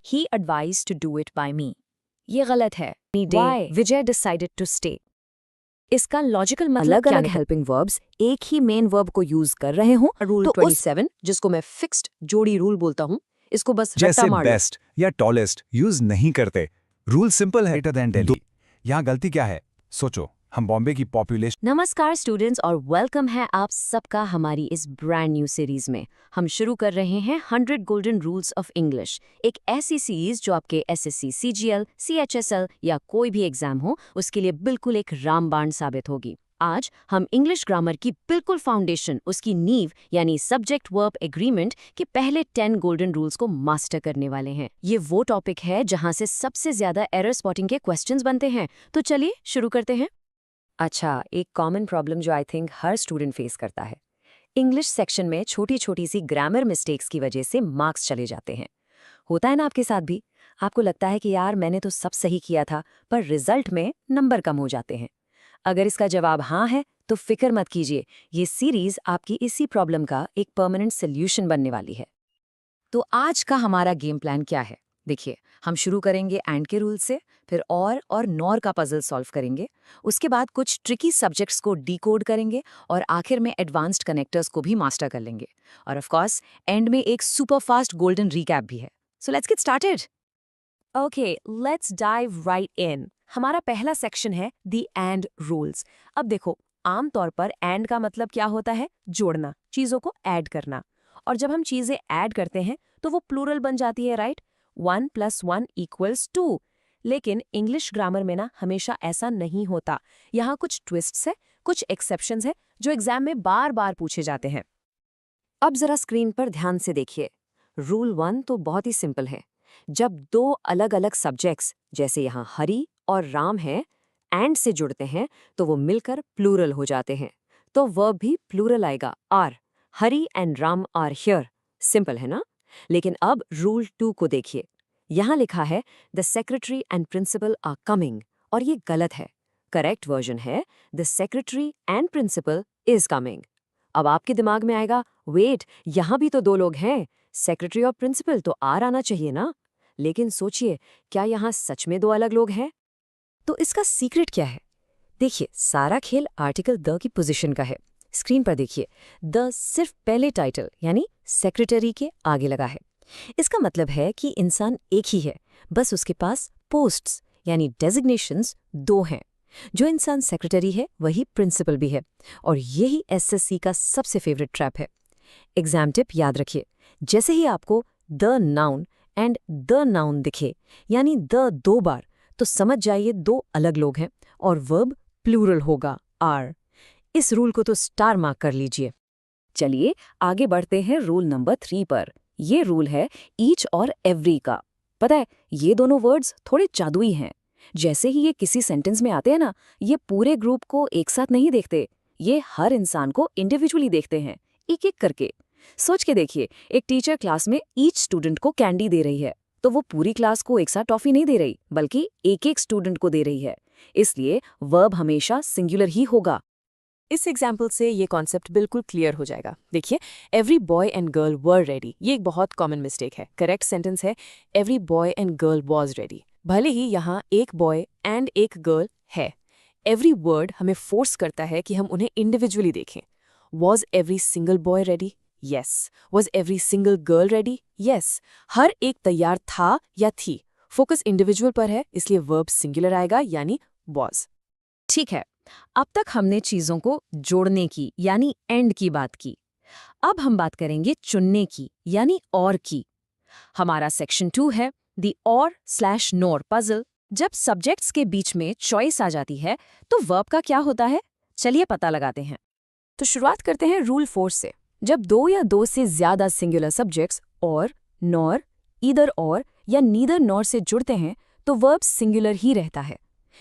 He advised to do it by me. ये गलत है. Why? Vijay decided to stay. इसका लॉजिकल मतलब अलग क्या अलग हेल्पिंग वर्ब्स एक ही मेन वर्ब को यूज कर रहे हो रूल तो 27 जिसको मैं फिक्स्ड जोड़ी रूल बोलता हूँ, इसको बस रट्टा जैसे मार लो. बेस्ट या टॉलेस्ट यूज नहीं करते. रूल सिंपल है. Greater than Delhi. यहाँ गलती क्या है? सोचो, हम बॉम्बे की पॉपुलेशन. नमस्कार स्टूडेंट्स और वेलकम है आप सबका हमारी इस ब्रांड न्यू सीरीज में. हम शुरू कर रहे हैं 100 गोल्डन रूल्स ऑफ इंग्लिश, एक ऐसी सीरीज जो आपके एसएससी, सीजीएल, सीएचएसएल या कोई भी एग्जाम हो उसके लिए बिल्कुल एक रामबाण साबित होगी. आज हम इंग्लिश ग्रामर की बिल्कुल फाउंडेशन, उसकी नींव यानी सब्जेक्ट वर्ब एग्रीमेंट के पहले 10 गोल्डन रूल्स को मास्टर करने वाले हैं. ये वो टॉपिक है जहां से सबसे ज्यादा एरर स्पॉटिंग के क्वेश्चंस बनते हैं. तो चलिए शुरू करते हैं. अच्छा, एक कॉमन प्रॉब्लम जो I think her student face करता है. इंग्लिश सेक्शन में छोटी छोटी सी ग्रामर मिस्टेक्स की वजह से मार्क्स चले जाते हैं. होता है ना आपके साथ भी? आपको लगता है कि यार मैंने तो सब सही किया था पर रिजल्ट में नंबर कम हो जाते हैं. अगर इसका जवाब हाँ है तो फिक्र मत कीजिए, ये सीरीज आपकी इसी प्रॉब्लम का एक परमानेंट सोल्यूशन बनने वाली है. तो आज का हमारा गेम प्लान क्या है? देखिए, हम शुरू करेंगे एंड के रूल से, फिर और नॉर का पजल सॉल्व करेंगे, उसके बाद कुछ ट्रिकी सब्जेक्ट्स को डिकोड करेंगे और आखिर में एडवांस्ड कनेक्टर्स को भी मास्टर कर लेंगे. और ऑफ कोर्स एंड में एक सुपर फास्ट गोल्डन रिकैप भी है. So let's get started. Okay, let's dive right in. हमारा पहला सेक्शन है द एंड रूल्स. अब देखो, आमतौर पर एंड का मतलब क्या होता है? जोड़ना, चीजों को ऐड करना. और जब हम चीजें ऐड करते हैं तो वो प्लूरल बन जाती है, राइट? 1 + 1 = 2. लेकिन इंग्लिश ग्रामर में ना हमेशा ऐसा नहीं होता. यहाँ कुछ ट्विस्ट्स है, कुछ एक्सेप्शंस है जो एग्जाम में बार बार पूछे जाते हैं. अब जरा स्क्रीन पर ध्यान से देखिए. रूल 1 तो बहुत ही सिंपल है. जब दो अलग अलग सब्जेक्ट्स जैसे यहाँ हरी और राम हैं एंड से जुड़ते हैं तो वो मिलकर प्लूरल हो जाते हैं. तो वर्ब भी प्लूरल आएगा, are. Hari and Ram are here. Simple है ना? लेकिन अब रूल 2 को देखिए. यहाँ लिखा है the secretary and principal are coming, और ये गलत है. करेक्ट वर्जन है the secretary and principal is coming. अब आपके दिमाग में आएगा, वेट, यहाँ भी तो दो लोग हैं, सेक्रेटरी और प्रिंसिपल तो आर आना चाहिए ना. लेकिन सोचिए, क्या यहाँ सच में दो अलग लोग हैं? तो इसका सीक्रेट क्या है? देखिए, सारा खेल आर्टिकल द की पोजीशन का है. स्क्रीन पर देखिए, द सिर्फ पहले टाइटल यानी सेक्रेटरी के आगे लगा है. इसका मतलब है कि इंसान एक ही है, बस उसके पास पोस्ट्स यानी डेजिग्नेशंस दो हैं. जो इंसान सेक्रेटरी है वही प्रिंसिपल भी है. और यही एसएससी का सबसे फेवरेट ट्रैप है. एग्जाम टिप याद रखिए, जैसे ही आपको the noun and the noun दिखे यानी द 2 बार, तो समझ जाइए दो अलग लोग हैं और वर्ब प्लूरल होगा, आर. इस रूल को तो स्टार मार्क कर लीजिए. चलिए आगे बढ़ते हैं रूल नंबर 3 पर. ये रूल है ईच और एवरी का. पता है, ये दोनों वर्ड्स थोड़े जादुई हैं. जैसे ही ये किसी सेंटेंस में आते हैं ना, ये पूरे ग्रुप को एक साथ नहीं देखते, ये हर इंसान को इंडिविजुअली देखते हैं, एक एक करके. सोच के देखिए, एक टीचर क्लास में ईच स्टूडेंट को कैंडी दे रही है तो वो पूरी क्लास को एक साथ टॉफी नहीं दे रही, बल्कि एक एक स्टूडेंट को दे रही है. इसलिए वर्ब हमेशा सिंगुलर ही होगा. इस एग्जाम्पल से ये कॉन्सेप्ट बिल्कुल क्लियर हो जाएगा. देखिए, every boy and girl were ready. ये एक बहुत कॉमन मिस्टेक है. करेक्ट सेंटेंस है every boy and girl was ready. भले ही यहाँ एक बॉय एंड एक गर्ल है, एवरी वर्ड हमें फोर्स करता है कि हम उन्हें इंडिविजुअली देखें. Was every single boy ready? Yes. Was every single girl ready? Yes. हर एक तैयार था या थी. फोकस इंडिविजुअल पर है, इसलिए वर्ब सिंगुलर आएगा यानी वॉज. ठीक है, अब तक हमने चीजों को जोड़ने की यानी एंड की बात की. अब हम बात करेंगे चुनने की यानी और की. हमारा सेक्शन 2 है द और/नॉर पजल. जब सब्जेक्ट्स के बीच में चॉइस आ जाती है तो वर्ब का क्या होता है? चलिए पता लगाते हैं. तो शुरुआत करते हैं रूल 4 से. जब दो या दो से ज्यादा सिंगुलर सब्जेक्ट्स और, नॉर, ईदर और या नीदर नॉर से जुड़ते हैं तो वर्ब सिंगुलर ही रहता है.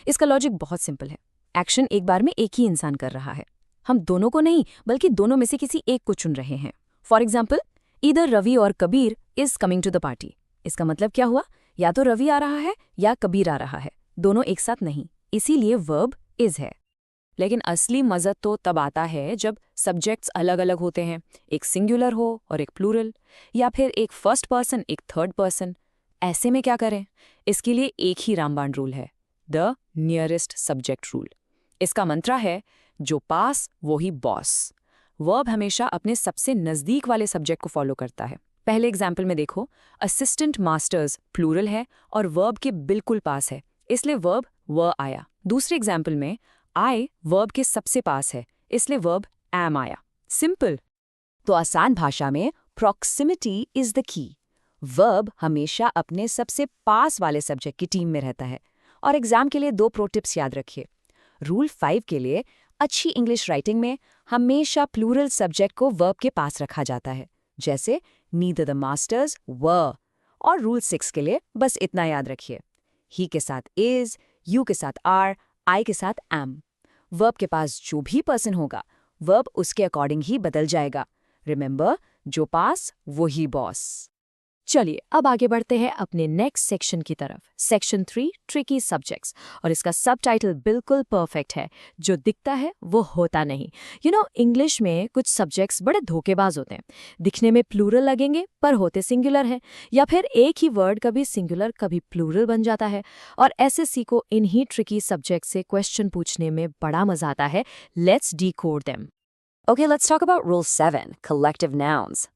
इसका लॉजिक बहुत सिंपल है. एक्शन एक बार में एक ही इंसान कर रहा है. हम दोनों को नहीं बल्कि दोनों में से किसी एक को चुन रहे हैं. फॉर एग्जाम्पल, ईदर रवि और Kabir is coming to the party. इसका मतलब क्या हुआ? या तो रवि आ रहा है या कबीर आ रहा है, दोनों एक साथ नहीं. इसीलिए वर्ब इज है. लेकिन असली मजा तो तब आता है जब सब्जेक्ट्स अलग अलग होते हैं, एक सिंगुलर हो और एक प्लूरल, या फिर एक फर्स्ट पर्सन एक थर्ड पर्सन. ऐसे में क्या करें? इसके लिए एक ही रामबाण रूल है, द नियरेस्ट सब्जेक्ट रूल। इसका मंत्रा है, जो पास वो ही बॉस। वर्ब हमेशा अपने सबसे नज़दीक वाले सब्जेक्ट को फॉलो करता है। पहले एग्जाम्पल में देखो, असिस्टेंट मास्टर्स प्लूरल है और वर्ब के बिल्कुल पास है, इसलिए वर्ब व आया। दूसरे एग्जाम्पल में आई वर्ब के सबसे पास है, इसलिए वर्ब एम आया। सिंपल। तो आसान भाषा में proximity is the key. Verb हमेशा अपने सबसे पास वाले सब्जेक्ट की टीम में रहता है। और एग्जाम के लिए 2 प्रो टिप्स याद रखिए। रूल 5 के लिए अच्छी इंग्लिश राइटिंग में हमेशा प्लूरल सब्जेक्ट को वर्ब के पास रखा जाता है, जैसे नीदर द मास्टर्स वर। और रूल 6 के लिए बस इतना याद रखिए, ही के साथ इज, यू के साथ आर, आई के साथ एम। वर्ब के पास जो भी पर्सन होगा, वर्ब उसके अकॉर्डिंग ही बदल जाएगा। रिमेंबर, जो पास वही बॉस। चलिए अब आगे बढ़ते हैं अपने नेक्स्ट सेक्शन की तरफ, सेक्शन 3 ट्रिकी सब्जेक्ट्स। और इसका सबटाइटल बिल्कुल परफेक्ट है, जो दिखता है वो होता नहीं। इंग्लिश में कुछ सब्जेक्ट्स बड़े धोखेबाज होते हैं। दिखने में प्लूरल लगेंगे पर होते सिंगुलर हैं, या फिर एक ही वर्ड कभी सिंगुलर कभी प्लूरल बन जाता है। और एसएससी को इन्हीं ट्रिकी सब्जेक्ट से क्वेश्चन पूछने में बड़ा मजा आता है। Let's decode them. Okay, let's talk about Rule 7, collective nouns.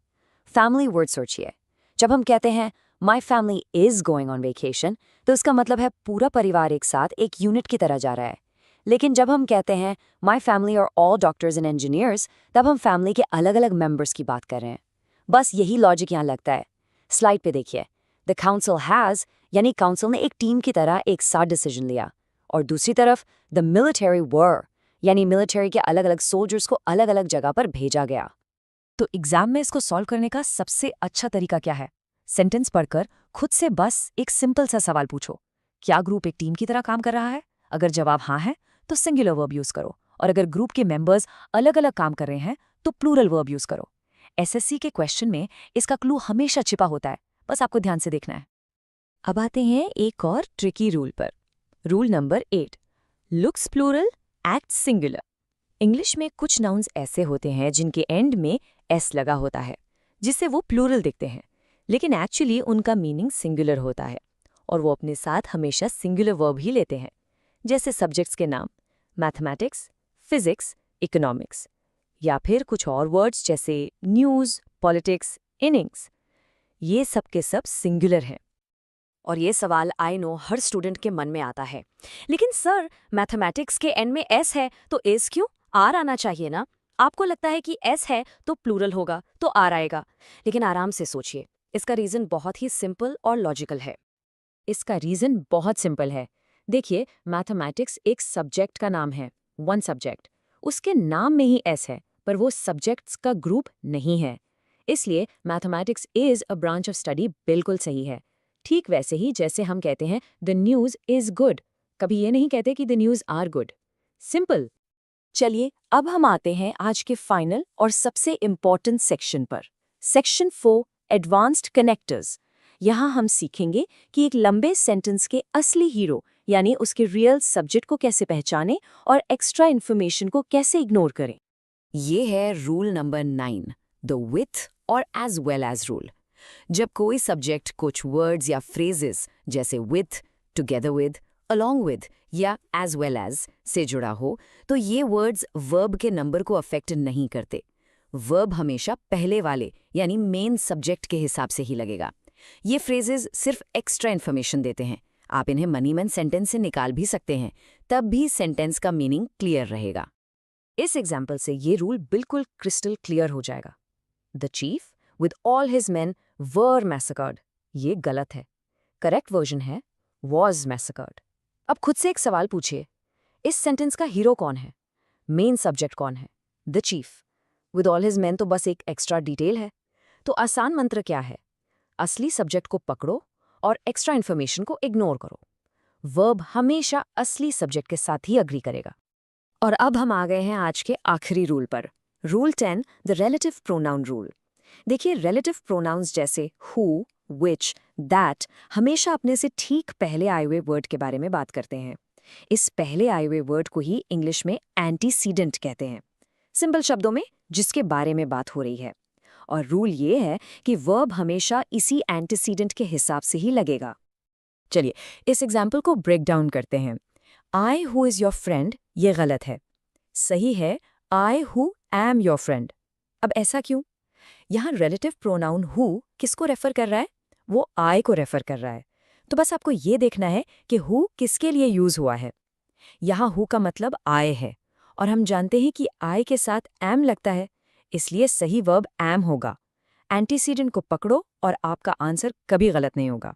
Family word सोचिए। जब हम कहते हैं My family is going on vacation, तो इसका मतलब है पूरा परिवार एक साथ एक यूनिट की तरह जा रहा है। लेकिन जब हम कहते हैं My family are all doctors and engineers, तब हम फैमिली के अलग-अलग मेंबर्स की बात कर रहे हैं। बस यही लॉजिक यहाँ लगता है। स्लाइड पे देखिए, The council has, यानी काउंसिल ने एक टीम की तरह एक साथ डिसीजन लिया। और दूसरी तरफ The military were, यानी मिलिट्री के अलग-अलग सोल्जर्स को अलग-अलग जगह पर भेजा गया। तो एग्जाम में इसको सॉल्व करने का सबसे अच्छा तरीका क्या है? सेंटेंस पढ़कर खुद से बस एक सिंपल सा सवाल पूछो, क्या ग्रुप एक टीम की तरह काम कर रहा है? अगर जवाब हाँ है तो सिंगुलर वर्ब यूज करो, और अगर ग्रुप के मेंबर्स अलग-अलग काम कर रहे हैं तो प्लूरल वर्ब यूज करो। एसएससी के क्वेश्चन में इसका क्लू हमेशा छिपा होता है, बस आपको ध्यान से देखना है। अब आते हैं एक और ट्रिकी रूल पर। Rule number 8, looks plural act singular. English में कुछ नाउन्स ऐसे होते हैं जिनके एंड में एस लगा होता है, जिससे वो प्लूरल दिखते हैं, लेकिन एक्चुअली उनका मीनिंग सिंगुलर होता है, और वो अपने साथ हमेशा सिंगुलर वर्ब ही लेते हैं। जैसे सब्जेक्ट्स के नाम मैथमेटिक्स, फिजिक्स, इकोनॉमिक्स, या फिर कुछ और वर्ड्स जैसे न्यूज़, पॉलिटिक्स, इनिंग्स। ये सब के सब सिंगुलर हैं। और ये सवाल आई नो हर स्टूडेंट के मन में आता है, लेकिन सर मैथमेटिक्स के एंड में एस है तो एस क्यों? आर आना चाहिए ना। आपको लगता है कि एस है तो प्लूरल होगा तो आर आएगा, लेकिन आराम से सोचिए, इसका रीज़न बहुत ही सिंपल और लॉजिकल है। इसका रीज़न बहुत सिंपल है। देखिए, मैथमेटिक्स एक सब्जेक्ट का नाम है, वन सब्जेक्ट। उसके नाम में ही एस है, पर वो सब्जेक्ट्स का ग्रुप नहीं है, इसलिए mathematics is a branch of study बिल्कुल सही है। ठीक वैसे ही जैसे हम कहते हैं द न्यूज़ इज गुड, कभी ये नहीं कहते कि the news are good. Simple. चलिए अब हम आते हैं आज के फाइनल और सबसे इम्पॉर्टेंट सेक्शन पर, सेक्शन 4 एडवांस्ड कनेक्टर्स। यहाँ हम सीखेंगे कि एक लंबे सेंटेंस के असली हीरो यानी उसके रियल सब्जेक्ट को कैसे पहचानें और एक्स्ट्रा इन्फॉर्मेशन को कैसे इग्नोर करें। ये है रूल नंबर 9, द विथ और एज वेल एज रूल। जब कोई सब्जेक्ट कुछ वर्ड्स या फ्रेजेस जैसे with, together with, along with या एज वेल एज से जुड़ा हो, तो ये वर्ड्स वर्ब के नंबर को अफेक्ट नहीं करते। वर्ब हमेशा पहले वाले यानी मेन सब्जेक्ट के हिसाब से ही लगेगा। ये फ्रेजेस सिर्फ एक्स्ट्रा इन्फॉर्मेशन देते हैं। आप इन्हें मनी मैन सेंटेंस से निकाल भी सकते हैं, तब भी सेंटेंस का मीनिंग क्लियर रहेगा। इस एग्जाम्पल से ये रूल बिल्कुल क्रिस्टल क्लियर हो जाएगा। The chief with all his main were massacred, ये गलत है। करेक्ट वर्जन है वॉज मैसेकर्ड। अब खुद से एक सवाल पूछिए, इस सेंटेंस का हीरो कौन है? मेन सब्जेक्ट कौन है? The chief. With all his main तो बस एक एक्स्ट्रा डिटेल है। तो आसान मंत्र क्या है? असली सब्जेक्ट को पकड़ो और एक्स्ट्रा इन्फॉर्मेशन को इग्नोर करो। वर्ब हमेशा असली सब्जेक्ट के साथ ही अग्री करेगा। और अब हम आ गए हैं आज के आखिरी रूल पर, rule 10, the relative pronoun rule. देखिए, रिलेटिव प्रोनाउंस जैसे हु, विच, दैट हमेशा अपने से ठीक पहले आए हुए वर्ड के बारे में बात करते हैं। इस पहले आए हुए वर्ड को ही इंग्लिश में एंटीसीडेंट कहते हैं। सिंपल शब्दों में जिसके बारे में बात हो रही है। और रूल ये है कि वर्ब हमेशा इसी एंटीसीडेंट के हिसाब से ही लगेगा। चलिए इस एग्जाम्पल को ब्रेक डाउन करते हैं। I who is your friend ये गलत है। सही है I who am your friend. अब ऐसा क्यों? यहाँ रिलेटिव प्रोनाउन हु किसको रेफर कर रहा है? वो आई को रेफर कर रहा है। तो बस आपको ये देखना है कि हु किसके लिए यूज हुआ है। यहाँ हु का मतलब आई है और हम जानते हैं कि आई के साथ एम लगता है, इसलिए सही वर्ब एम होगा। एंटीसीडेंट को पकड़ो और आपका आंसर कभी गलत नहीं होगा।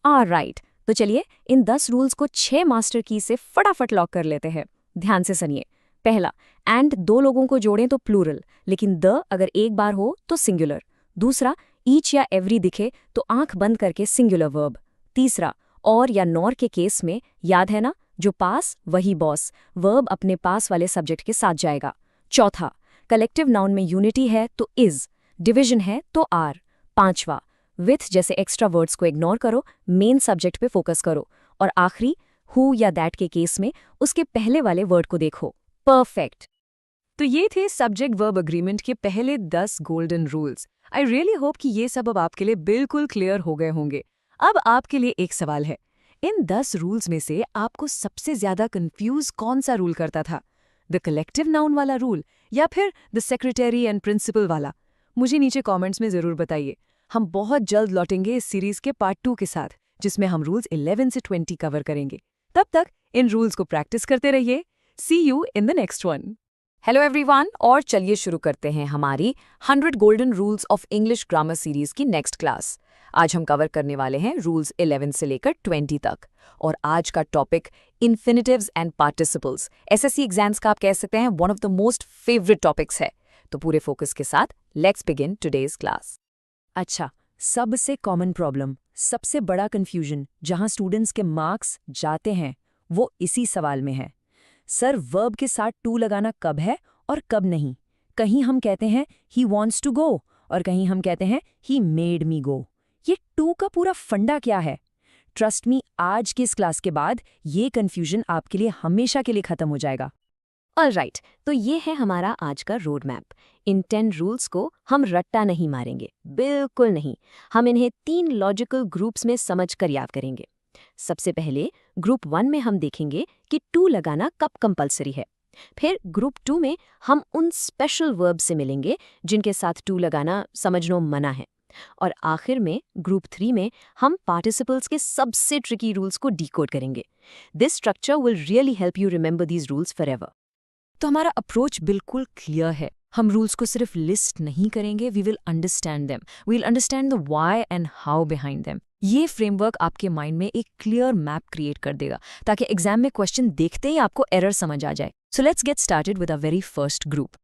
राइट, तो चलिए इन 10 रूल्स को 6 मास्टर की से फटाफट लॉक कर लेते हैं। ध्यान से सुनिए। पहला, एंड 2 लोगों को जोड़ें तो प्लूरल, लेकिन द अगर एक बार हो तो सिंगुलर। दूसरा, ईच या एवरी दिखे तो आंख बंद करके सिंगुलर वर्ब। तीसरा, और या नॉर के केस में याद है ना, जो पास वही बॉस, वर्ब अपने पास वाले सब्जेक्ट के साथ जाएगा। चौथा, कलेक्टिव नाउन में यूनिटी है तो इज, डिविजन है तो आर। पांचवा, विथ जैसे एक्स्ट्रा वर्ड्स को इग्नोर करो, मेन सब्जेक्ट पे फोकस करो। और आखिरी, हु या दैट के केस में उसके पहले वाले वर्ड को देखो। परफेक्ट। तो ये थे सब्जेक्ट वर्ब अग्रीमेंट के पहले 10 golden rules. I really hope कि ये सब अब आपके लिए बिल्कुल क्लियर हो गए होंगे। अब आपके लिए एक सवाल है, इन 10 रूल्स में से आपको सबसे ज्यादा कंफ्यूज कौन सा रूल करता था? द कलेक्टिव नाउन वाला रूल या फिर द सेक्रेटरी एंड प्रिंसिपल वाला? मुझे नीचे कमेंट्स में जरूर बताइए। हम बहुत जल्द लौटेंगे इस सीरीज के पार्ट 2 के साथ, जिसमें हम रूल्स 11 से 20 कवर करेंगे। तब तक इन रूल्स को प्रैक्टिस करते रहिए। See you in the next one. Hello everyone, और चलिए शुरू करते हैं हमारी 100 golden rules of English grammar series की नेक्स्ट क्लास। आज हम कवर करने वाले हैं रूल्स 11 से लेकर 20 तक, और आज का topic infinitives and participles. SSC exams का आप कह सकते हैं one of the most favourite topics है। तो पूरे फोकस के साथ लेट्स बिगिन टुडेज क्लास। अच्छा, सबसे कॉमन प्रॉब्लम, सबसे बड़ा कंफ्यूजन जहां स्टूडेंट्स के मार्क्स जाते हैं, वो इसी सवाल में है। सर, वर्ब के साथ टू लगाना कब है और कब नहीं? कहीं हम कहते हैं ही वॉन्ट्स टू गो और कहीं हम कहते हैं ही मेड मी गो। ये टू का पूरा फंडा क्या है? ट्रस्ट मी, आज की इस क्लास के बाद ये कंफ्यूजन आपके लिए हमेशा के लिए खत्म हो जाएगा। ऑलराइट, तो ये है हमारा आज का रोड मैप। इन 10 रूल्स को हम रट्टा नहीं मारेंगे, बिल्कुल नहीं। हम इन्हें 3 लॉजिकल ग्रुप्स में समझकर याद करेंगे। सबसे पहले ग्रुप 1 में हम देखेंगे कि टू लगाना कब कंपलसरी है। फिर ग्रुप 2 में हम उन स्पेशल वर्ब से मिलेंगे जिनके साथ टू लगाना समझनो मना है। और आखिर में ग्रुप 3 में हम पार्टिसिपल्स के सबसे ट्रिकी रूल्स को डिकोड करेंगे। This structure will really help you remember these rules forever. तो हमारा अप्रोच बिल्कुल क्लियर है। हम रूल्स को सिर्फ लिस्ट नहीं करेंगे, we will understand them, we will understand the why and how behind them. ये फ्रेमवर्क आपके माइंड में एक क्लियर मैप क्रिएट कर देगा ताकि एग्जाम में क्वेश्चन देखते ही आपको एरर समझ आ जाए। So let's get started with a very first group.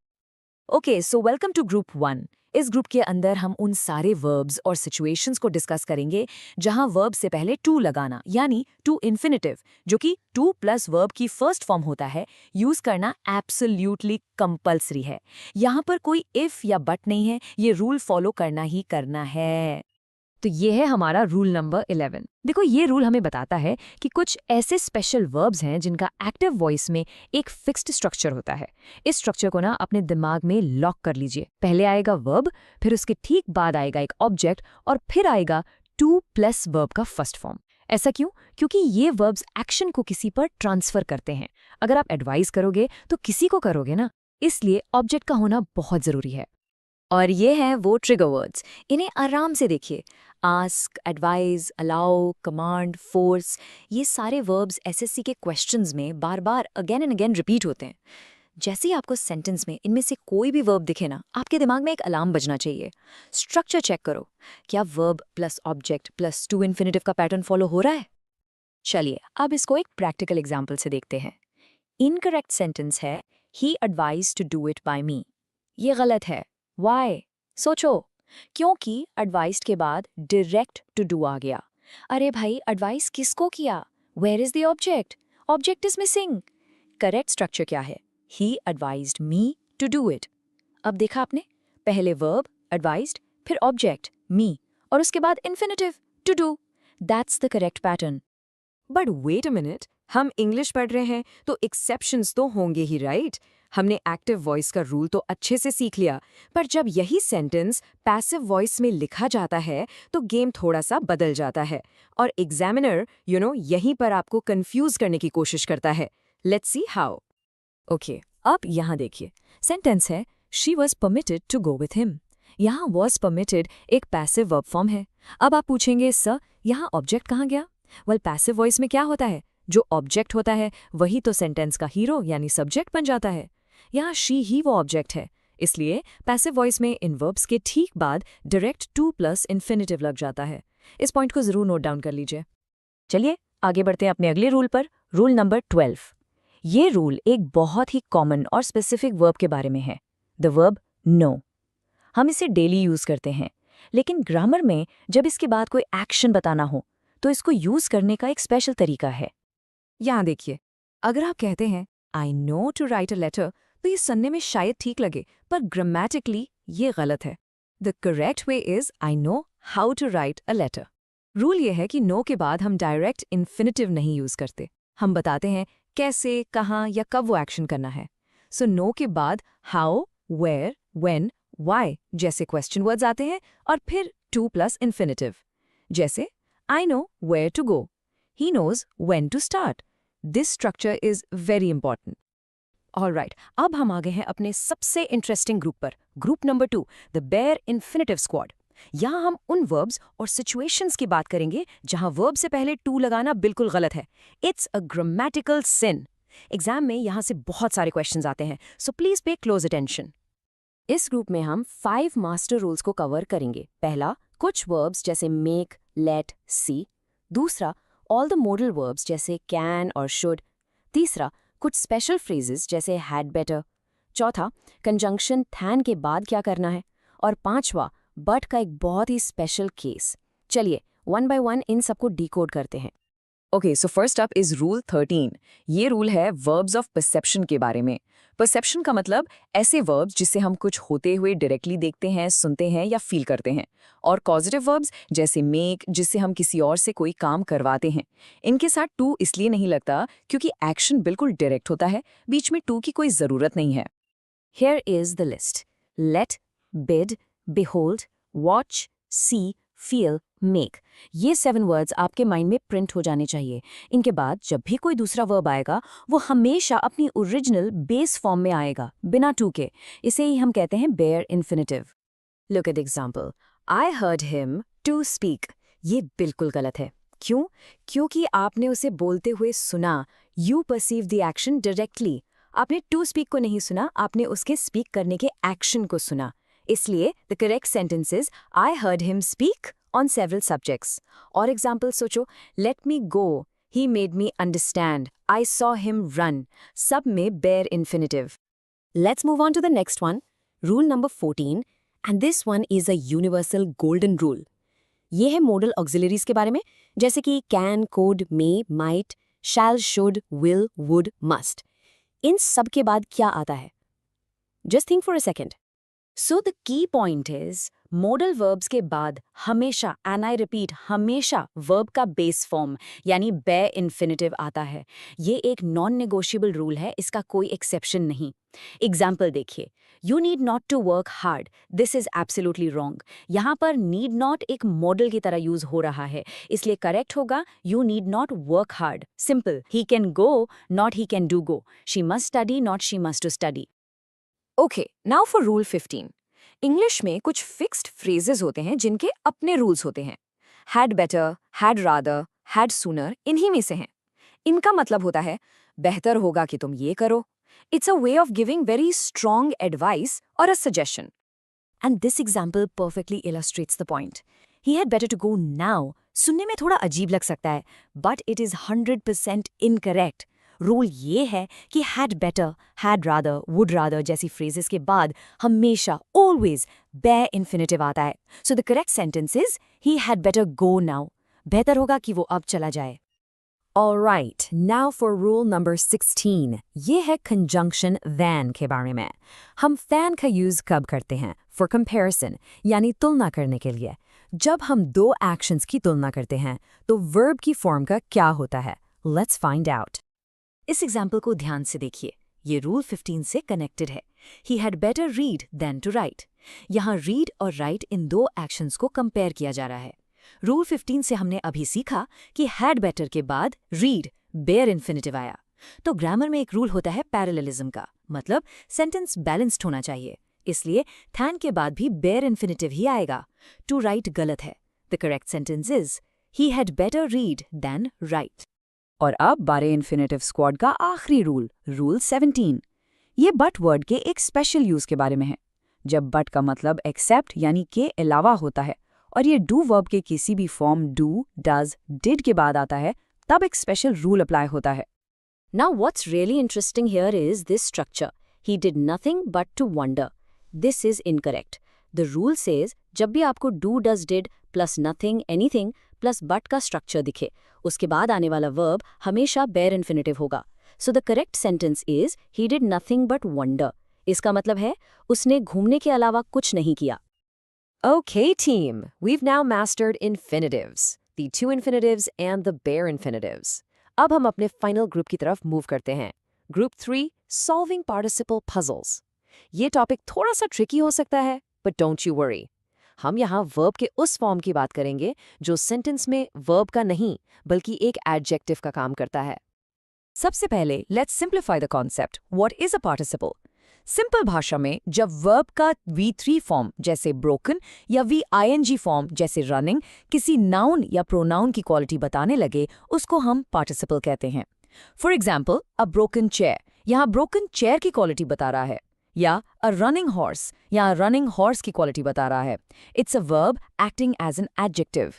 Okay, so welcome to group 1। इस ग्रुप के अंदर हम उन सारे वर्ब्स और सिचुएशंस को डिस्कस करेंगे जहां वर्ब से पहले टू लगाना, यानी टू इन्फिनिटिव, जो कि टू प्लस वर्ब की फर्स्ट फॉर्म होता है, यूज करना एब्सोल्यूटली कंपल्सरी है। यहां पर कोई इफ या बट नहीं है, ये रूल फॉलो करना ही करना है। तो ये है हमारा रूल नंबर 11। देखो, ये रूल हमें बताता है कि कुछ ऐसे स्पेशल वर्ब्स हैं जिनका एक्टिव वॉइस में एक फिक्स्ड स्ट्रक्चर होता है। इस स्ट्रक्चर को ना अपने दिमाग में लॉक कर लीजिए। पहले आएगा वर्ब, फिर उसके ठीक बाद आएगा एक ऑब्जेक्ट, और फिर आएगा टू प्लस वर्ब का फर्स्ट फॉर्म। ऐसा क्यों? क्योंकि ये वर्ब्स एक्शन को किसी पर ट्रांसफर करते हैं। अगर आप एडवाइस करोगे तो किसी को करोगे ना, इसलिए ऑब्जेक्ट का होना बहुत जरूरी है। और ये हैं वो ट्रिगर वर्ड्स। इन्हें आराम से देखिए। Ask, advise, allow, command, force, ये सारे वर्ब्स एसएससी के क्वेश्चंस में बार बार अगेन एंड अगेन रिपीट होते हैं। जैसे ही आपको सेंटेंस में इनमें से कोई भी वर्ब दिखे ना, आपके दिमाग में एक अलार्म बजना चाहिए। स्ट्रक्चर चेक करो, क्या verb plus object plus two infinitive का पैटर्न फॉलो हो रहा है? चलिए अब इसको एक प्रैक्टिकल एग्जाम्पल से देखते हैं। इनकरेक्ट सेंटेंस है he advise to do it by me. ये गलत है। वाई? सोचो। क्योंकि एडवाइस्ड के बाद डायरेक्ट टू डू आ गया। अरे भाई, एडवाइस किसको किया? Where is the object? Object is missing. Correct structure क्या है? He advised me to do it. अब देखा आपने, पहले वर्ब एडवाइज्ड, फिर ऑब्जेक्ट मी, और उसके बाद infinitive to do. That's the correct pattern. But wait a minute, हम इंग्लिश पढ़ रहे हैं तो एक्सेप्शंस तो होंगे ही, राइट? हमने एक्टिव वॉइस का रूल तो अच्छे से सीख लिया, पर जब यही सेंटेंस पैसिव वॉइस में लिखा जाता है तो गेम थोड़ा सा बदल जाता है और एग्जामिनर यहीं पर आपको कंफ्यूज करने की कोशिश करता है। Let's see how. ओके, अब यहाँ देखिए, सेंटेंस है she was permitted to go with him. यहाँ वॉज परमिटेड एक पैसिव वर्ब फॉर्म है। अब आप पूछेंगे सर, यहाँ ऑब्जेक्ट कहाँ गया? वेल, पैसिव वॉइस में क्या होता है, जो ऑब्जेक्ट होता है वही तो सेंटेंस का हीरो यानी सब्जेक्ट बन जाता है। यहाँ शी ही वो ऑब्जेक्ट है, इसलिए पैसिव वॉइस में इन वर्ब्स के ठीक बाद डायरेक्ट टू प्लस इन्फिनिटिव लग जाता है। इस पॉइंट को जरूर नोट डाउन कर लीजिए। चलिए आगे बढ़ते हैं अपने अगले रूल पर, रूल नंबर 12। ये रूल एक बहुत ही कॉमन और स्पेसिफिक वर्ब के बारे में है, द वर्ब नो। हम इसे डेली यूज करते हैं, लेकिन ग्रामर में जब इसके बाद कोई एक्शन बताना हो तो इसको यूज करने का एक स्पेशल तरीका है। यहाँ देखिए, अगर आप कहते हैं I know to write a letter, तो ये सुनने में शायद ठीक लगे, पर ग्रामेटिकली ये गलत है। The correct way is I know how to write a letter. Rule ये है कि नो के बाद हम डायरेक्ट इन्फिनिटिव नहीं यूज करते, हम बताते हैं कैसे, कहाँ या कब वो एक्शन करना है। सो नो के बाद हाउ, वेयर, व्हेन, व्हाई जैसे क्वेश्चन वर्ड्स आते हैं और फिर टू प्लस इन्फिनिटिव, जैसे I know where to go, he knows when to start. This structure is very important. Alright, अब हम आ गए हैं अपने सबसे इंटरेस्टिंग ग्रुप पर, group number 2, the bare infinitive squad. यहाँ हम उन वर्ब्स और सिचुएशंस की बात करेंगे जहाँ वर्ब से पहले टू लगाना बिल्कुल गलत है। It's a grammatical sin. Exam में यहाँ से बहुत सारे क्वेश्चंस आते हैं, so please pay close attention. इस ग्रुप में हम 5 मास्टर रूल्स को कवर करेंगे। पहला, कुछ वर्ब्स जैसे मेक, लेट, सी। दूसरा, ऑल द मॉडल वर्ब्स जैसे कैन और शुड। तीसरा, कुछ स्पेशल फ्रेजेस जैसे हैड बेटर। चौथा, कंजंक्शन थैन के बाद क्या करना है। और पांचवा, बट का एक बहुत ही स्पेशल केस। चलिए वन बाय वन इन सबको डिकोड करते हैं। Okay, so first up is rule 13। ये रूल है वर्ब्स ऑफ परसेप्शन के बारे में। परसेप्शन का मतलब ऐसे वर्ब्स जिसे हम कुछ होते हुए डायरेक्टली देखते हैं, सुनते हैं या फील करते हैं। और कॉजिटिव वर्ब्स जैसे मेक, जिससे हम किसी और से कोई काम करवाते हैं। इनके साथ टू इसलिए नहीं लगता क्योंकि एक्शन बिल्कुल डायरेक्ट होता है, बीच में टू की कोई जरूरत नहीं है। Here is the list. Let, bid, behold, watch, see, feel, make. ये 7 वर्ड्स आपके माइंड में प्रिंट हो जाने चाहिए। इनके बाद जब भी कोई दूसरा वर्ब आएगा वो हमेशा अपनी ओरिजिनल बेस फॉर्म में आएगा, बिना टू के। इसे ही हम कहते हैं bare infinitive. Look at example, I heard him to speak. ये बिल्कुल गलत है। क्यों? क्योंकि आपने उसे बोलते हुए सुना। You perceive the action directly. आपने टू स्पीक को नहीं सुना, आपने उसके स्पीक करने के एक्शन को सुना। इसलिए the correct sentence is I heard him speak on several subjects. और एग्जाम्पल सोचो, let me go, he made me understand, I saw him run. सब में bare infinitive. Let's move on to the next one, rule number 14, and this one is a universal golden rule. ये है modal auxiliaries के बारे में, जैसे कि can, could, may, might, shall, should, will, would, must. इन सब के बाद क्या आता है? Just think for a second. So the key point is modal verbs के बाद हमेशा, एंड आई रिपीट, हमेशा वर्ब का बेस फॉर्म यानी बेयर इन्फिनिटिव आता है। ये एक नॉन नेगोशिएबल रूल है, इसका कोई एक्सेप्शन नहीं। एग्जाम्पल देखिए, you need not to work hard, this is absolutely wrong. यहाँ पर नीड नॉट एक मॉडल की तरह यूज हो रहा है, इसलिए करेक्ट होगा you need not work hard. Simple, he can go not he can do go, she must study not she must to study. Okay, now for rule 15। English में कुछ फिक्स्ड फ्रेजेस होते हैं जिनके अपने रूल्स होते हैं। Had better, had rather, had sooner इन्हीं में से हैं। इनका मतलब होता है बेहतर होगा कि तुम ये करो। It's a way of giving very strong advice और a suggestion. And this example perfectly illustrates the point. He had better to go now सुनने में थोड़ा अजीब लग सकता है, but it is 100% incorrect. Rule ये है कि had better, had rather, would rather जैसी फ्रेजेस के बाद हमेशा ऑलवेज बेयर इन्फिनिटिव आता है। So the correct sentence is he had better go now. बेहतर होगा कि वो अब चला जाए। Alright, now for rule number 16. ये है conjunction than के बारे में। हम than का यूज कब करते हैं? For comparison, यानी तुलना करने के लिए। जब हम दो actions की तुलना करते हैं, तो verb की form का क्या होता है? Let's find out. इस एग्जाम्पल को ध्यान से देखिए, ये रूल 15 से कनेक्टेड है। He had better read than to write. यहाँ रीड और राइट इन दो एक्शंस को कंपेयर किया जा रहा है। रूल 15 से हमने अभी सीखा कि हैड बेटर के बाद रीड बेयर इन्फिनिटिव आया। तो ग्रामर में एक रूल होता है पैरेललिज्म का, मतलब सेंटेंस बैलेंस्ड होना चाहिए, इसलिए थैन के बाद भी बेयर इन्फिनिटिव ही आएगा। टू राइट गलत है। The correct sentence is he had better read than write. और अब बारे इन्फिनिटिव स्क्वाड का आखिरी रूल, रूल 17। ये बट वर्ड के एक स्पेशल यूज के बारे में है। जब बट का मतलब एक्सेप्ट यानी के अलावा होता है और ये डू वर्ब के किसी भी फॉर्म डू, डज, डिड के बाद आता है, तब एक स्पेशल रूल अप्लाई होता है। Now what's really interesting here is this structure. He did nothing but to wonder. This is incorrect. The rule says जब भी आपको do, does, did plus nothing, anything plus but का structure दिखे, उसके बाद आने वाला verb हमेशा bare infinitive होगा. So the correct sentence is he did nothing but wonder. इसका मतलब है उसने घूमने के अलावा कुछ नहीं किया. Okay, team, we've now mastered infinitives, the two infinitives and the bare infinitives. अब हम अपने फाइनल ग्रुप की तरफ मूव करते हैं। Group 3, solving participle puzzles. ये टॉपिक थोड़ा सा ट्रिकी हो सकता है, बट डोंट यू वरी। हम यहाँ वर्ब के उस फॉर्म की बात करेंगे जो सेंटेंस में वर्ब का नहीं बल्कि एक एडजेक्टिव का काम करता है। सबसे पहले let's simplify the concept. What is a participle? Simple भाषा में जब वर्ब का V3 फॉर्म जैसे ब्रोकन या VING फॉर्म जैसे रनिंग किसी नाउन या प्रोनाउन की क्वालिटी बताने लगे, उसको हम पार्टिसिपल कहते हैं। For example, a broken chair, यहाँ ब्रोकन चेयर की क्वालिटी बता रहा है, या अ रनिंग हॉर्स, यहाँ रनिंग हॉर्स की क्वालिटी बता रहा है। It's a verb acting as an adjective.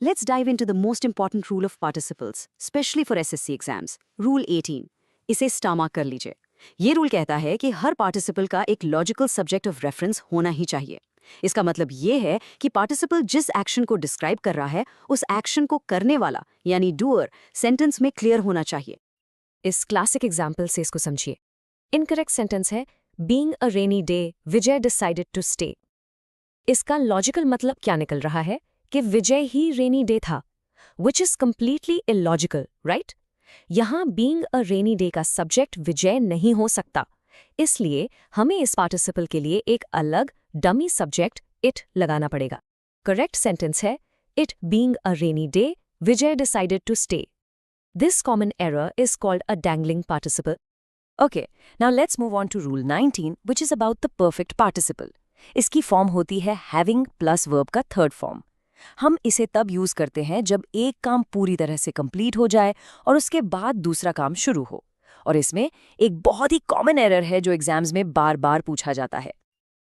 Let's dive into the most important rule of participles, especially for SSC exams. Rule 18. इसे स्टार मार्क कर लीजिए। ये रूल कहता है कि हर पार्टिसिपल का एक लॉजिकल सब्जेक्ट ऑफ रेफरेंस होना ही चाहिए। इसका मतलब ये है कि पार्टिसिपल जिस एक्शन को डिस्क्राइब कर रहा है, उस एक्शन को करने वाला यानी डूअर सेंटेंस में क्लियर होना चाहिए। इस क्लासिक एग्जाम्पल से इसको समझिए। इनकरेक्ट सेंटेंस है being a rainy day Vijay decided to stay. इसका लॉजिकल मतलब क्या निकल रहा है कि विजय ही रेनी डे था, which is completely illogical, right? यहाँ बीइंग अ रेनी डे का सब्जेक्ट विजय नहीं हो सकता, इसलिए हमें इस पार्टिसिपल के लिए एक अलग डमी सब्जेक्ट इट लगाना पड़ेगा। करेक्ट सेंटेंस है it being a rainy day Vijay decided to stay. This common error is called a dangling participle. Okay, now let's move on to rule 19, which is about the perfect participle. इसकी form होती है having plus verb का third form. हम इसे तब use करते हैं जब एक काम पूरी तरह से कंप्लीट हो जाए और उसके बाद दूसरा काम शुरू हो। और इसमें एक बहुत ही कॉमन एरर है जो एग्जाम्स में बार बार पूछा जाता है।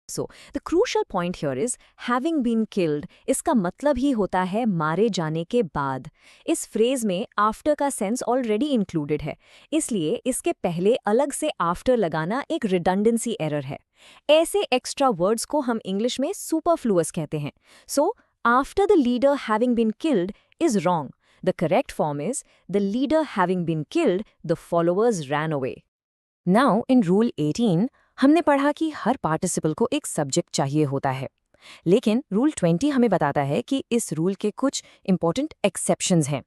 So the crucial point here is having been killed. इसका मतलब ही होता है मारे जाने के बाद। इस फ्रेज में आफ्टर का सेंस ऑलरेडी इंक्लूडेड है, इसलिए इसके पहले अलग से आफ्टर लगाना एक रिडंडेंसी एरर है। ऐसे एक्स्ट्रा वर्ड्स को हम इंग्लिश में सुपरफ्लुअस कहते हैं। So after the leader having been killed is wrong. The correct form is the leader having been killed the followers ran away. Now in rule 18 हमने पढ़ा कि हर पार्टिसिपल को एक सब्जेक्ट चाहिए होता है, लेकिन रूल 20 हमें बताता है कि इस रूल के कुछ इंपॉर्टेंट एक्सेप्शंस हैं।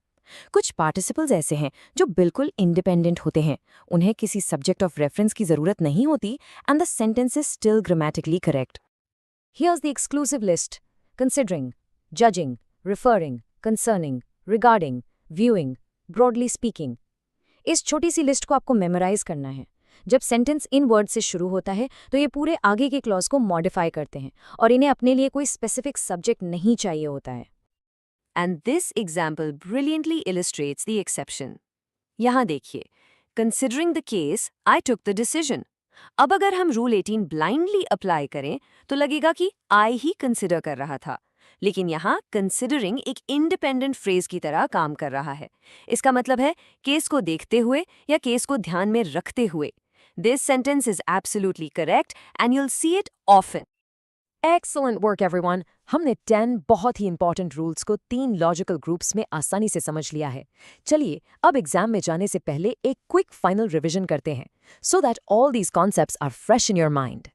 कुछ पार्टिसिपल्स ऐसे हैं जो बिल्कुल इंडिपेंडेंट होते हैं, उन्हें किसी सब्जेक्ट ऑफ रेफरेंस की जरूरत नहीं होती and the sentence is still grammatically correct. Here's the exclusive list: considering, judging, referring, concerning, regarding, viewing, broadly speaking. इस छोटी सी लिस्ट को आपको मेमोराइज करना है। जब सेंटेंस इन वर्ड से शुरू होता है तो ये पूरे आगे के क्लॉज को मॉडिफाई करते हैं और इन्हें अपने लिए कोई स्पेसिफिक सब्जेक्ट नहीं चाहिए होता है। And this example brilliantly illustrates the exception. यहाँ देखिए, considering the case, I took the decision. अब अगर हम रूल 18 blindly अप्लाई करें तो लगेगा कि I ही कंसिडर कर रहा था, लेकिन यहाँ considering एक इंडिपेंडेंट फ्रेज की तरह काम कर रहा है। इसका मतलब है केस को देखते हुए या केस को ध्यान में रखते हुए। This sentence is absolutely correct and you'll see it often. Excellent work everyone! हमने 10 बहुत ही इंपॉर्टेंट रूल्स को 3 लॉजिकल ग्रुप्स में आसानी से समझ लिया है। चलिए अब एग्जाम में जाने से पहले एक क्विक फाइनल रिवीजन करते हैं, so that all these concepts are fresh in your mind.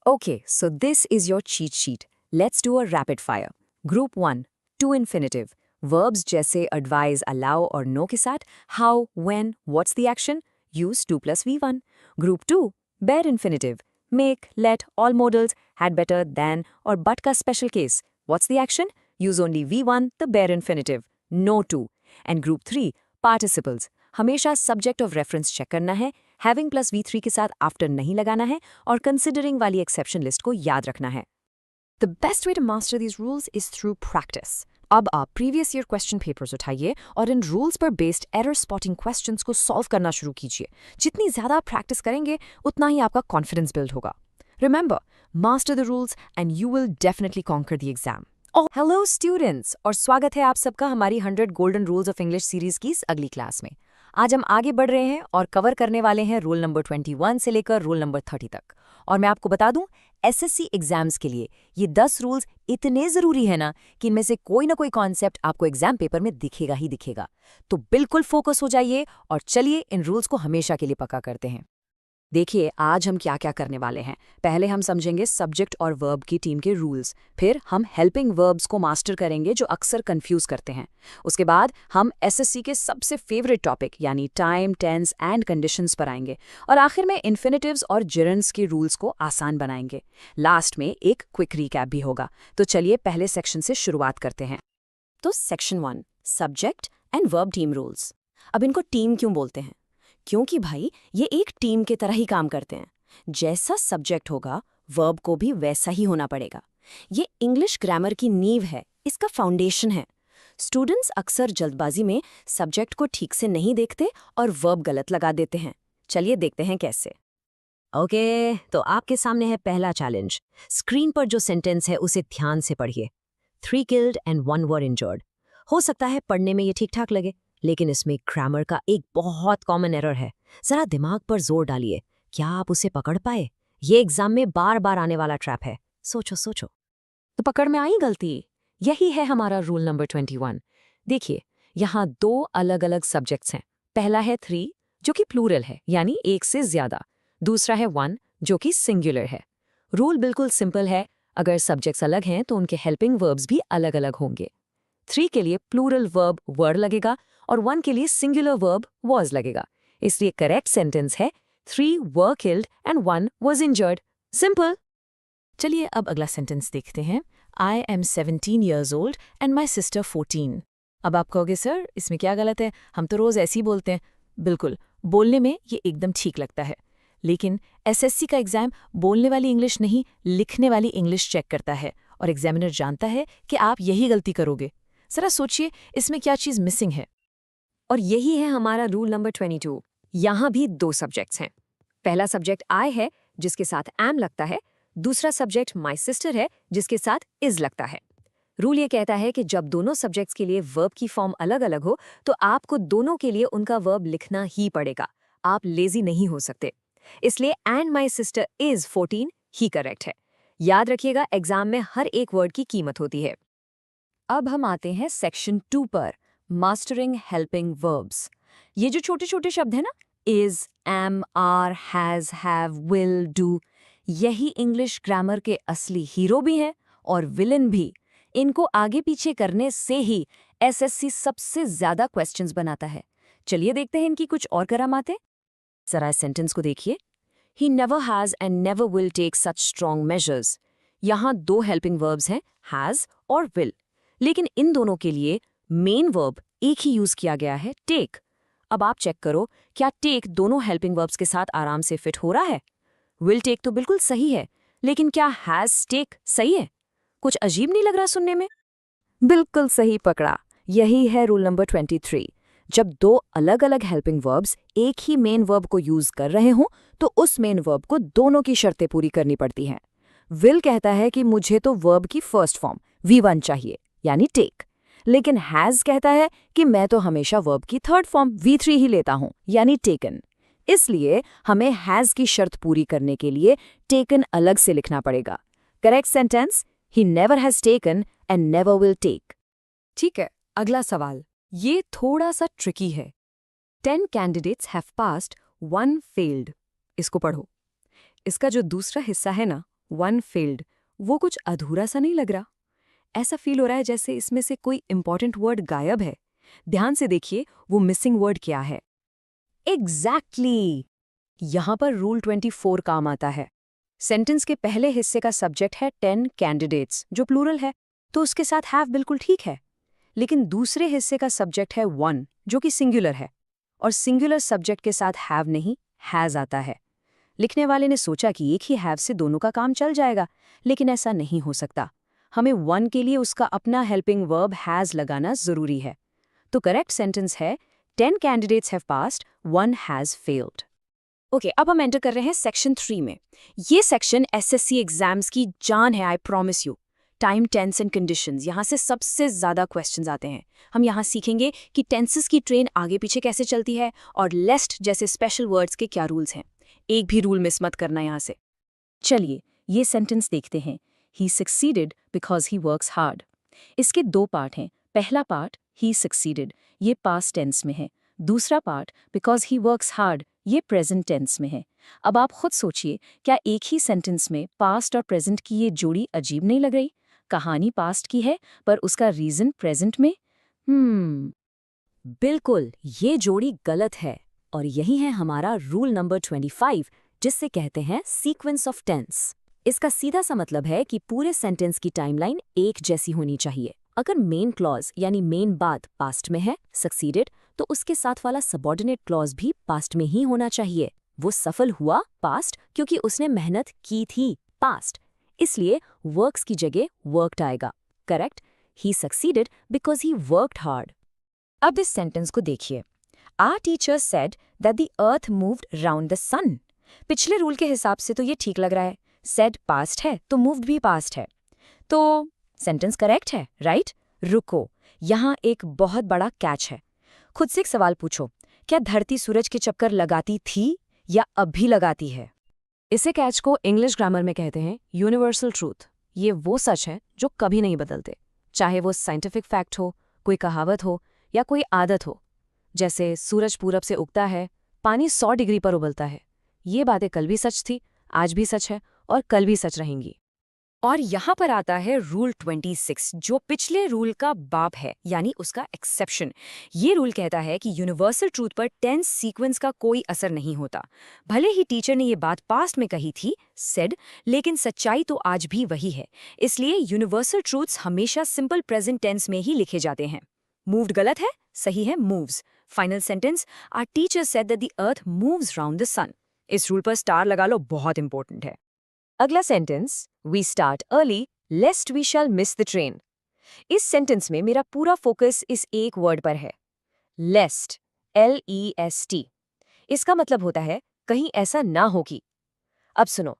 Okay, so this is your cheat sheet. Let's do a rapid fire. Group 1, to infinitive. Verbs जैसे एडवाइज, अलाउ और know के साथ how, when, what's the action, use 2 + V1। Group 2 bare infinitive, make, let, all modals, had better, than और but का special case, what's the action, use only V1 the bare infinitive, no to. And group 3 participles, हमेशा subject of reference check करना है, having + V3 के साथ after नहीं लगाना है और कंसिडरिंग वाली एक्सेप्शन लिस्ट को याद रखना है। The best way to master these rules is through practice. अब आप प्रीवियस ईयर क्वेश्चन पेपर्स उठाइए और इन रूल्स पर बेस्ड एरर स्पॉटिंग क्वेश्चंस को सॉल्व करना शुरू कीजिए। जितनी ज़्यादा आप प्रैक्टिस करेंगे उतना ही आपका कॉन्फिडेंस बिल्ड होगा। Remember, master the rules and you will definitely conquer the exam. Hello students, और स्वागत है आप सबका हमारी 100 golden rules of English series की इस अगली क्लास में। आज हम आगे बढ़ रहे हैं और कवर करने वाले हैं रूल नंबर 21 से लेकर रूल नंबर 30 तक। और मैं आपको बता दूं, एसएससी एग्जाम्स के लिए ये 10 रूल्स इतने ज़रूरी है ना कि इनमें से कोई ना कोई कॉन्सेप्ट आपको एग्जाम पेपर में दिखेगा ही दिखेगा। तो बिल्कुल फोकस हो जाइए और चलिए इन रूल्स को हमेशा के लिए पक्का करते हैं। देखिए आज हम क्या क्या करने वाले हैं। पहले हम समझेंगे सब्जेक्ट और वर्ब की टीम के रूल्स, फिर हम हेल्पिंग वर्ब्स को मास्टर करेंगे जो अक्सर कंफ्यूज करते हैं। उसके बाद हम एसएससी के सबसे फेवरेट टॉपिक यानी टाइम, टेंस एंड कंडीशंस पर आएंगे और आखिर में इन्फिनेटिव्स और जिरेंड्स के रूल्स को आसान बनाएंगे। लास्ट में एक क्विक रिकैप भी होगा। तो चलिए पहले सेक्शन से शुरुआत करते हैं। तो section 1 subject and verb team rules. अब इनको टीम क्यों बोलते हैं? क्योंकि भाई ये एक टीम के तरह ही काम करते हैं। जैसा सब्जेक्ट होगा वर्ब को भी वैसा ही होना पड़ेगा। ये इंग्लिश ग्रामर की नींव है, इसका फाउंडेशन है। स्टूडेंट्स अक्सर जल्दबाजी में सब्जेक्ट को ठीक से नहीं देखते और वर्ब गलत लगा देते हैं। चलिए देखते हैं कैसे। ओके, तो आपके सामने है पहला चैलेंज। स्क्रीन पर जो सेंटेंस है उसे ध्यान से पढ़िए। 3 killed and 1 were injured। हो सकता है पढ़ने में ये ठीक ठाक लगे, लेकिन इसमें ग्रामर का एक बहुत कॉमन एरर है। जरा दिमाग पर जोर डालिए, क्या आप उसे पकड़ पाए? ये एग्जाम में बार बार आने वाला ट्रैप है। सोचो सोचो। तो पकड़ में आई गलती? यही है हमारा रूल नंबर 21। देखिए, यहाँ 2 अलग अलग सब्जेक्ट्स हैं। पहला है 3 जो कि प्लूरल है यानी एक से ज्यादा। दूसरा है 1 जो कि सिंगुलर है। रूल बिल्कुल सिंपल है, अगर सब्जेक्ट्स अलग हैं तो उनके हेल्पिंग वर्ब्स भी अलग अलग होंगे। 3 के लिए प्लूरल वर्ब वर लगेगा और 1 के लिए सिंगुलर वर्ब was लगेगा। इसलिए करेक्ट सेंटेंस है 3 were killed and 1 was injured। Simple. चलिए अब अगला सेंटेंस देखते हैं। I am 17 years old and my sister 14। अब आप कहोगे सर इसमें क्या गलत है, हम तो रोज ऐसे ही बोलते हैं। बिल्कुल, बोलने में ये एकदम ठीक लगता है, लेकिन एसएससी का एग्जाम बोलने वाली इंग्लिश नहीं लिखने वाली इंग्लिश चेक करता है और एग्जामिनर जानता है कि आप यही गलती करोगे। जरा सोचिए इसमें क्या चीज़ मिसिंग है। और यही है हमारा रूल नंबर 22। यहाँ भी 2 सब्जेक्ट्स हैं। पहला सब्जेक्ट आई है जिसके साथ एम लगता है, दूसरा सब्जेक्ट माई सिस्टर है जिसके साथ इज लगता है। रूल ये कहता है कि जब दोनों सब्जेक्ट्स के लिए वर्ब की फॉर्म अलग अलग हो तो आपको दोनों के लिए उनका वर्ब लिखना ही पड़ेगा। आप लेजी नहीं हो सकते। इसलिए and my sister is 14 he correct है। याद रखिएगा एग्जाम में हर एक वर्ड की कीमत होती है। अब हम आते हैं सेक्शन 2 पर, मास्टरिंग हेल्पिंग वर्ब्स। ये जो छोटे छोटे शब्द हैं ना, is, am, are, has, have, will, do, यही इंग्लिश ग्रामर के असली हीरो भी हैं और विलन भी। इनको आगे पीछे करने से ही एसएससी सबसे ज्यादा क्वेश्चंस बनाता है। चलिए देखते हैं इनकी कुछ और करामातें। जरा इस सेंटेंस को देखिए। He never has and never will take such strong measures. यहाँ 2 हेल्पिंग वर्ब्स हैं, हैज और विल, लेकिन इन दोनों के लिए मेन वर्ब एक ही यूज किया गया है, टेक। अब आप चेक करो, क्या टेक दोनों हेल्पिंग वर्ब्स के साथ आराम से फिट हो रहा है? विल टेक तो बिल्कुल सही है, लेकिन क्या हैज टेक सही है? कुछ अजीब नहीं लग रहा सुनने में? बिल्कुल सही पकड़ा। यही है रूल नंबर 23। जब 2 अलग अलग हेल्पिंग वर्ब्स एक ही मेन वर्ब को यूज कर रहे हों तो उस मेन वर्ब को दोनों की शर्तें पूरी करनी पड़ती हैं। विल कहता है कि मुझे तो वर्ब की फर्स्ट फॉर्म V1 चाहिए यानी टेक, लेकिन हैज कहता है कि मैं तो हमेशा वर्ब की थर्ड फॉर्म V3 ही लेता हूं यानी टेकन। इसलिए हमें हैज की शर्त पूरी करने के लिए टेकन अलग से लिखना पड़ेगा। Correct sentence, he never has taken and never will take. ठीक है, अगला सवाल ये थोड़ा सा ट्रिकी है। 10 कैंडिडेट्स हैव पास्ड, 1 फेल्ड। इसको पढ़ो। इसका जो दूसरा हिस्सा है ना, 1 फेल्ड, वो कुछ अधूरा सा नहीं लग रहा? ऐसा फील हो रहा है जैसे इसमें से कोई इंपॉर्टेंट वर्ड गायब है। ध्यान से देखिए वो मिसिंग वर्ड क्या है। एग्जैक्टली यहां पर रूल 24 काम आता है। सेंटेंस के पहले हिस्से का सब्जेक्ट है 10 कैंडिडेट्स, जो प्लूरल है, तो उसके साथ हैव बिल्कुल ठीक है। लेकिन दूसरे हिस्से का सब्जेक्ट है 1, जो कि सिंगुलर है, और सिंगुलर सब्जेक्ट के साथ हैव नहीं, हैज आता है। लिखने वाले ने सोचा कि एक ही हैव से दोनों का काम चल जाएगा, लेकिन ऐसा नहीं हो सकता। हमें 1 के लिए उसका अपना हेल्पिंग वर्ब हैज लगाना जरूरी है। तो करेक्ट सेंटेंस है 10 candidates have passed, 1 has failed. Okay, अब हम एंटर कर रहे हैं सेक्शन 3 में। ये सेक्शन एसएससी एग्जाम्स की जान है, I promise you. Time, tense and conditions, यहाँ से सबसे ज़्यादा क्वेश्चंस आते हैं। हम यहाँ सीखेंगे कि टेंसेस की ट्रेन आगे पीछे कैसे चलती है और लेस्ट जैसे स्पेशल वर्ड्स के क्या रूल्स हैं। एक भी रूल मिस मत करना यहाँ से। चलिए ये सेंटेंस देखते हैं। He succeeded because he works hard. इसके 2 पार्ट हैं। पहला पार्ट ही सक्सीडेड, ये पास्ट टेंस में है। दूसरा part because he works hard, ये प्रेजेंट टेंस में है। अब आप खुद सोचिए, क्या एक ही सेंटेंस में पास्ट और प्रेजेंट की ये जोड़ी अजीब नहीं लग रही? कहानी पास्ट की है पर उसका रीजन प्रेजेंट में। बिल्कुल, ये जोड़ी गलत है और यही है हमारा रूल नंबर 25, जिससे कहते हैं सीक्वेंस ऑफ टेंस। इसका सीधा सा मतलब है कि पूरे सेंटेंस की टाइमलाइन एक जैसी होनी चाहिए। अगर मेन क्लॉज यानी मेन बात पास्ट में है, सक्सीडेड, तो उसके साथ वाला सबऑर्डिनेट क्लॉज भी पास्ट में ही होना चाहिए। वो सफल हुआ, पास्ट, क्योंकि उसने मेहनत की थी, पास्ट। इसलिए वर्क्स की जगह वर्कड आएगा। Correct, he succeeded because he worked hard. अब इस सेंटेंस को देखिए। Our teacher said that the earth moved round the sun. पिछले रूल के हिसाब से तो ये ठीक लग रहा है। सेड पास्ट है तो मूव्ड भी पास्ट है, तो सेंटेंस करेक्ट है, राइट? रुको, यहाँ एक बहुत बड़ा कैच है। खुद से एक सवाल पूछो, क्या धरती सूरज के चक्कर लगाती थी या अब भी लगाती है? इसे कैच को इंग्लिश ग्रामर में कहते हैं यूनिवर्सल ट्रूथ। ये वो सच है जो कभी नहीं बदलते, चाहे वो साइंटिफिक फैक्ट हो, कोई कहावत हो या कोई आदत हो। जैसे सूरज पूरब से उगता है, पानी 100 डिग्री पर उबलता है। ये बातें कल भी सच थी, आज भी सच है और कल भी सच रहेंगी। और यहाँ पर आता है रूल 26, जो पिछले रूल का बाप है, यानी उसका एक्सेप्शन। ये रूल कहता है कि यूनिवर्सल ट्रूथ पर टेंस सीक्वेंस का कोई असर नहीं होता। भले ही टीचर ने ये बात पास्ट में कही थी, सेड, लेकिन सच्चाई तो आज भी वही है। इसलिए यूनिवर्सल ट्रूथ्स हमेशा सिंपल प्रेजेंट टेंस में ही लिखे जाते हैं। मूव्ड गलत है, सही है moves. Final sentence, our teacher said that the earth moves round the sun. इस रूल पर स्टार लगा लो, बहुत इंपॉर्टेंट है। अगला sentence, we start early lest we shall miss the train. इस सेंटेंस में मेरा पूरा फोकस इस एक वर्ड पर है, लेस्ट, LEST। इसका मतलब होता है कहीं ऐसा ना हो कि। अब सुनो,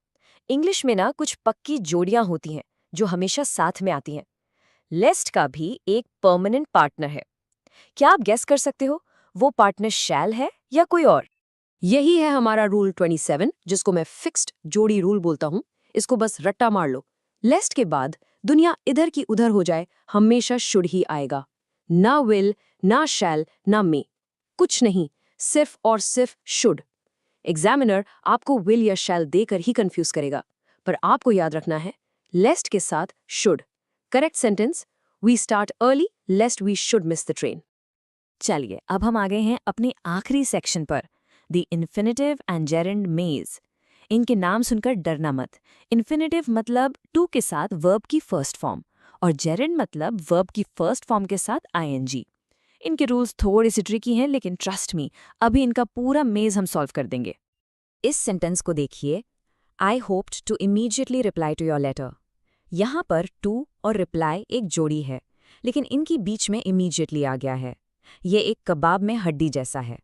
इंग्लिश में ना कुछ पक्की जोड़ियां होती हैं जो हमेशा साथ में आती हैं। लेस्ट का भी एक परमानेंट पार्टनर है। क्या आप गेस कर सकते हो वो पार्टनर शैल है या कोई और? यही है हमारा रूल 27, जिसको मैं फिक्स्ड जोड़ी रूल बोलता हूं। इसको बस रट्टा मार लो। लेस्ट के बाद दुनिया इधर की उधर हो जाए, हमेशा शुड ही आएगा। ना विल, ना शैल, ना मे, कुछ नहीं, सिर्फ और सिर्फ शुड। एग्जामिनर आपको विल या शैल देकर ही कंफ्यूज करेगा, पर आपको याद रखना है लेस्ट के साथ should. Correct sentence, we start early lest we should miss the train. चलिए अब हम आ गए हैं अपने आखिरी सेक्शन पर, द इन्फिनेटिव एंड जेरेंड मेज। इनके नाम सुनकर डरना मत। इन्फिनेटिव मतलब टू के साथ वर्ब की फर्स्ट फॉर्म, और जेरेंड मतलब वर्ब की फर्स्ट फॉर्म के साथ ING। इनके रूल्स थोड़े से ट्रिकी हैं, लेकिन ट्रस्ट मी, अभी इनका पूरा मेज हम सॉल्व कर देंगे। इस सेंटेंस को देखिए, I hoped to immediately reply to your letter. यहाँ पर टू और रिप्लाई एक जोड़ी है, लेकिन इनकी बीच में इमीडिएटली आ गया है। ये एक कबाब में हड्डी जैसा है।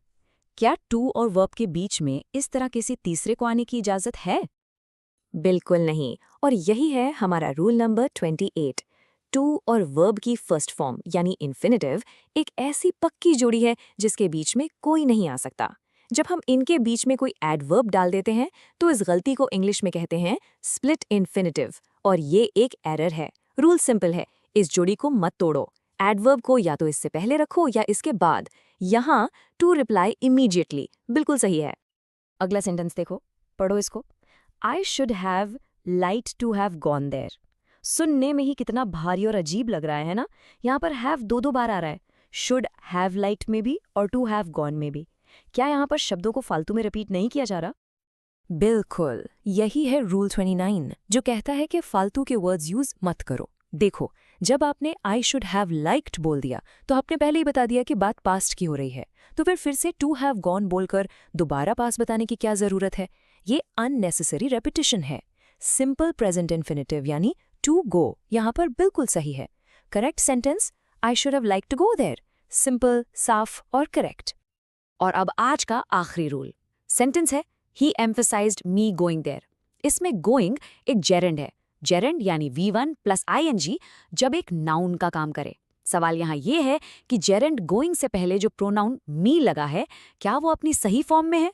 क्या टू और वर्ब के बीच में इस तरह किसी तीसरे को आने की इजाजत है? बिल्कुल नहीं, और यही है हमारा रूल नंबर 28। टू और वर्ब की फर्स्ट फॉर्म यानी इन्फिनेटिव एक ऐसी पक्की जोड़ी है जिसके बीच में कोई नहीं आ सकता। जब हम इनके बीच में कोई एडवर्ब डाल देते हैं तो इस गलती को इंग्लिश में कहते हैं स्प्लिट इन्फिनेटिव, और ये एक एरर है। रूल सिंपल है, इस जोड़ी को मत तोड़ो। एडवर्ब को या तो इससे पहले रखो या इसके बाद। यहाँ टू रिप्लाई इमीडिएटली बिल्कुल सही है। अगला सेंटेंस देखो, पढ़ो इसको। I should have liked to have gone there. सुनने में ही कितना भारी और अजीब लग रहा है ना। यहाँ पर हैव दो बार आ रहा है, शुड हैव लाइक्ड में भी और टू हैव गॉन में भी। क्या यहाँ पर शब्दों को फालतू में रिपीट नहीं किया जा रहा? बिल्कुल, यही है रूल 29 जो कहता है कि फालतू के वर्ड्स यूज मत करो। देखो, जब आपने आई शुड हैव लाइक्ड बोल दिया तो आपने पहले ही बता दिया कि बात पास्ट की हो रही है, तो फिर से टू हैव गॉन बोलकर दोबारा पास बताने की क्या जरूरत है? ये अननेसेसरी रेपिटिशन है। सिंपल प्रेजेंट इन्फिनिटिव यानी टू गो यहाँ पर बिल्कुल सही है। Correct sentence, I should have like to go there. Simple, साफ और करेक्ट। और अब आज का आखिरी रूल सेंटेंस है ही एम्फसाइज्ड मी गोइंग देयर। इसमें गोइंग एक जेरेंड है। जेरेंड यानी V1 प्लस ING जब एक नाउन का काम करे। सवाल यहाँ ये है कि जेरेंड गोइंग से पहले जो प्रोनाउन मी लगा है, क्या वो अपनी सही फॉर्म में है?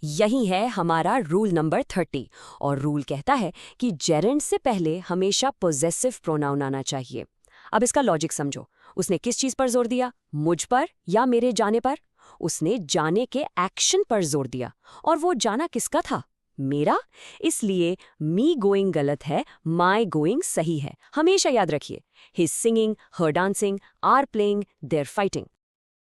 यही है हमारा रूल नंबर 30 और रूल कहता है कि जेरेंड से पहले हमेशा पोजेसिव प्रोनाउन आना चाहिए। अब इसका लॉजिक समझो। उसने किस चीज पर जोर दिया, मुझ पर या मेरे जाने पर? उसने जाने के एक्शन पर जोर दिया, और वो जाना किसका था? मेरा। इसलिए मी गोइंग गलत है, माई गोइंग सही है। हमेशा याद रखिए, his singing, her dancing, our playing, their fighting.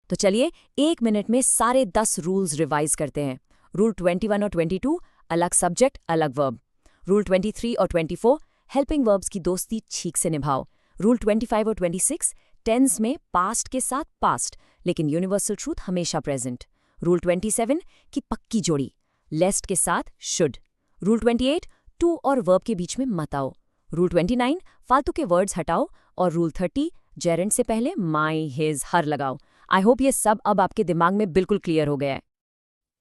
तो चलिए 1 मिनट में सारे 10 रूल्स रिवाइज करते हैं। रूल 21 और 22 अलग सब्जेक्ट अलग वर्ब। रूल 23 और 24 हेल्पिंग वर्ब्स की दोस्ती ठीक से निभाओ। रूल 25 और 26 टेंस में पास्ट के साथ पास्ट, लेकिन यूनिवर्सल ट्रूथ हमेशा प्रेजेंट। रूल 27 की पक्की जोड़ी, लेस्ट के साथ शुड। रूल 28 टू और वर्ब के बीच में मत आओ। रूल 29 फालतू के वर्ड्स हटाओ। और रूल 30 जेरेंड से पहले माई, हिज, हर लगाओ। आई होप ये सब अब आपके दिमाग में बिल्कुल क्लियर हो गया है।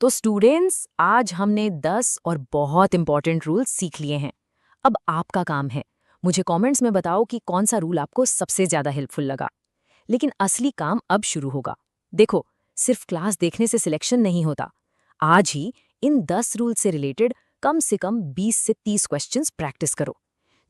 तो स्टूडेंट्स, आज हमने 10 और बहुत इंपॉर्टेंट रूल्स सीख लिए हैं। अब आपका काम है मुझे कमेंट्स में बताओ कि कौन सा रूल आपको सबसे ज्यादा हेल्पफुल लगा। लेकिन असली काम अब शुरू होगा। देखो, सिर्फ क्लास देखने से सिलेक्शन नहीं होता। आज ही इन 10 रूल से रिलेटेड कम से कम 20 से 30 क्वेश्चंस प्रैक्टिस करो।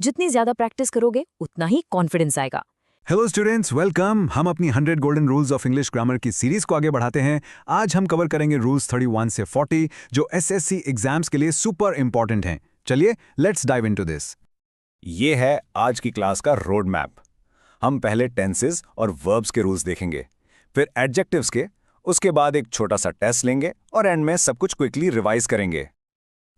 जितनी ज्यादा प्रैक्टिस करोगे उतना ही कॉन्फिडेंस आएगा। Hello students, welcome. हम अपनी 100 golden rules of English grammar की सीरीज को आगे बढ़ाते हैं। आज हम कवर करेंगे रूल्स 31 से 40 जो SSC एग्जाम्स के लिए सुपर इंपॉर्टेंट हैं। चलिए लेट्स डाइव इनटू दिस। ये है आज की क्लास का रोड मैप। हम पहले टेंसेस और वर्ब्स के रूल्स देखेंगे, फिर एडजेक्टिव्स के, उसके बाद एक छोटा सा टेस्ट लेंगे और एंड में सब कुछ क्विकली रिवाइज करेंगे।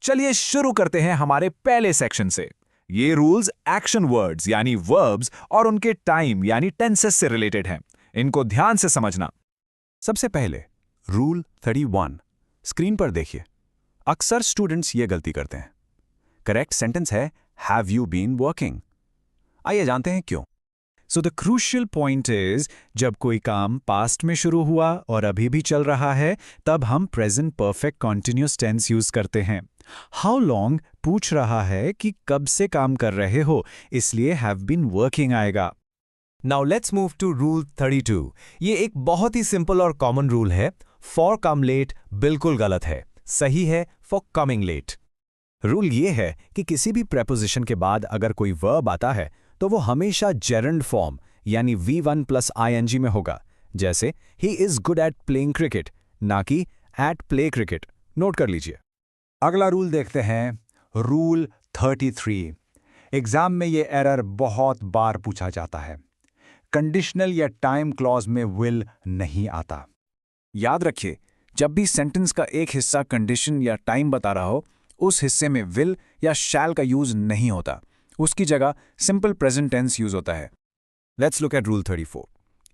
चलिए शुरू करते हैं हमारे पहले सेक्शन से। ये रूल्स एक्शन वर्ड्स यानी वर्ब्स और उनके टाइम यानी टेंसेस से रिलेटेड हैं। इनको ध्यान से समझना। सबसे पहले रूल 31 स्क्रीन पर देखिए। अक्सर स्टूडेंट्स ये गलती करते हैं। करेक्ट सेंटेंस है हैव यू बीन वर्किंग। आइए जानते हैं क्यों। सो द क्रूशियल पॉइंट इज, जब कोई काम पास्ट में शुरू हुआ और अभी भी चल रहा है, तब हम present perfect continuous tense use करते हैं। हाउ लॉन्ग पूछ रहा है कि कब से काम कर रहे हो, इसलिए हैव बीन वर्किंग आएगा। Now let's move to rule 32। ये एक बहुत ही सिंपल और कॉमन रूल है। फॉर कम लेट बिल्कुल गलत है, सही है फॉर कमिंग लेट। रूल ये है कि किसी भी प्रेपोजिशन के बाद अगर कोई वर्ब आता है तो वो हमेशा जेरेंड फॉर्म यानी V1 प्लस ING में होगा। जैसे he is good at playing cricket, ना कि एट प्ले क्रिकेट। नोट कर लीजिए। अगला रूल देखते हैं, रूल 33। एग्जाम में ये एरर बहुत बार पूछा जाता है। कंडीशनल या टाइम क्लॉज में विल नहीं आता। याद रखिए, जब भी सेंटेंस का एक हिस्सा कंडीशन या टाइम बता रहा हो, उस हिस्से में विल या शैल का यूज नहीं होता। उसकी जगह सिंपल प्रेजेंट टेंस यूज होता है। Let's look at rule 34।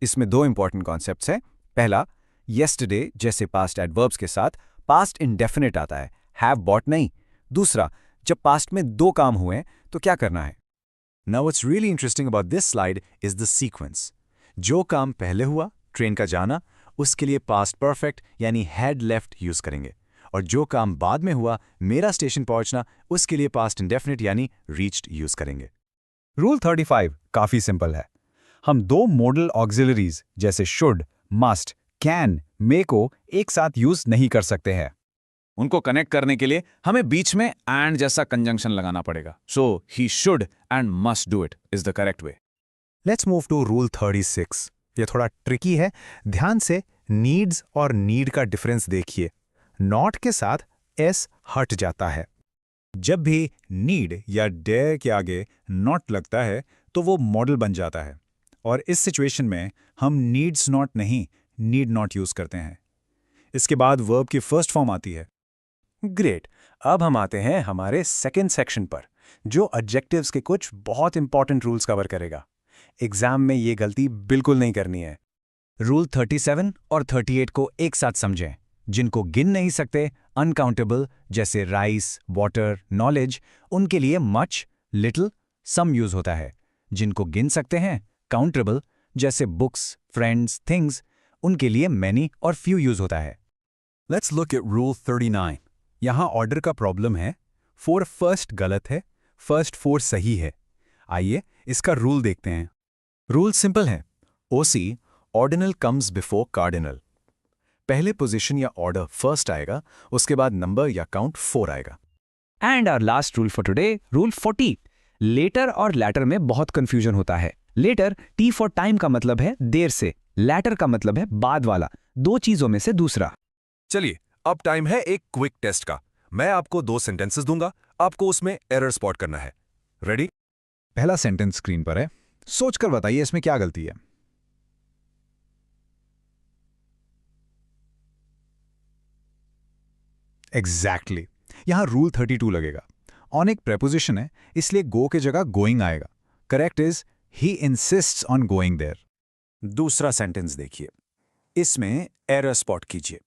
इसमें 2 इंपॉर्टेंट कॉन्सेप्ट्स हैं। पहला, येस्टरडे जैसे पास्ट एडवर्ब्स के साथ पास्ट इंडेफिनिट आता है, हैव बॉट नहीं। दूसरा, जब पास्ट में 2 काम हुए तो क्या करना है। Now what's really interesting about this slide is the sequence. जो काम पहले हुआ, ट्रेन का जाना, उसके लिए पास्ट परफेक्ट यानी हैड लेफ्ट यूज करेंगे, और जो काम बाद में हुआ, मेरा स्टेशन पहुंचना, उसके लिए पास्ट इंडेफिनिट यानी रीच्ड यूज करेंगे। रूल 35 काफी सिंपल है। हम 2 मॉडल ऑक्सिलरीज जैसे शुड, मस्ट, कैन, मे को एक साथ यूज नहीं कर सकते हैं। उनको कनेक्ट करने के लिए हमें बीच में एंड जैसा कंजंक्शन लगाना पड़ेगा। So he should and must do it is the correct way. Let's move to rule 36। ये थोड़ा ट्रिकी है। ध्यान से नीड्स और नीड का डिफरेंस देखिए। नॉट के साथ एस हट जाता है। जब भी नीड या डेयर के आगे नॉट लगता है तो वो मॉडल बन जाता है, और इस सिचुएशन में हम नीड्स नॉट नहीं, नीड नॉट यूज करते हैं। इसके बाद वर्ब की फर्स्ट फॉर्म आती है। ग्रेट। अब हम आते हैं हमारे सेकेंड सेक्शन पर, जो एडजेक्टिव्स के कुछ बहुत इंपॉर्टेंट रूल्स कवर करेगा। एग्जाम में ये गलती बिल्कुल नहीं करनी है। रूल 37 और 38 को एक साथ समझें। जिनको गिन नहीं सकते, अनकाउंटेबल, जैसे राइस, वाटर, नॉलेज, उनके लिए मच, लिटिल, सम यूज होता है। जिनको गिन सकते हैं, काउंटेबल, जैसे बुक्स, फ्रेंड्स, थिंग्स, उनके लिए मैनी और फ्यू यूज होता है। Let's look at rule 39। यहाँ ऑर्डर का प्रॉब्लम है। 4 फर्स्ट गलत है, फर्स्ट 4 सही है। आइए इसका रूल देखते हैं। रूल सिंपल है। OC, ordinal comes before cardinal. पहले पोजीशन या ऑर्डर फर्स्ट आएगा, उसके बाद नंबर या काउंट 4 आएगा। And our last rule for today, rule 40। Letter और लैटर में बहुत कंफ्यूजन होता है। लेटर, टी फॉर टाइम का मतलब है देर से, लैटर का मतलब है बाद वाला, दो चीजों में से दूसरा। चलिए, अब टाइम है एक क्विक टेस्ट का। मैं आपको 2 सेंटेंसेस दूंगा, आपको उसमें एरर स्पॉट करना है। रेडी? पहला सेंटेंस स्क्रीन पर है, सोचकर बताइए इसमें क्या गलती है। एग्जैक्टली यहां रूल 32 लगेगा। ऑन एक प्रेपोजिशन है, इसलिए गो के जगह गोइंग आएगा। Correct is he insists on going there. दूसरा सेंटेंस देखिए, इसमें एरर स्पॉट कीजिए।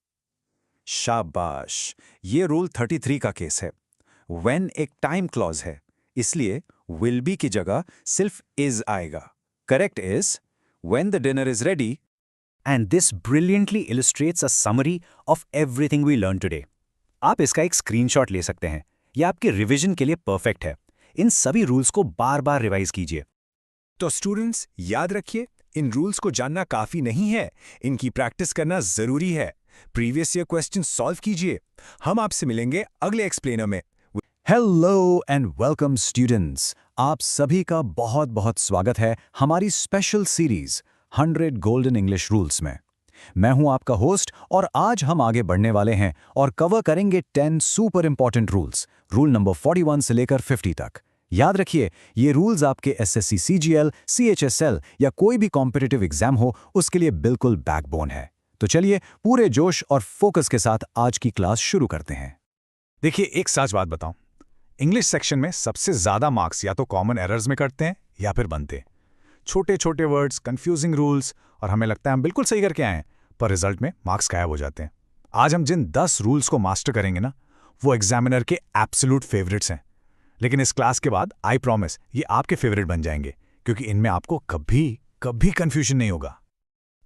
शाबाश, ये रूल 33 का केस है। व्हेन एक टाइम क्लॉज है, इसलिए विल बी की जगह सिर्फ इज आएगा। Correct is when the dinner is ready. And this brilliantly illustrates a summary of everything we learn today. आप इसका एक स्क्रीनशॉट ले सकते हैं, यह आपके रिवीजन के लिए परफेक्ट है। इन सभी रूल्स को बार बार रिवाइज कीजिए। तो स्टूडेंट्स, याद रखिए, इन रूल्स को जानना काफी नहीं है, इनकी प्रैक्टिस करना जरूरी है। प्रीवियस ईयर क्वेश्चन सॉल्व कीजिए। हम आपसे मिलेंगे अगले एक्सप्लेनर में। हेलो एंड वेलकम स्टूडेंट्स, आप सभी का बहुत बहुत स्वागत है हमारी special series 100 golden English rules में। मैं हूं आपका होस्ट और आज हम आगे बढ़ने वाले हैं और कवर करेंगे 10 super important rules, rule number 41 से लेकर 50 तक। याद रखिए, ये रूल्स आपके एसएससी सीजीएल, सीएचएसएल या कोई भी कॉम्पिटिटिव एग्जाम हो उसके लिए बिल्कुल बैकबोन है। तो चलिए पूरे जोश और फोकस के साथ आज की क्लास शुरू करते हैं। देखिए, एक सच बात बताऊं, इंग्लिश सेक्शन में सबसे ज्यादा मार्क्स या तो कॉमन एरर्स में कटते हैं या फिर बनते। छोटे छोटे वर्ड्स, कंफ्यूजिंग रूल्स, और हमें लगता है हम बिल्कुल सही करके आए हैं, पर रिजल्ट में मार्क्स गायब हो जाते हैं। आज हम जिन 10 रूल्स को मास्टर करेंगे ना, वो एग्जामिनर के एब्सोल्यूट फेवरेट्स हैं। लेकिन इस क्लास के बाद आई प्रॉमिस ये आपके फेवरेट बन जाएंगे, क्योंकि इनमें आपको कभी कभी कंफ्यूजन नहीं होगा।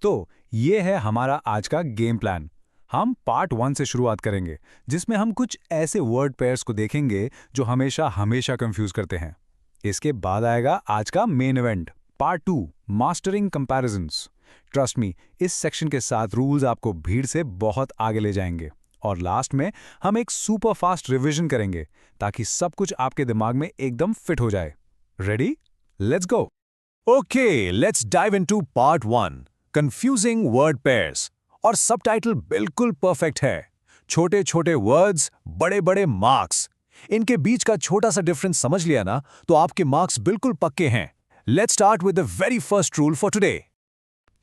तो ये है हमारा आज का गेम प्लान। हम पार्ट 1 से शुरुआत करेंगे, जिसमें हम कुछ ऐसे वर्ड पेयर्स को देखेंगे जो हमेशा हमेशा कंफ्यूज करते हैं। इसके बाद आएगा आज का main event, part 2, mastering comparisons. Trust me, इस सेक्शन के साथ रूल्स आपको भीड़ से बहुत आगे ले जाएंगे। और लास्ट में हम एक सुपर फास्ट रिवीजन करेंगे, ताकि सब कुछ आपके दिमाग में एकदम फिट हो जाए। Ready? Let's go. Okay, let's dive into part 1, confusing word pairs. और सबटाइटल बिल्कुल परफेक्ट है। छोटे छोटे वर्ड्स, बड़े बड़े मार्क्स। इनके बीच का छोटा सा डिफरेंस समझ लिया ना, तो आपके मार्क्स बिल्कुल पक्के हैं। Let's start with the very first rule for today.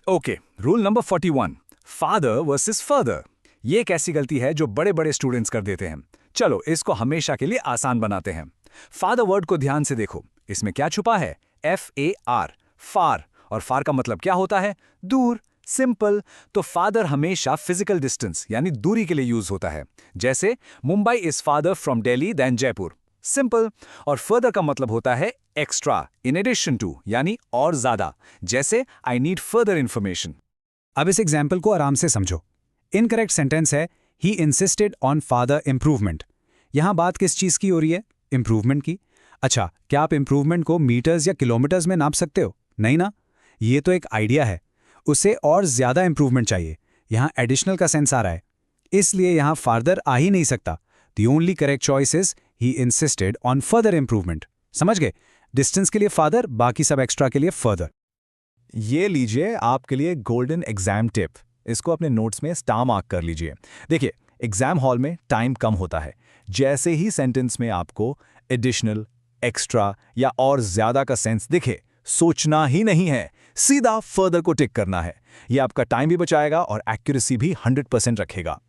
Okay, rule number 41, father versus further. ये एक ऐसी गलती है जो बड़े बड़े स्टूडेंट्स कर देते हैं। चलो इसको हमेशा के लिए आसान बनाते हैं। फादर वर्ड को ध्यान से देखो, इसमें क्या छुपा है? FAR, फार। और फार का मतलब क्या होता है? दूर, सिंपल। तो फादर हमेशा फिजिकल डिस्टेंस यानी दूरी के लिए यूज होता है। जैसे Mumbai is farther from Delhi than Jaipur, simple. और फर्दर का मतलब होता है एक्स्ट्रा, इन एडिशन टू, यानी और ज्यादा। जैसे आई नीड फर्दर इंफॉर्मेशन। अब इस एग्जाम्पल को आराम से समझो। इनकरेक्ट सेंटेंस है he insisted on father improvement. यहां बात किस चीज की हो रही है? इंप्रूवमेंट की। अच्छा, क्या आप इंप्रूवमेंट को मीटर्स या किलोमीटर्स में नाप सकते हो? नहीं ना, ये तो एक आइडिया है। उसे और ज्यादा इंप्रूवमेंट चाहिए। यहां एडिशनल का सेंस आ रहा है, इसलिए यहां फार्दर आ ही नहीं सकता। The only correct choice is he insisted on further improvement. समझ गए? डिस्टेंस के लिए फादर, बाकी सब एक्स्ट्रा के लिए फर्दर। ये लीजिए आपके लिए गोल्डन एग्जाम टिप। इसको अपने नोट्स में स्टार मार्क कर लीजिए। देखिए, एग्जाम हॉल में टाइम कम होता है, जैसे ही सेंटेंस में आपको एडिशनल, एक्स्ट्रा या और ज्यादा का सेंस दिखे, सोचना ही नहीं है, सीधा फर्दर को टिक करना है। यह आपका टाइम भी बचाएगा और एक्यूरेसी भी 100% रखेगा।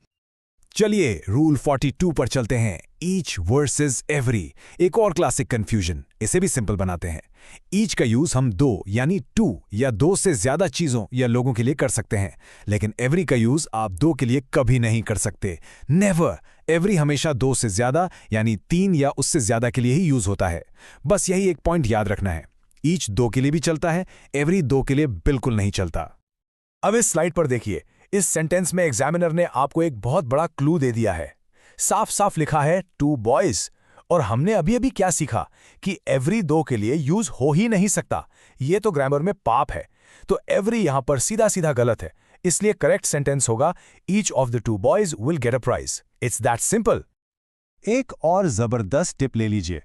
चलिए रूल 42 पर चलते हैं, ईच वर्सेस एवरी। एक और क्लासिक कंफ्यूजन, इसे भी सिंपल बनाते हैं। ईच का यूज हम दो यानी टू या दो से ज्यादा चीजों या लोगों के लिए कर सकते हैं, लेकिन एवरी का यूज आप दो के लिए कभी नहीं कर सकते। नेवर। एवरी हमेशा दो से ज्यादा यानी तीन या उससे ज्यादा के लिए ही यूज होता है। बस यही एक पॉइंट याद रखना है। ईच दो के लिए भी चलता है, एवरी दो के लिए बिल्कुल नहीं चलता। अब इस स्लाइड पर देखिए, इस सेंटेंस में एग्जामिनर ने आपको एक बहुत बड़ा क्लू दे दिया है। साफ साफ लिखा है 2 बॉयज, और हमने अभी अभी क्या सीखा कि एवरी दो के लिए यूज हो ही नहीं सकता। ये तो ग्रामर में पाप है। तो एवरी यहां पर सीधा सीधा गलत है, इसलिए करेक्ट सेंटेंस होगा each of the 2 boys will get a prize. It's that simple. एक और जबरदस्त टिप ले लीजिए।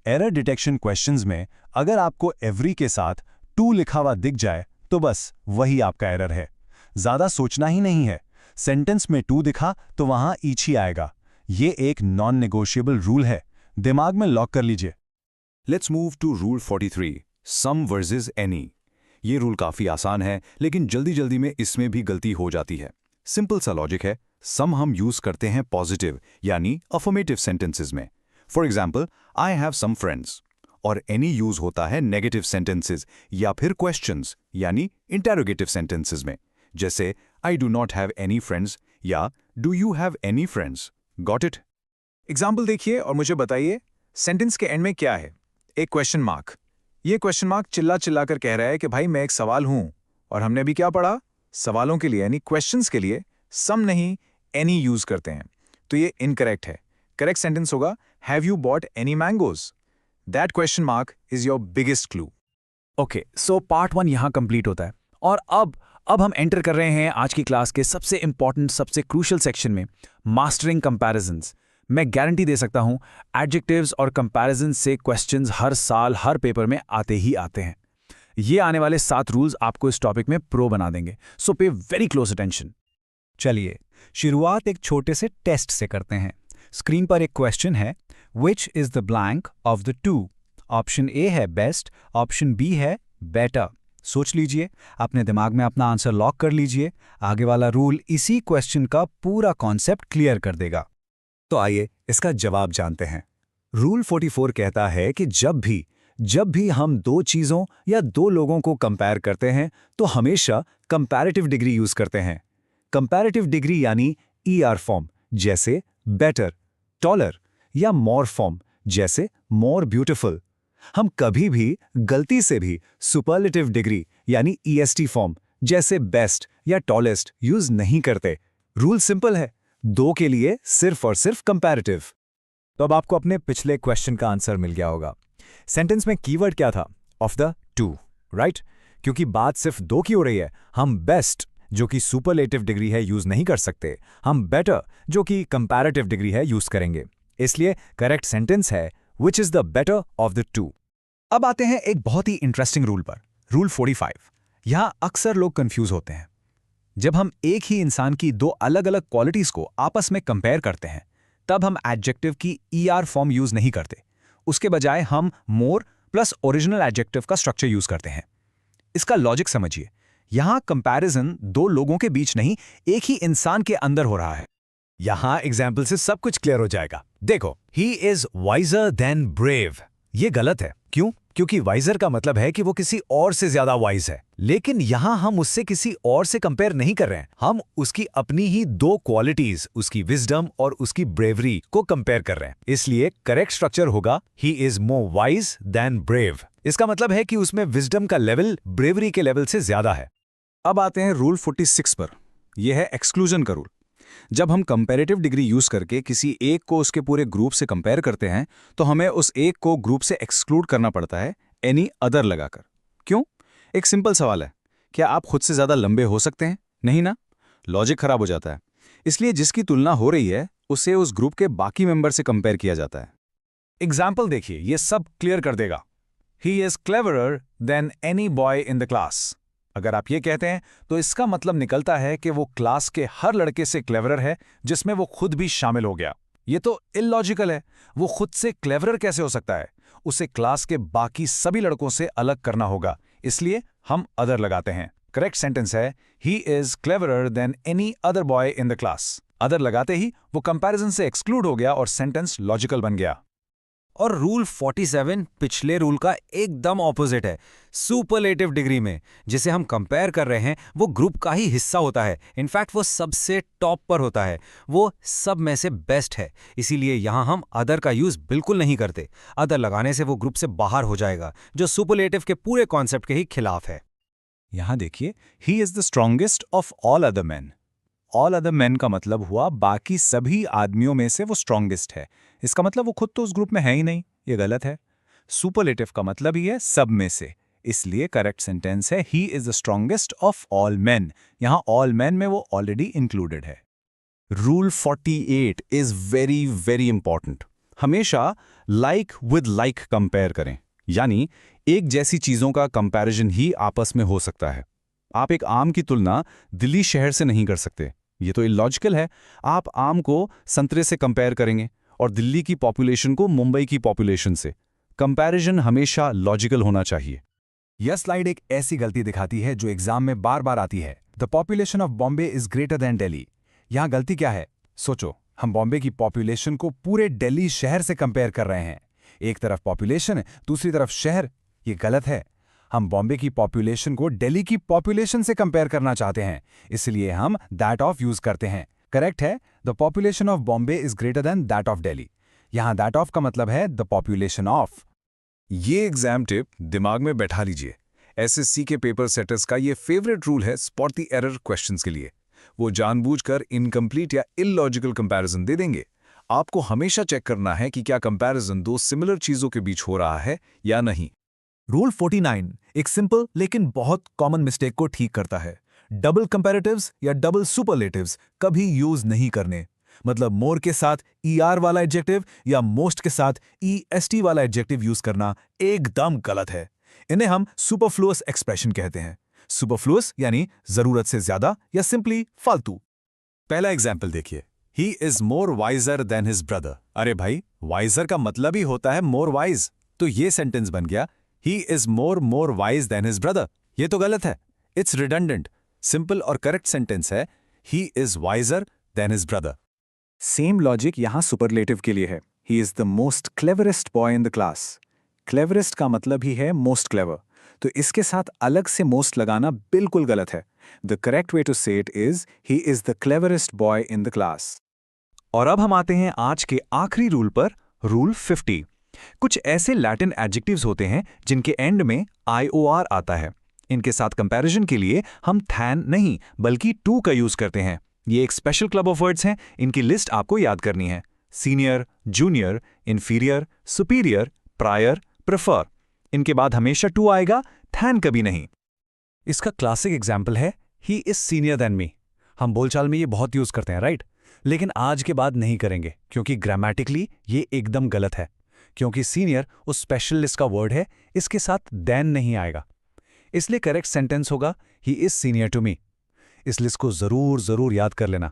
एरर डिटेक्शन क्वेश्चंस में अगर आपको एवरी के साथ 2 लिखा हुआ दिख जाए तो बस वही आपका एरर है। ज्यादा सोचना ही नहीं है। सेंटेंस में 2 दिखा तो वहां ईच ही आएगा। ये एक नॉन नेगोशिएबल रूल है, दिमाग में लॉक कर लीजिए। Let's move to rule 43, some versus any. ये रूल काफी आसान है, लेकिन जल्दी जल्दी में इसमें भी गलती हो जाती है। सिंपल सा लॉजिक है। सम हम यूज करते हैं पॉजिटिव यानी अफर्मेटिव सेंटेंसेस में। For example, I have some friends. और एनी यूज होता है नेगेटिव सेंटेंसेस या फिर क्वेश्चंस यानी इंटेरोगेटिव सेंटेंसेस में, जैसे I do not have any friends या do you have any friends. Got it? Example देखिए और मुझे बताइए, सेंटेंस के एंड में क्या है? एक क्वेश्चन मार्क। ये क्वेश्चन मार्क चिल्ला चिल्ला कर कह रहा है कि भाई मैं एक सवाल हूं, और हमने भी क्या पढ़ा? सवालों के लिए यानी क्वेश्चंस के लिए सम नहीं एनी यूज करते हैं, तो ये इनकरेक्ट है। करेक्ट सेंटेंस होगा have you bought any mangoes. That question mark is your biggest clue. Okay, so part 1 यहां कंप्लीट होता है, और अब हम एंटर कर रहे हैं आज की क्लास के सबसे इंपॉर्टेंट, सबसे क्रूशियल सेक्शन में, मास्टरिंग कंपैरिजंस। मैं गारंटी दे सकता हूं एडजेक्टिव्स और कंपैरिजंस से क्वेश्चंस हर साल हर पेपर में आते ही आते हैं। ये आने वाले 7 रूल्स आपको इस टॉपिक में प्रो बना देंगे, सो पे वेरी क्लोज अटेंशन। चलिए शुरुआत एक छोटे से टेस्ट से करते हैं। स्क्रीन पर एक क्वेश्चन है, which is the blank of the two? Option A है बेस्ट, ऑप्शन बी है बेटर। सोच लीजिए, अपने दिमाग में अपना आंसर लॉक कर लीजिए। आगे वाला रूल इसी क्वेश्चन का पूरा कॉन्सेप्ट क्लियर कर देगा। तो आइए इसका जवाब जानते हैं। रूल 44 कहता है कि जब भी हम दो चीजों या दो लोगों को कंपेयर करते हैं तो हमेशा कंपैरेटिव डिग्री यूज करते हैं। कंपैरेटिव डिग्री यानी ईआर फॉर्म जैसे बेटर, टॉलर, या मोर फॉर्म जैसे मोर ब्यूटीफुल। हम कभी भी गलती से भी सुपरलेटिव डिग्री यानी ईएसटी फॉर्म जैसे बेस्ट या टॉलेस्ट यूज नहीं करते। रूल सिंपल है, दो के लिए सिर्फ और सिर्फ कंपैरेटिव। तो अब आपको अपने पिछले क्वेश्चन का आंसर मिल गया होगा। सेंटेंस में कीवर्ड क्या था? Of the two, right? क्योंकि बात सिर्फ दो की हो रही है, हम बेस्ट जो कि सुपरलेटिव डिग्री है यूज नहीं कर सकते, हम बेटर जो कि कंपैरेटिव डिग्री है यूज करेंगे। इसलिए करेक्ट सेंटेंस है which is the better of the two. अब आते हैं एक बहुत ही इंटरेस्टिंग रूल पर, रूल 45। यहां अक्सर लोग कंफ्यूज होते हैं। जब हम एक ही इंसान की दो अलग अलग क्वालिटीज को आपस में कंपेयर करते हैं, तब हम एडजेक्टिव की ईआर फॉर्म यूज नहीं करते। उसके बजाय हम मोर प्लस ओरिजिनल एडजेक्टिव का स्ट्रक्चर यूज करते हैं। इसका लॉजिक समझिए, यहां कंपैरिजन दो लोगों के बीच नहीं, एक ही इंसान के अंदर हो रहा है। यहां एग्जाम्पल से सब कुछ क्लियर हो जाएगा। देखो, ही इज वाइजर देन ब्रेव। ये गलत है। क्यों? क्योंकि वाइजर का मतलब है कि वो किसी और से ज्यादा वाइज है, लेकिन यहां हम उससे किसी और से कंपेयर नहीं कर रहे हैं, हम उसकी अपनी ही दो क्वालिटीज, उसकी विजडम और उसकी ब्रेवरी को कंपेयर कर रहे हैं। इसलिए करेक्ट स्ट्रक्चर होगा he is more wise than brave. इसका मतलब है कि उसमें विजडम का लेवल ब्रेवरी के लेवल से ज्यादा है। अब आते हैं रूल 46 पर। यह है एक्सक्लूजन का रूल। जब हम कंपैरेटिव डिग्री यूज करके किसी एक को उसके पूरे ग्रुप से कंपेयर करते हैं, तो हमें उस एक को ग्रुप से एक्सक्लूड करना पड़ता है एनी अदर लगाकर। क्यों? एक सिंपल सवाल है, क्या आप खुद से ज्यादा लंबे हो सकते हैं? नहीं ना? लॉजिक खराब हो जाता है। इसलिए जिसकी तुलना हो रही है उसे उस ग्रुप के बाकी मेंबर से कंपेयर किया जाता है। एग्जाम्पल देखिए, यह सब क्लियर कर देगा। He is cleverer than any boy in the class. अगर आप ये कहते हैं तो इसका मतलब निकलता है कि वो क्लास के हर लड़के से क्लेवरर है, जिसमें वो खुद भी शामिल हो गया। ये तो इलॉजिकल है। वो खुद से क्लेवरर कैसे हो सकता है? उसे क्लास के बाकी सभी लड़कों से अलग करना होगा, इसलिए हम अदर लगाते हैं। करेक्ट सेंटेंस है he is cleverer than any other boy in the class. Other लगाते ही वो कंपैरिजन से एक्सक्लूड हो गया और सेंटेंस लॉजिकल बन गया। और रूल 47 पिछले रूल का एकदम ऑपोजिट है। सुपरलेटिव डिग्री में जिसे हम कंपेयर कर रहे हैं वो ग्रुप का ही हिस्सा होता है। इनफैक्ट वो सबसे टॉप पर होता है, वो सब में से बेस्ट है। इसीलिए यहां हम अदर का यूज बिल्कुल नहीं करते। अदर लगाने से वो ग्रुप से बाहर हो जाएगा, जो सुपरलेटिव के पूरे कॉन्सेप्ट के ही खिलाफ है। यहां देखिए, ही is the strongest of all other man. All other man का मतलब हुआ बाकी सभी आदमियों में से वो स्ट्रॉन्गेस्ट है। इसका मतलब वो खुद तो उस ग्रुप में है ही नहीं, ये गलत है। सुपरलेटिव का मतलब ही है सब में से, इसलिए करेक्ट सेंटेंस है he is the strongest of all man. यहां ऑल मैन में वो ऑलरेडी इंक्लूडेड है। Rule 48 is very very important. हमेशा लाइक विद लाइक कंपेयर करें, यानी एक जैसी चीजों का कंपैरिजन ही आपस में हो सकता है। आप एक आम की तुलना दिल्ली शहर से नहीं कर सकते, ये तो इलॉजिकल है। आप आम को संतरे से कंपेयर करेंगे और दिल्ली की पॉपुलेशन को मुंबई की पॉपुलेशन से। कंपैरिजन हमेशा लॉजिकल होना चाहिए। यह स्लाइड एक ऐसी गलती दिखाती है जो एग्जाम में बार बार आती है। The population of Bombay is greater than Delhi. यहां गलती क्या है? सोचो, हम बॉम्बे की पॉपुलेशन को पूरे दिल्ली शहर से कंपेयर कर रहे हैं। एक तरफ पॉपुलेशन, दूसरी तरफ शहर। ये गलत है। हम बॉम्बे की पॉपुलेशन को दिल्ली की पॉपुलेशन से कंपेयर करना चाहते हैं, इसलिए हम दैट ऑफ यूज करते हैं। करेक्ट है, the population of Bombay is greater than that of Delhi. यहां दैट ऑफ का मतलब है द पॉपुलेशन ऑफ। ये एग्जाम टिप दिमाग में बैठा लीजिए। एसएससी के पेपर सेटर्स का ये फेवरेट रूल है स्पॉट द एरर क्वेश्चंस के लिए। वो जानबूझकर इनकम्प्लीट या इलॉजिकल कंपैरिजन दे देंगे। आपको हमेशा चेक करना है कि क्या कंपैरिजन दो सिमिलर चीजों के बीच हो रहा है या नहीं। रूल 49 एक सिंपल लेकिन बहुत कॉमन मिस्टेक को ठीक करता है। डबल कंपैरेटिव्स या डबल सुपरलेटिव्स कभी यूज नहीं करने। मतलब मोर के साथ ER वाला एडजेक्टिव या मोस्ट के साथ EST वाला एडजेक्टिव यूज करना एकदम गलत है। इन्हें हम सुपरफ्लुअस एक्सप्रेशन कहते हैं। सुपरफ्लुअस यानी जरूरत से ज्यादा या सिंपली फालतू। पहला एग्जाम्पल देखिए, ही is more visor than his brother. अरे भाई, वाइजर का मतलब ही होता है मोर वाइज, तो ये सेंटेंस बन गया he is more wise than his brother. ये तो गलत है, इट्स रिडंडेंट। सिंपल और करेक्ट सेंटेंस है he is wiser than his brother. Same logic यहां सुपरलेटिव के लिए है। He is the most cleverest boy in the class. Cleverest का मतलब ही है मोस्ट क्लेवर, तो इसके साथ अलग से मोस्ट लगाना बिल्कुल गलत है। द करेक्ट वे टू से it is he is the cleverest boy in the class. और अब हम आते हैं आज के आखिरी रूल पर, रूल 50। कुछ ऐसे लैटिन एडजेक्टिव्स होते हैं जिनके एंड में IOR आता है। इनके साथ कंपैरिजन के लिए हम थैन नहीं बल्कि टू का यूज करते हैं। ये एक स्पेशल क्लब ऑफ वर्ड्स हैं, इनकी लिस्ट आपको याद करनी है। Senior, junior, inferior, superior, prior, prefer. इनके बाद हमेशा टू आएगा, थैन कभी नहीं। इसका क्लासिक एग्जाम्पल है he is senior than me. हम बोलचाल में ये बहुत यूज करते हैं, राइट? लेकिन आज के बाद नहीं करेंगे क्योंकि ग्रामेटिकली ये एकदम गलत है। क्योंकि सीनियर उस स्पेशल लिस्ट का वर्ड है, इसके साथ देन नहीं आएगा। इसलिए करेक्ट सेंटेंस होगा he is senior to me. इस लिस्ट को जरूर याद कर लेना।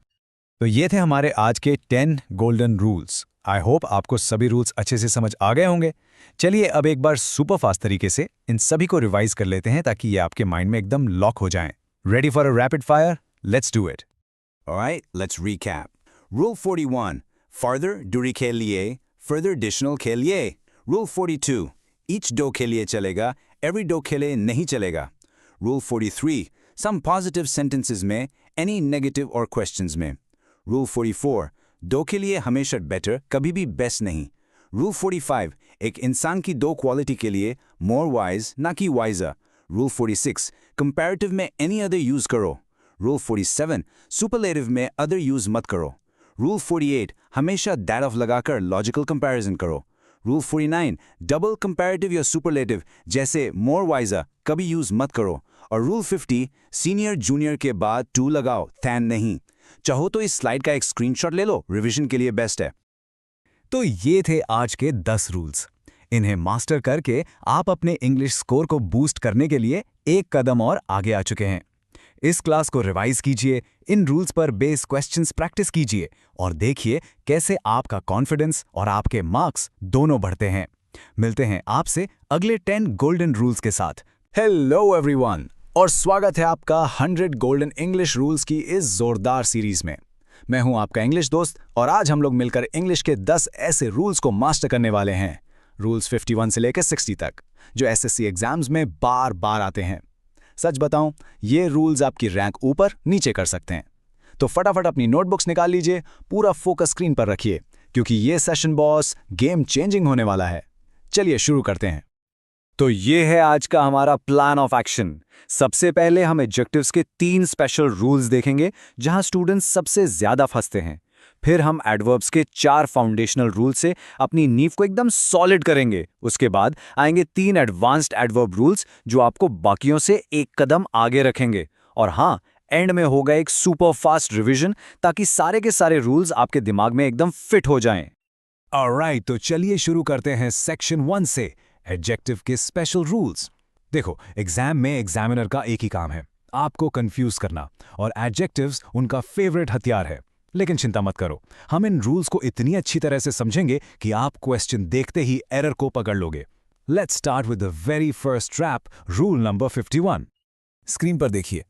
तो ये थे हमारे आज के 10 गोल्डन रूल्स। आई होप आपको सभी रूल्स अच्छे से समझ आ गए होंगे। चलिए अब एक बार सुपर फास्ट तरीके से इन सभी को रिवाइज कर लेते हैं ताकि ये आपके माइंड में एकदम लॉक हो जाएं। Ready for a rapid fire? Let's do it. Alright, let's recap. Rule 41, farther duri ke liye, further additional ke liye. Rule 42, each do ke liye chalega, every do ke liye nahi chalega. Rule 43, some positive sentences mein, any negative or questions mein. Rule 44, do ke liye hamesha better, kabhi bhi best nahi. Rule 45, ek insan ki do quality ke liye more wise na ki wiser. Rule 46, comparative mein any other use karo. Rule 47, superlative में other use मत करो. Rule 48, हमेशा that of लगाकर logical comparison करो. Rule 49, double comparative या superlative जैसे more wiser कभी use मत करो. और Rule 50, senior junior के बाद to लगाओ, than नहीं. चाहो तो इस स्लाइड का एक स्क्रीनशॉट ले लो, रिवीजन के लिए बेस्ट है। तो ये थे आज के 10 रूल्स। इन्हें मास्टर करके आप अपने इंग्लिश स्कोर को बूस्ट करने के लिए एक कदम और आगे आ चुके हैं। इस क्लास को रिवाइज कीजिए, इन रूल्स पर बेस क्वेश्चंस प्रैक्टिस कीजिए और देखिए कैसे आपका कॉन्फिडेंस और आपके मार्क्स दोनों बढ़ते हैं। मिलते हैं आपसे अगले 10 गोल्डन रूल्स के साथ। हेलो एवरीवन और स्वागत है आपका 100 गोल्डन इंग्लिश रूल्स की इस जोरदार सीरीज में। मैं हूं आपका इंग्लिश दोस्त और आज हम लोग मिलकर इंग्लिश के 10 ऐसे रूल्स को मास्टर करने वाले हैं। रूल्स 51 से लेकर 60 तक, जो एसएससी एग्जाम्स में बार बार आते हैं। सच बताऊं, ये रूल्स आपकी रैंक ऊपर नीचे कर सकते हैं। तो फटाफट अपनी नोटबुक्स निकाल लीजिए, पूरा फोकस स्क्रीन पर रखिए, क्योंकि ये सेशन बॉस गेम चेंजिंग होने वाला है। चलिए शुरू करते हैं। तो ये है आज का हमारा प्लान ऑफ एक्शन। सबसे पहले हम एडजेक्टिव्स के 3 स्पेशल रूल्स देखेंगे जहां स्टूडेंट्स सबसे ज्यादा फंसते हैं। फिर हम एडवर्ब्स के 4 फाउंडेशनल रूल से अपनी नींव को एकदम सॉलिड करेंगे। उसके बाद आएंगे 3 एडवांस्ड एडवर्ब रूल्स जो आपको बाकियों से एक कदम आगे रखेंगे। और हाँ, एंड में होगा एक सुपर फास्ट रिवीजन ताकि सारे के सारे रूल्स आपके दिमाग में एकदम फिट हो जाएं। ऑलराइट, तो चलिए शुरू करते हैं सेक्शन 1 से, एडजेक्टिव के स्पेशल रूल्स। देखो, एग्जाम में एग्जामिनर का एक ही काम है, आपको कंफ्यूज करना, और एडजेक्टिव्स उनका फेवरेट हथियार है। लेकिन चिंता मत करो, हम इन रूल्स को इतनी अच्छी तरह से समझेंगे कि आप क्वेश्चन देखते ही एरर को पकड़ लोगे। Let's start with the very first trap, rule number 51। Screen पर देखिए,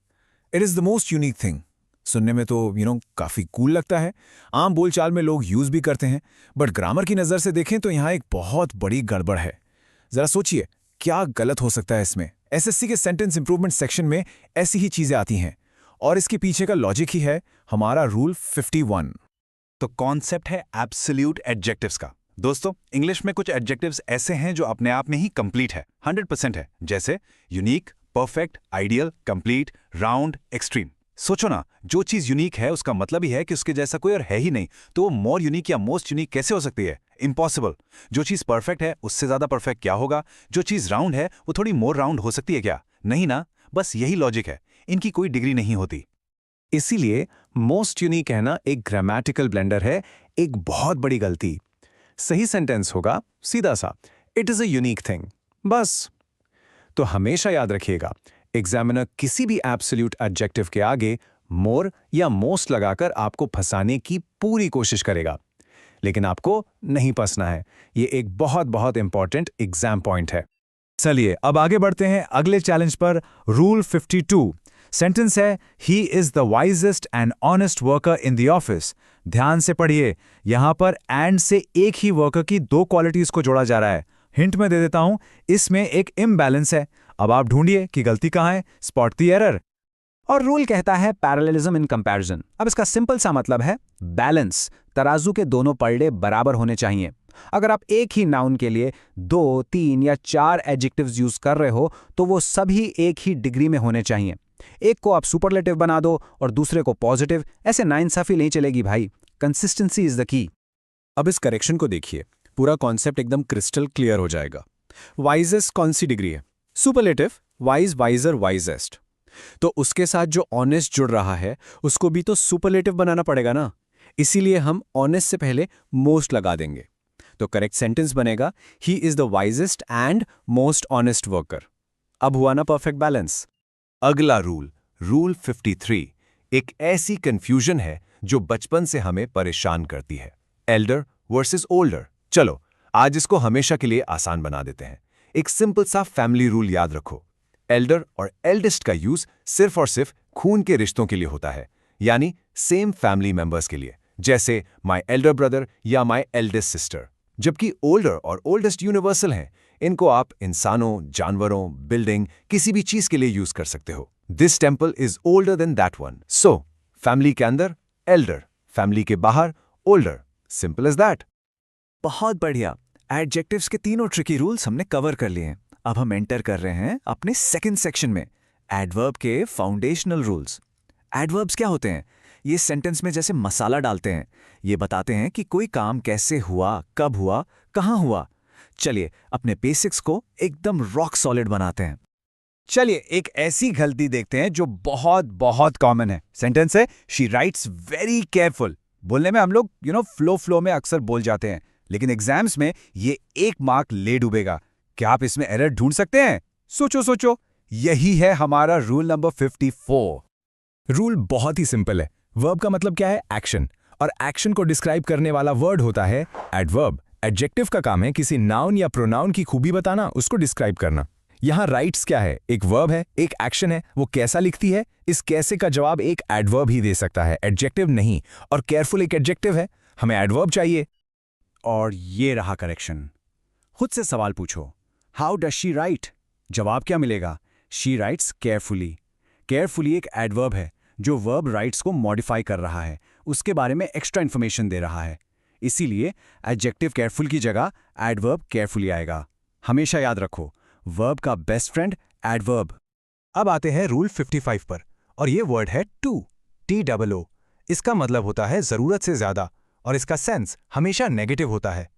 it is the most unique thing. सुनने में तो काफी कूल लगता है, आम बोलचाल में लोग यूज भी करते हैं, बट ग्रामर की नजर से देखें तो यहाँ एक बहुत बड़ी गड़बड़ है। जरा सोचिए, क्या गलत हो सकता है इसमें। एसएससी के सेंटेंस इंप्रूवमेंट सेक्शन में ऐसी ही चीजें आती हैं और इसके पीछे का लॉजिक ही है हमारा रूल 51। तो कॉन्सेप्ट है एब्सोल्यूट एडजेक्टिव्स का। दोस्तों, इंग्लिश में कुछ एडजेक्टिव्स ऐसे हैं जो अपने आप में ही कंप्लीट है, 100% है, जैसे unique, perfect, ideal, complete, round, extreme. सोचो ना, जो चीज यूनिक है उसका मतलब ही है कि उसके जैसा कोई और है ही नहीं, तो वो मोर यूनिक या मोस्ट यूनिक कैसे हो सकती है? इम्पॉसिबल। जो चीज परफेक्ट है उससे ज्यादा परफेक्ट क्या होगा? जो चीज राउंड है वो थोड़ी मोर राउंड हो सकती है क्या? नहीं ना। बस यही लॉजिक है, इनकी कोई डिग्री नहीं होती। इसीलिए मोस्ट यूनिक कहना एक ग्रामेटिकल ब्लेंडर है, एक बहुत बड़ी गलती। सही सेंटेंस होगा सीधा सा, it is a unique thing, बस। तो हमेशा याद रखिएगा, एग्जामिनर किसी भी एब्सोल्यूट एडजेक्टिव के आगे मोर या मोस्ट लगाकर आपको फंसाने की पूरी कोशिश करेगा, लेकिन आपको नहीं फंसना है। ये एक बहुत बहुत इंपॉर्टेंट एग्जाम पॉइंट है। चलिए अब आगे बढ़ते हैं अगले चैलेंज पर। रूल 52 सेंटेंस है, he is the wisest and honest worker in the office. ध्यान से पढ़िए, यहां पर एंड से एक ही वर्कर की 2 क्वालिटीज को जोड़ा जा रहा है। हिंट में दे देता हूं, इसमें एक इम्बैलेंस है। अब आप ढूंढिए कि गलती कहां है, स्पॉट द एरर। और रूल कहता है पैरेललिज्म इन कंपैरिजन। अब इसका सिंपल सा मतलब है बैलेंस, तराजू के दोनों पलड़े बराबर होने चाहिए। अगर आप एक ही नाउन के लिए 2, 3 या 4 एडजेक्टिव्स यूज कर रहे हो तो वो सभी एक ही डिग्री में होने चाहिए। एक को आप सुपरलेटिव बना दो और दूसरे को पॉजिटिव, ऐसे नाइंसाफी नहीं चलेगी भाई। Consistency is the key. अब इस करेक्शन को देखिए, पूरा कॉन्सेप्ट एकदम क्रिस्टल क्लियर हो जाएगा। वाइजेस्ट कौन सी डिग्री है? Superlative, wise, wiser, wisest. तो उसके साथ जो ऑनेस्ट जुड़ रहा है उसको भी तो सुपरलेटिव बनाना पड़ेगा ना। इसीलिए हम ऑनेस्ट से पहले मोस्ट लगा देंगे। तो करेक्ट सेंटेंस बनेगा, ही is the wisest and most honest worker. अब हुआ ना परफेक्ट बैलेंस। अगला रूल, रूल 53, एक ऐसी कंफ्यूजन है जो बचपन से हमें परेशान करती है। Elder versus older. चलो आज इसको हमेशा के लिए आसान बना देते हैं। एक सिंपल सा फैमिली रूल याद रखो। एल्डर और एल्डेस्ट का यूज सिर्फ और सिर्फ खून के रिश्तों के लिए होता है, यानी सेम फैमिली मेंबर्स के लिए, जैसे माय एल्डर ब्रदर या माय एल्डेस्ट सिस्टर। जबकि ओल्डर और ओल्डेस्ट यूनिवर्सल हैं, इनको आप इंसानों, जानवरों, बिल्डिंग, किसी भी चीज के लिए यूज कर सकते हो। This temple is older than that one. So family के अंदर एल्डर, फैमिली के बाहर ओल्डर। Simple as that. बहुत बढ़िया, एडजेक्टिव्स के तीनों ट्रिकी रूल्स हमने कवर कर लिए हैं। अब हम एंटर कर रहे हैं अपने सेकंड सेक्शन में, एडवर्ब के फाउंडेशनल रूल्स। एडवर्ब्स क्या होते हैं? ये सेंटेंस में जैसे मसाला डालते हैं, ये बताते हैं कि कोई काम कैसे हुआ, कब हुआ, कहां हुआ। चलिए अपने बेसिक्स को एकदम रॉक सॉलिड बनाते हैं। चलिए एक ऐसी गलती देखते हैं जो बहुत बहुत कॉमन है। सेंटेंस है, शी राइट्स वेरी केयरफुल। बोलने में हम लोग फ्लो में अक्सर बोल जाते हैं, लेकिन एग्जाम्स में ये 1 मार्क ले डूबेगा। क्या आप इसमें एरर ढूंढ सकते हैं? सोचो सोचो, यही है हमारा रूल नंबर 54। रूल बहुत ही सिंपल है। वर्ब का मतलब क्या है? एक्शन। और एक्शन को डिस्क्राइब करने वाला वर्ड होता है एडवर्ब। एडजेक्टिव का काम है किसी नाउन या प्रोनाउन की खूबी बताना, उसको डिस्क्राइब करना। यहाँ राइट्स क्या है? एक वर्ब है, एक एक्शन है, वो कैसा लिखती है, इस कैसे का जवाब एक एडवर्ब ही दे सकता है, एडजेक्टिव नहीं। और केयरफुल एक एडजेक्टिव है, हमें एडवर्ब चाहिए। और ये रहा करेक्शन। खुद से सवाल पूछो, हाउ डज शी राइट? जवाब क्या मिलेगा? She writes carefully. केयरफुली एक एडवर्ब है जो वर्ब राइट्स को मॉडिफाई कर रहा है, उसके बारे में एक्स्ट्रा इन्फॉर्मेशन दे रहा है। इसीलिए एडजेक्टिव केयरफुल की जगह एडवर्ब केयरफुली आएगा। हमेशा याद रखो, वर्ब का बेस्ट फ्रेंड एडवर्ब। अब आते हैं रूल 55 पर, और ये वर्ड है टू, TOO। इसका मतलब होता है जरूरत से ज्यादा, और इसका सेंस हमेशा नेगेटिव होता है।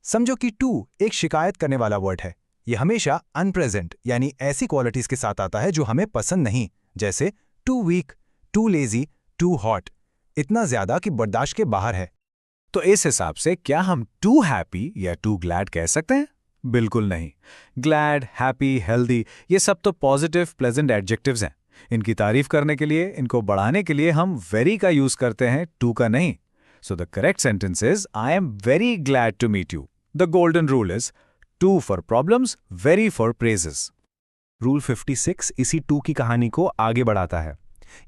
समझो कि टू एक शिकायत करने वाला वर्ड है। ये हमेशा अनप्रेजेंट यानी ऐसी क्वालिटीज के साथ आता है जो हमें पसंद नहीं, जैसे too weak, too lazy, too hot, इतना ज्यादा कि बर्दाश्त के बाहर है। तो इस हिसाब से क्या हम टू हैप्पी या टू ग्लैड कह सकते हैं? बिल्कुल नहीं। ग्लैड, हैप्पी, हेल्दी ये सब तो पॉजिटिव प्लेजेंट एडजेक्टिव्स हैं। इनकी तारीफ करने के लिए, इनको बढ़ाने के लिए हम वेरी का यूज करते हैं, टू का नहीं। So the correct sentence is I am very glad to meet you. The golden rule is too for problems, very for praises. Rule 56 इसी टू की कहानी को आगे बढ़ाता है।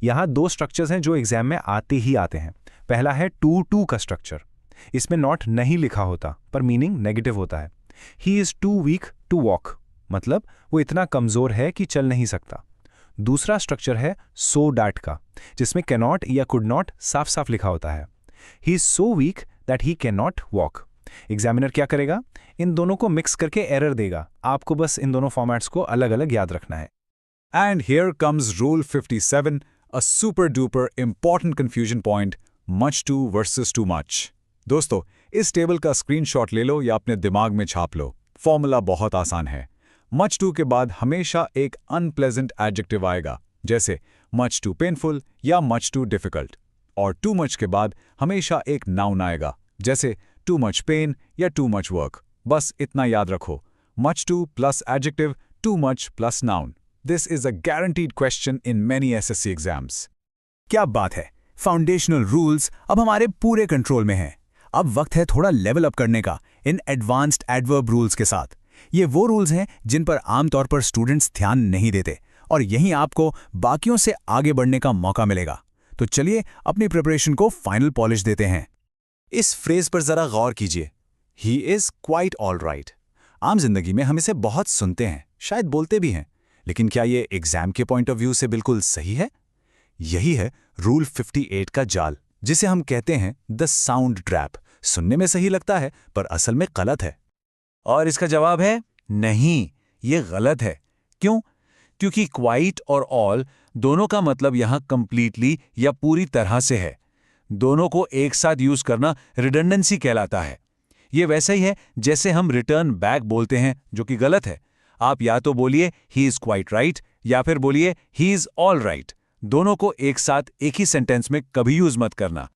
यहाँ दो स्ट्रक्चर्स हैं जो एग्जाम में आते ही आते हैं। पहला है टू टू का स्ट्रक्चर। इसमें नॉट नहीं लिखा होता पर मीनिंग नेगेटिव होता है। He is too weak to walk, मतलब वो इतना कमजोर है कि चल नहीं सकता। दूसरा स्ट्रक्चर है सो डैट का, जिसमें कैनॉट या कुड नॉट साफ साफ लिखा होता है। He is so weak that he can not walk. Examiner क्या करेगा? इन दोनों को मिक्स करके एरर देगा। आपको बस इन दोनों फॉर्मेट्स को अलग अलग याद रखना है। And here comes Rule 57, a super duper important confusion point, much too versus too much. दोस्तों, इस टेबल का स्क्रीनशॉट ले लो या अपने दिमाग में छाप लो। फॉर्मूला बहुत आसान है। much too के बाद हमेशा एक unpleasant adjective आएगा, जैसे much too painful या much too difficult। और too much के बाद हमेशा एक noun आएगा, जैसे too much pain या too much work। बस इतना याद रखो, much too plus adjective, too much plus noun। This is a guaranteed question in many SSC exams. क्या बात है! फाउंडेशनल रूल्स अब हमारे पूरे कंट्रोल में हैं। अब वक्त है थोड़ा लेवल अप करने का इन एडवांस्ड एडवर्ब रूल्स के साथ। ये वो रूल्स हैं जिन पर आमतौर पर स्टूडेंट्स ध्यान नहीं देते, और यहीं आपको बाकियों से आगे बढ़ने का मौका मिलेगा। तो चलिए अपनी प्रिपरेशन को फाइनल पॉलिश देते हैं। इस फ्रेज पर जरा गौर कीजिए, he is quite all right. आम जिंदगी में हम इसे बहुत सुनते हैं, शायद बोलते भी हैं, लेकिन क्या ये एग्जाम के पॉइंट ऑफ व्यू से बिल्कुल सही है? यही है रूल 58 का जाल, जिसे हम कहते हैं द साउंड ट्रैप। सुनने में सही लगता है पर असल में गलत है। और इसका जवाब है नहीं, ये गलत है। क्यों? क्योंकि क्वाइट और ऑल दोनों का मतलब यहां कंप्लीटली या पूरी तरह से है। दोनों को एक साथ यूज करना रिडंडेंसी कहलाता है। ये वैसा ही है जैसे हम रिटर्न बैक बोलते हैं, जो कि गलत है। आप या तो बोलिए ही इज क्वाइट राइट या फिर बोलिए ही इज ऑल राइट। दोनों को एक साथ एक ही सेंटेंस में कभी यूज मत करना।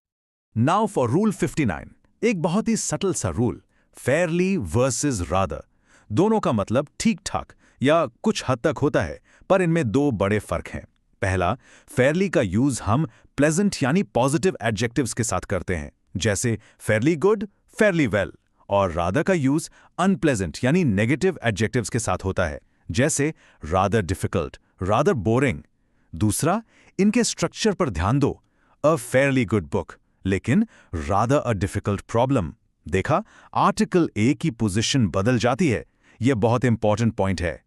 नाउ फॉर रूल 59, एक बहुत ही सटल सा रूल, फेयरली वर्सेस रादर। दोनों का मतलब ठीक ठाक या कुछ हद तक होता है, पर इनमें दो बड़े फर्क हैं। पहला, फेयरली का यूज हम प्लेजेंट यानी पॉजिटिव एडजेक्टिव्स के साथ करते हैं, जैसे फेयरली गुड, फेयरली वेल। और रादर का यूज अनप्लेजेंट यानी नेगेटिव एडजेक्टिव्स के साथ होता है, जैसे रादर डिफिकल्ट, रादर बोरिंग। दूसरा, इनके स्ट्रक्चर पर ध्यान दो। अ फेयरली गुड बुक, लेकिन रादर अ डिफिकल्ट प्रॉब्लम। देखा, आर्टिकल ए की पोजीशन बदल जाती है। यह बहुत इंपॉर्टेंट पॉइंट है।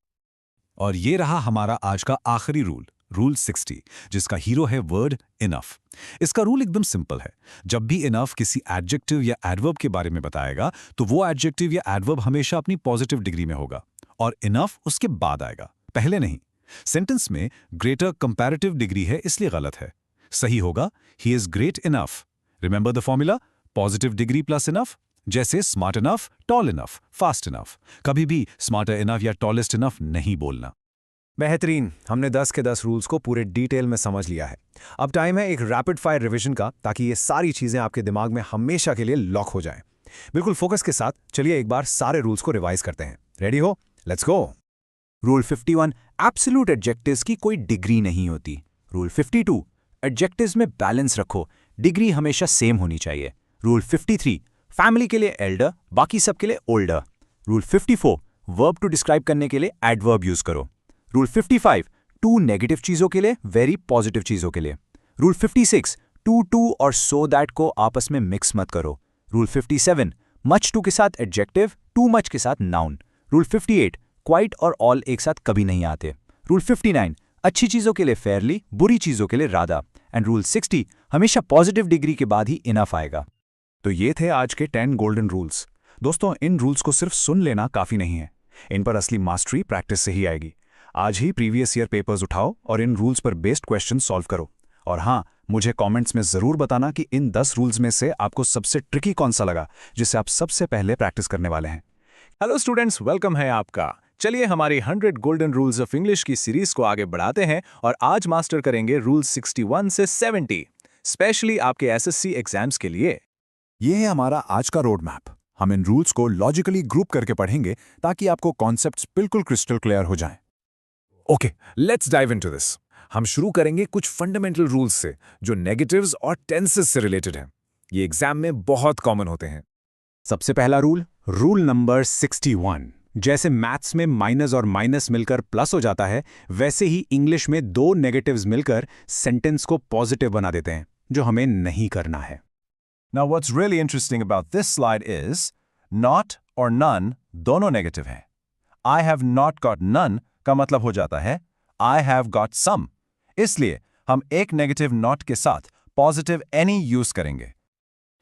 और ये रहा हमारा आज का आखिरी रूल, रूल 60, जिसका हीरो है वर्ड इनफ। इसका रूल एकदम सिंपल है। जब भी इनफ किसी एडजेक्टिव या एडवर्ब के बारे में बताएगा, तो वो एडजेक्टिव या एडवर्ब हमेशा अपनी पॉजिटिव डिग्री में होगा, और इनफ उसके बाद आएगा, पहले नहीं। सेंटेंस में ग्रेटर कंपैरेटिव डिग्री है, इसलिए गलत है। सही होगा he is great enough. Remember the formula, positive degree plus enough. जैसे smart enough, tall enough, fast enough. कभी भी स्मार्टर इनफ या टॉलेस्ट इनफ नहीं बोलना। बेहतरीन, हमने 10 के 10 रूल्स को पूरे डिटेल में समझ लिया है। अब टाइम है एक रैपिड फायर रिवीजन का, ताकि ये सारी चीजें आपके दिमाग में हमेशा के लिए लॉक हो जाएं। बिल्कुल फोकस के साथ चलिए एक बार सारे रूल्स को रिवाइज करते हैं। रेडी हो? Let's go. Rule 51, absolute adjectives की कोई डिग्री नहीं होती। रूल 52, एडजेक्टिव्स में बैलेंस रखो, डिग्री हमेशा सेम होनी चाहिए। रूल 53, फैमिली के लिए एल्डर, बाकी सब के लिए older. Rule 54, verb to describe करने के लिए एडवर्ब यूज करो। रूल 55, टू नेगेटिव चीजों के लिए, वेरी पॉजिटिव चीजों के लिए। रूल 56, टू और सो दैट को आपस में मिक्स मत करो। रूल 57, मच टू के साथ एडजेक्टिव, टू मच के साथ नाउन। रूल 58, क्वाइट और ऑल एक साथ कभी नहीं आते। रूल 59, अच्छी चीजों के लिए फेयरली, बुरी चीजों के लिए राधा। एंड रूल 60, हमेशा पॉजिटिव डिग्री के बाद ही इनफ आएगा। तो ये थे आज के 10 गोल्डन रूल्स। दोस्तों, इन रूल्स को सिर्फ सुन लेना काफी नहीं है, इन पर असली मास्टरी प्रैक्टिस से ही आएगी। आज ही प्रीवियस ईयर पेपर्स उठाओ और इन रूल्स पर बेस्ड क्वेश्चन सॉल्व करो। और हाँ, मुझे कमेंट्स में जरूर बताना कि इन 10 रूल्स में से आपको सबसे ट्रिकी कौन सा लगा, जिसे आप सबसे पहले प्रैक्टिस करने वाले हैं। हेलो स्टूडेंट्स, वेलकम है आपका। चलिए हमारी 100 गोल्डन रूल्स ऑफ इंग्लिश की सीरीज को आगे बढ़ाते हैं और आज मास्टर करेंगे रूल 61 से 70, स्पेशली आपके एसएससी एग्जाम्स के लिए। ये है हमारा आज का रोड मैप। हम इन रूल्स को लॉजिकली ग्रुप करके पढ़ेंगे ताकि आपको कॉन्सेप्ट्स बिल्कुल क्रिस्टल क्लियर हो जाएं। Okay, let's dive into this. हम शुरू करेंगे कुछ फंडामेंटल रूल्स से जो नेगेटिव्स और टेंसेस से रिलेटेड हैं। ये एग्जाम में बहुत कॉमन होते हैं। सबसे पहला रूल, रूल नंबर 61। जैसे मैथ्स में माइनस और माइनस मिलकर प्लस हो जाता है, वैसे ही इंग्लिश में दो नेगेटिव्स मिलकर सेंटेंस को पॉजिटिव बना देते हैं, जो हमें नहीं करना है। Now what's really interesting about this slide is not or none दोनों नेगेटिव हैं। I have not got none का मतलब हो जाता है I have got some। इसलिए हम एक नेगेटिव not के साथ पॉजिटिव any यूज करेंगे।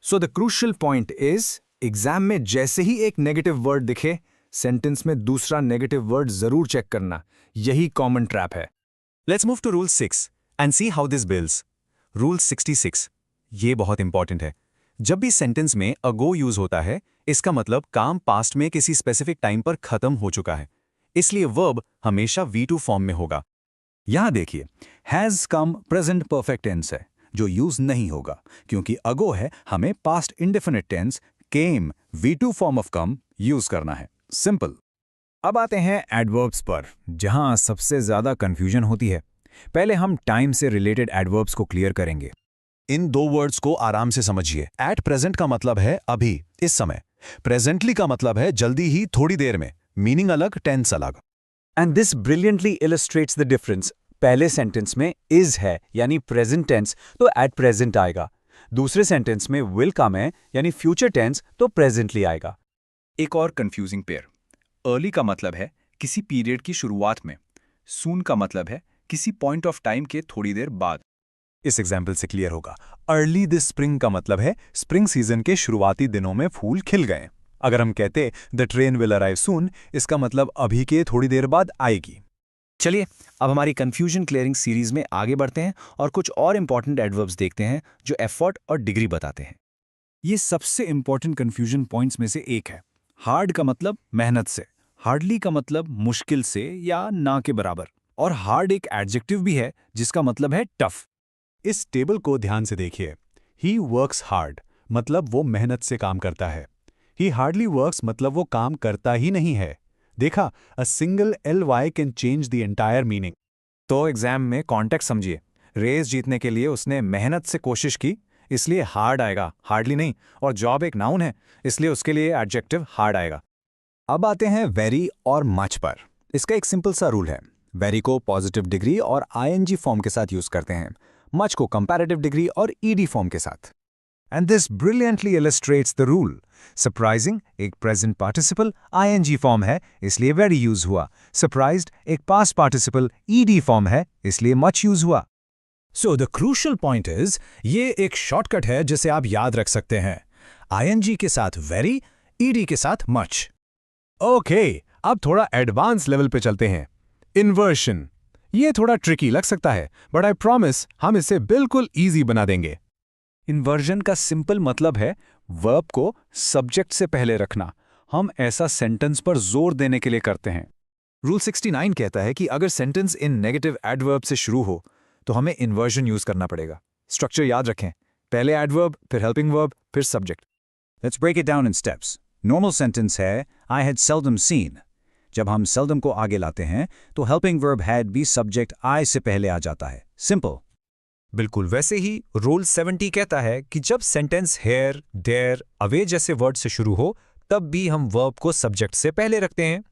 सो the crucial point is, exam में जैसे ही एक नेगेटिव वर्ड दिखे, सेंटेंस में दूसरा नेगेटिव वर्ड जरूर चेक करना। यही कॉमन ट्रैप है। Let's move to rule 6 and see how this builds. Rule 66, ये बहुत इंपॉर्टेंट है। जब भी सेंटेंस में अगो यूज होता है, इसका मतलब काम पास्ट में किसी स्पेसिफिक टाइम पर खत्म हो चुका है, इसलिए वर्ब हमेशा V2 फॉर्म में होगा। यहां देखिए, has come present perfect tense है जो यूज नहीं होगा, क्योंकि अगो है, हमें past indefinite tense came V2 form of come use करना है। सिंपल। अब आते हैं एडवर्ब्स पर, जहां सबसे ज्यादा कंफ्यूजन होती है। पहले हम टाइम से रिलेटेड एडवर्ब्स को क्लियर करेंगे। इन दो वर्ड्स को आराम से समझिए। एट प्रेजेंट का मतलब है अभी, इस समय। प्रेजेंटली का मतलब है जल्दी ही, थोड़ी देर में। मीनिंग अलग, टेंस अलग। And this brilliantly illustrates the difference. पहले सेंटेंस में इज है यानी प्रेजेंट टेंस, तो एट प्रेजेंट आएगा। दूसरे सेंटेंस में विल कम है यानी फ्यूचर टेंस, तो प्रेजेंटली आएगा। एक और कंफ्यूजिंग पेयर। अर्ली का मतलब है किसी पीरियड की शुरुआत में, सून का मतलब है किसी पॉइंट ऑफ टाइम के थोड़ी देर बाद। इस एग्जाम्पल से क्लियर होगा। अर्ली दिस स्प्रिंग का मतलब है स्प्रिंग सीजन के शुरुआती दिनों में फूल खिल गए। अगर हम कहते द ट्रेन विल अराइव सून, इसका मतलब अभी के थोड़ी देर बाद आएगी। चलिए अब हमारी कंफ्यूजन क्लियरिंग सीरीज में आगे बढ़ते हैं और कुछ और इंपॉर्टेंट एडवर्ब्स देखते हैं जो एफर्ट और डिग्री बताते हैं। ये सबसे इंपॉर्टेंट कंफ्यूजन पॉइंट्स में से एक है। हार्ड का मतलब मेहनत से, हार्डली का मतलब मुश्किल से या ना के बराबर, और हार्ड एक एडजेक्टिव भी है जिसका मतलब है टफ। इस टेबल को ध्यान से देखिए। ही वर्क्स हार्ड मतलब वो मेहनत से काम करता है। ही हार्डली वर्क्स मतलब वो काम करता ही नहीं है। देखा, a single ly can change the entire meaning. तो एग्जाम में कॉन्टेक्स्ट समझिए। रेस जीतने के लिए उसने मेहनत से कोशिश की, इसलिए हार्ड आएगा, हार्डली नहीं। और जॉब एक नाउन है, इसलिए उसके लिए एडजेक्टिव हार्ड आएगा। अब आते हैं वेरी और मच पर। इसका एक सिंपल सा रूल है। वेरी को पॉजिटिव डिग्री और ing फॉर्म के साथ यूज करते हैं, मच को कंपैरेटिव डिग्री और ed फॉर्म के साथ। And this brilliantly illustrates the rule. Surprising एक प्रेजेंट पार्टिसिपल ing फॉर्म है, इसलिए वेरी यूज हुआ। सरप्राइज्ड एक पास्ट पार्टिसिपल ed फॉर्म है, इसलिए मच यूज हुआ। सो द क्रूशियल पॉइंट इज, ये एक शॉर्टकट है जिसे आप याद रख सकते हैं। ing के साथ वेरी, ed के साथ मच। ओके, अब थोड़ा एडवांस लेवल पे चलते हैं। इन्वर्शन। ये थोड़ा ट्रिकी लग सकता है, बट आई प्रॉमिस हम इसे बिल्कुल इजी बना देंगे। इन्वर्जन का सिंपल मतलब है वर्ब को सब्जेक्ट से पहले रखना। हम ऐसा सेंटेंस पर जोर देने के लिए करते हैं। रूल 69 कहता है कि अगर सेंटेंस इन नेगेटिव एडवर्ब से शुरू हो तो हमें इन्वर्जन यूज करना पड़ेगा। स्ट्रक्चर याद रखें, पहले एडवर्ब, फिर हेल्पिंग वर्ब, फिर subject. Let's break it down in steps. Normal sentence है आई हैड सेल्डम सीन। जब हम सेल्डम को आगे लाते हैं तो हेल्पिंग वर्ब हैड भी सब्जेक्ट आई से पहले आ जाता है। सिंपल। बिल्कुल वैसे ही रूल 70 कहता है कि जब सेंटेंस हेयर, देयर, अवे जैसे वर्ड से शुरू हो तब भी हम वर्ब को सब्जेक्ट से पहले रखते हैं।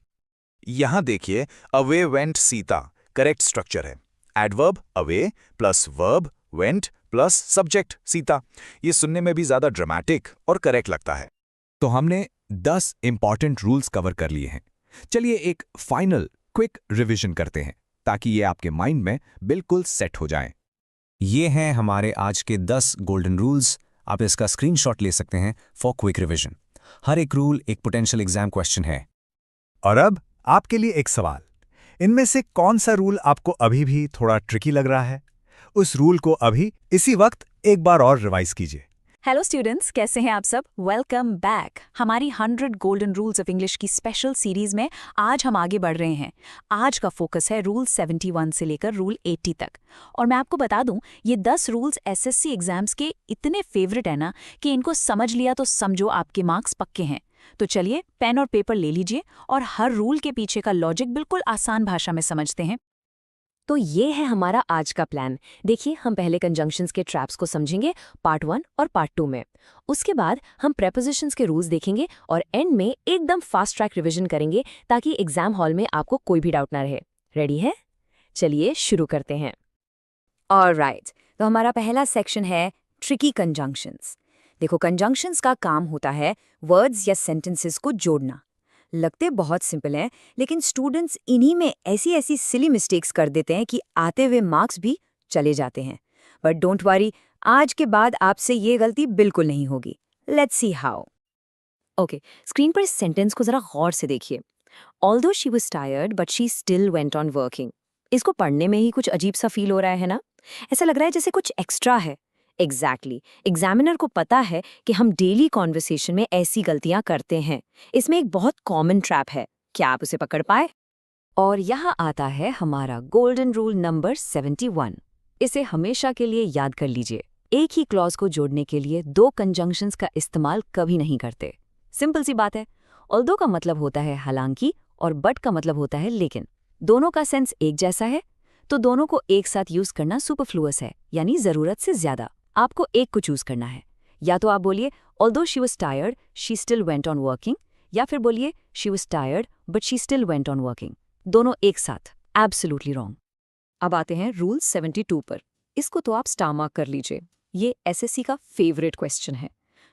यहां देखिए, away went Sita correct structure है। Adverb away plus verb went plus subject Sita. ये सुनने में भी ज्यादा ड्रामेटिक और करेक्ट लगता है। तो हमने 10 इंपॉर्टेंट रूल्स कवर कर लिए हैं। चलिए एक फाइनल क्विक रिवीजन करते हैं ताकि ये आपके माइंड में बिल्कुल सेट हो जाएं। ये हैं हमारे आज के 10 गोल्डन रूल्स। आप इसका स्क्रीनशॉट ले सकते हैं फॉर क्विक रिवीजन। हर एक रूल एक पोटेंशियल एग्जाम क्वेश्चन है। और अब आपके लिए एक सवाल, इनमें से कौन सा रूल आपको अभी भी थोड़ा ट्रिकी लग रहा है? उस रूल को अभी इसी वक्त एक बार और रिवाइज कीजिए। हेलो स्टूडेंट्स, कैसे हैं आप सब? Welcome back. हमारी 100 गोल्डन रूल्स ऑफ इंग्लिश की स्पेशल सीरीज में आज हम आगे बढ़ रहे हैं। आज का फोकस है रूल 71 से लेकर रूल 80 तक। और मैं आपको बता दूं, ये 10 रूल्स एसएससी एग्जाम्स के इतने फेवरेट है ना कि इनको समझ लिया तो समझो आपके मार्क्स पक्के हैं। तो चलिए पेन और पेपर ले लीजिए और हर रूल के पीछे का लॉजिक बिल्कुल आसान भाषा में समझते हैं। तो ये है हमारा आज का प्लान। देखिए, हम पहले कंजंक्शंस के ट्रैप्स को समझेंगे पार्ट 1 और पार्ट 2 में। उसके बाद हम प्रेपोजिशंस के रूल्स देखेंगे और एंड में एकदम फास्ट ट्रैक रिवीजन करेंगे ताकि एग्जाम हॉल में आपको कोई भी डाउट ना रहे। रेडी है? चलिए शुरू करते हैं। ऑलराइट, तो हमारा पहला सेक्शन है ट्रिकी कंजंक्शंस। देखो, कंजंक्शंस का काम होता है वर्ड्स या सेंटेंसेस को जोड़ना। लगते बहुत सिंपल हैं, लेकिन स्टूडेंट्स इन्हीं में ऐसी ऐसी सिली मिस्टेक्स कर देते हैं कि आते हुए मार्क्स भी चले जाते हैं। बट डोंट वरी, आज के बाद आपसे ये गलती बिल्कुल नहीं होगी। Let's see how. Okay, screen पर इस सेंटेंस को जरा गौर से देखिए। Although she was tired but she still went on working. इसको पढ़ने में ही कुछ अजीब सा फील हो रहा है ना? ऐसा लग रहा है जैसे कुछ एक्स्ट्रा है। एग्जैक्टली, एग्जामिनर को पता है कि हम डेली कॉन्वर्सेशन में ऐसी गलतियां करते हैं। इसमें एक बहुत कॉमन ट्रैप है। क्या आप उसे पकड़ पाए? और यहाँ आता है हमारा गोल्डन रूल नंबर 71। इसे हमेशा के लिए याद कर लीजिए। एक ही क्लॉज को जोड़ने के लिए 2 कंजंक्शंस का इस्तेमाल कभी नहीं करते। सिंपल सी बात है। ऑल्दो का मतलब होता है हालांकि और बट का मतलब होता है लेकिन। दोनों का सेंस एक जैसा है, तो दोनों को एक साथ यूज करना सुपरफ्लुअस है, यानी जरूरत से ज्यादा। आपको एक को चूज करना है। या तो आप बोलिए although she was tired she still went on working, या फिर बोलिए she was tired but she still went on working. दोनों एक साथ। Absolutely wrong. अब आते हैं रूल 72 पर। इसको तो आप स्टार मार्क कर लीजिए। ये एसएससी का फेवरेट क्वेश्चन है।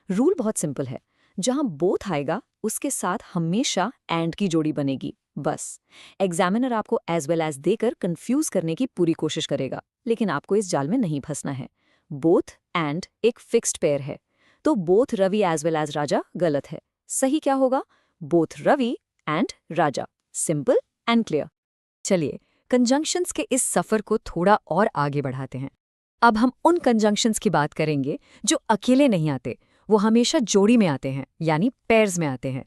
रूल बहुत सिंपल है। जहां बोथ आएगा उसके साथ हमेशा एंड की जोड़ी बनेगी। बस एग्जामिनर आपको एज वेल एज देकर कंफ्यूज करने की पूरी कोशिश करेगा, लेकिन आपको इस जाल में नहीं फंसना है। बोथ एंड एक फिक्स्ड पेयर है, तो both Ravi as well as Raja गलत है। सही क्या होगा? Both Ravi and Raja. Simple and clear. चलिए कंजंक्शंस के इस सफर को थोड़ा और आगे बढ़ाते हैं। अब हम उन कंजंक्शंस की बात करेंगे जो अकेले नहीं आते, वो हमेशा जोड़ी में आते हैं, यानी पेयर्स में आते हैं।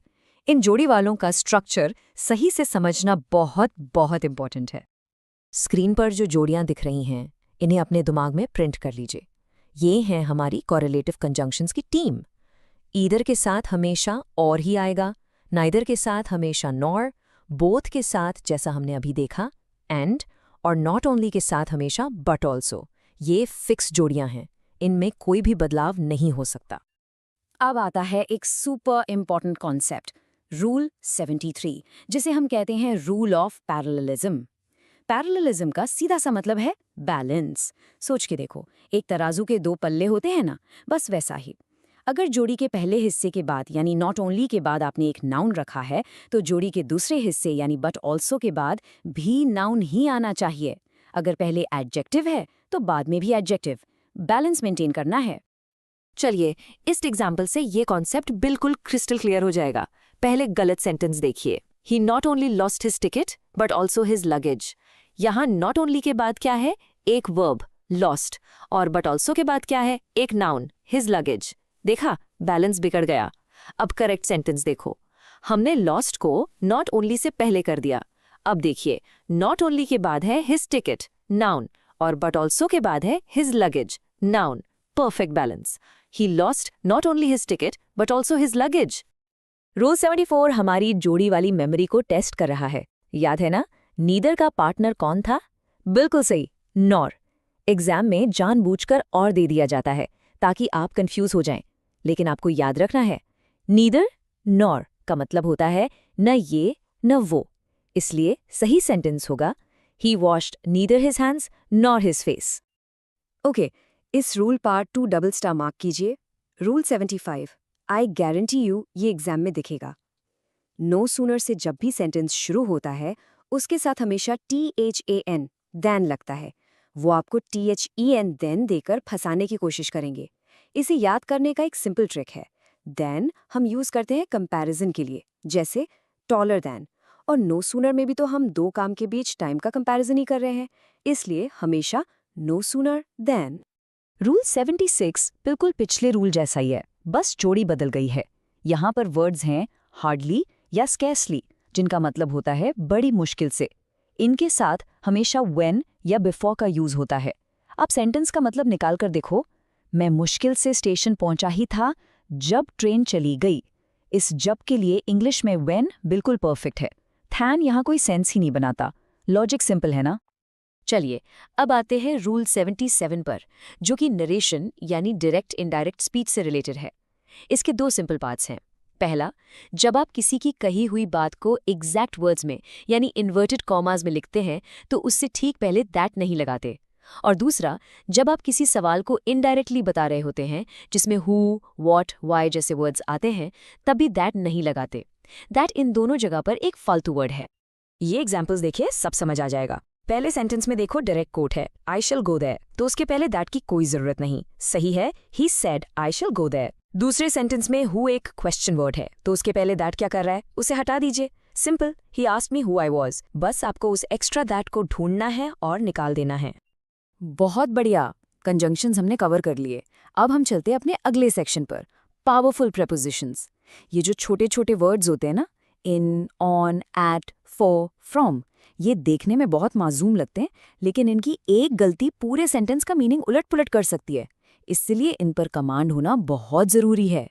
इन जोड़ी वालों का स्ट्रक्चर सही से समझना बहुत बहुत इंपॉर्टेंट है। स्क्रीन पर जो जोड़ियां दिख रही हैं, इन्हें अपने दिमाग में प्रिंट कर लीजिए। ये हैं हमारी कॉरेलेटिव कंजंक्शंस की टीम। ईदर के साथ हमेशा और ही आएगा, नाइदर के साथ हमेशा नॉर, बोथ के साथ जैसा हमने अभी देखा एंड, और नॉट ओनली के साथ हमेशा बट ऑल्सो। ये फिक्स जोड़ियां हैं, इनमें कोई भी बदलाव नहीं हो सकता। अब आता है एक सुपर इम्पॉर्टेंट कॉन्सेप्ट, रूल 73, जिसे हम कहते हैं रूल ऑफ पैरेललिज्म। पैरेललिज्म का सीधा सा मतलब है बैलेंस। सोच के देखो, एक तराजू के 2 पल्ले होते हैं ना, बस वैसा ही। अगर जोड़ी के पहले हिस्से के बाद यानी नॉट ओनली के बाद आपने एक नाउन रखा है, तो जोड़ी के दूसरे हिस्से यानी बट ऑल्सो के बाद भी नाउन ही आना चाहिए। अगर पहले एडजेक्टिव है तो बाद में भी एडजेक्टिव। बैलेंस मेंटेन करना है। चलिए इस एग्जाम्पल से ये कॉन्सेप्ट बिल्कुल क्रिस्टल क्लियर हो जाएगा। पहले गलत सेंटेंस देखिए। He not only lost his ticket but also his luggage. यहाँ नॉट ओनली के बाद क्या है? एक वर्ब लॉस्ट, और बट ऑल्सो के बाद क्या है? एक नाउन हिज लगेज। देखा, बैलेंस बिगड़ गया। अब करेक्ट सेंटेंस देखो। हमने लॉस्ट को नॉट ओनली से पहले कर दिया। अब देखिए, नॉट ओनली के बाद है हिज टिकट नाउन, और बट ऑल्सो के बाद है his luggage noun. Perfect balance. He lost not only his ticket but also his luggage. Rule 74 हमारी जोड़ी वाली मेमोरी को टेस्ट कर रहा है। याद है ना, नीदर का पार्टनर कौन था? बिल्कुल सही, नॉर। एग्जाम में जानबूझकर और दे दिया जाता है ताकि आप कंफ्यूज हो जाएं। लेकिन आपको याद रखना है, नीदर नॉर का मतलब होता है न ये न वो। इसलिए सही सेंटेंस होगा he washed neither his hands nor his face. Okay, इस rule part 2 double star mark कीजिए। रूल 75, आई गारंटी यू ये एग्जाम में दिखेगा। नो सूनर से जब भी सेंटेंस शुरू होता है उसके साथ हमेशा THAN दैन लगता है। वो आपको THEN देन देकर फंसाने की कोशिश करेंगे। इसे याद करने का एक सिंपल ट्रिक है। देन हम यूज करते हैं कंपैरिजन के लिए, जैसे टॉलर दैन, और नो सूनर में भी तो हम दो काम के बीच टाइम का कंपैरिजन ही कर रहे हैं, इसलिए हमेशा नो सूनर देन। रूल 76 बिल्कुल पिछले रूल जैसा ही है, बस जोड़ी बदल गई है। यहाँ पर वर्ड्स हैं हार्डली या स्कैर्सली, जिनका मतलब होता है बड़ी मुश्किल से। इनके साथ हमेशा व्हेन या बिफोर का यूज होता है। आप सेंटेंस का मतलब निकाल कर देखो। मैं मुश्किल से स्टेशन पहुंचा ही था जब ट्रेन चली गई। इस जब के लिए इंग्लिश में व्हेन बिल्कुल परफेक्ट है। थैन यहाँ कोई सेंस ही नहीं बनाता। लॉजिक सिंपल है ना। चलिए अब आते हैं रूल 77 पर, जो कि नरेशन यानी डायरेक्ट इनडायरेक्ट स्पीच से रिलेटेड है। इसके दो सिंपल पार्ट्स हैं। पहला, जब आप किसी की कही हुई बात को एग्जैक्ट वर्ड्स में यानी इन्वर्टेड कॉमास में लिखते हैं तो उससे ठीक पहले दैट नहीं लगाते। और दूसरा, जब आप किसी सवाल को इनडायरेक्टली बता रहे होते हैं जिसमें हु, व्हाट, व्हाई जैसे वर्ड्स आते हैं, तब भी दैट नहीं लगाते। दैट इन दोनों जगह पर एक फालतू वर्ड है। ये एग्जाम्पल्स देखिए, सब समझ आ जाएगा। पहले सेंटेंस में देखो डायरेक्ट कोट है आई शैल गो देयर, तो उसके पहले दैट की कोई जरूरत नहीं। सही है, he said I shall go there. दूसरे सेंटेंस में हु एक क्वेश्चन वर्ड है, तो उसके पहले दैट क्या कर रहा है, उसे हटा दीजिए। Simple, he asked me who I was. बस आपको उस एक्स्ट्रा दैट को ढूंढना है और निकाल देना है। बहुत बढ़िया, कंजंक्शंस हमने कवर कर लिए। अब हम चलते हैं अपने अगले सेक्शन पर, पावरफुल प्रेपोजिशंस। ये जो छोटे छोटे वर्ड्स होते हैं ना, इन, ऑन, एट, फॉर, फ्रॉम, ये देखने में बहुत मासूम लगते हैं, लेकिन इनकी एक गलती पूरे सेंटेंस का मीनिंग उलट-पुलट कर सकती है। इसलिए इन पर कमांड होना बहुत ज़रूरी है।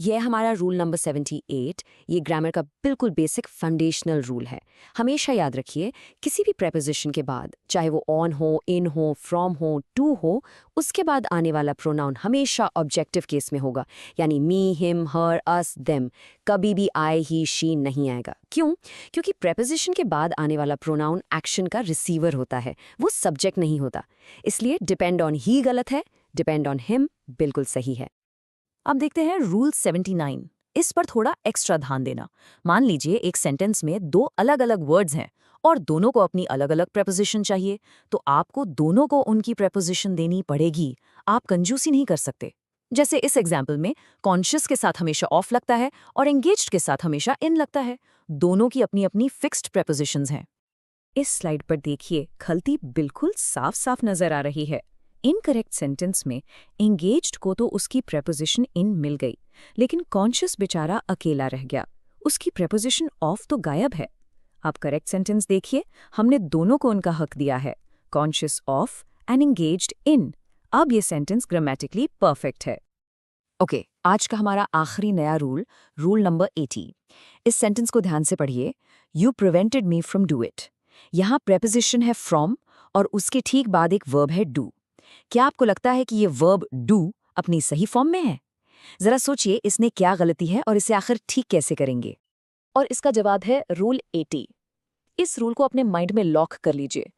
यह हमारा रूल नंबर 78। ये ग्रामर का बिल्कुल बेसिक फाउंडेशनल रूल है। हमेशा याद रखिए, किसी भी प्रेपोजिशन के बाद, चाहे वो ऑन हो, इन हो, फ्रॉम हो, टू हो, उसके बाद आने वाला प्रोनाउन हमेशा ऑब्जेक्टिव केस में होगा, यानी मी, हिम, हर, अस, देम। कभी भी आई, ही, शी नहीं आएगा। क्यों? क्योंकि प्रेपोजिशन के बाद आने वाला प्रोनाउन एक्शन का रिसीवर होता है, वो सब्जेक्ट नहीं होता। इसलिए डिपेंड ऑन ही गलत है, डिपेंड ऑन हिम बिल्कुल सही है। अब देखते हैं रूल 79। इस पर थोड़ा एक्स्ट्रा ध्यान देना। मान लीजिए एक सेंटेंस में दो अलग अलग वर्ड्स हैं और दोनों को अपनी अलग अलग प्रेपोजिशन चाहिए, तो आपको दोनों को उनकी प्रेपोजिशन देनी पड़ेगी। आप कंजूसी नहीं कर सकते। जैसे इस एग्जाम्पल में कॉन्शियस के साथ हमेशा ऑफ लगता है और एंगेज्ड के साथ हमेशा इन लगता है। दोनों की अपनी अपनी फिक्स्ड प्रेपोजिशंस हैं। इस स्लाइड पर देखिए, खलती बिल्कुल साफ साफ नजर आ रही है। इनकरेक्ट सेंटेंस में एंगेज्ड को तो उसकी प्रेपोजिशन इन मिल गई, लेकिन कॉन्शियस बेचारा अकेला रह गया। उसकी प्रेपोजिशन ऑफ तो गायब है। आप करेक्ट सेंटेंस देखिए, हमने दोनों को उनका हक दिया है, conscious of and engaged in. अब ये सेंटेंस ग्रामेटिकली परफेक्ट है। ओके, आज का हमारा आखिरी नया रूल, रूल नंबर 80। इस सेंटेंस को ध्यान से पढ़िए। You prevented me from do it. यहाँ प्रेपोजिशन है फ्रॉम और उसके ठीक बाद एक वर्ब है डू। क्या आपको लगता है कि ये वर्ब डू अपनी सही फॉर्म में है? जरा सोचिए, इसने क्या गलती है और इसे आखिर ठीक कैसे करेंगे? और इसका जवाब है रूल 80। इस रूल को अपने माइंड में लॉक कर लीजिए।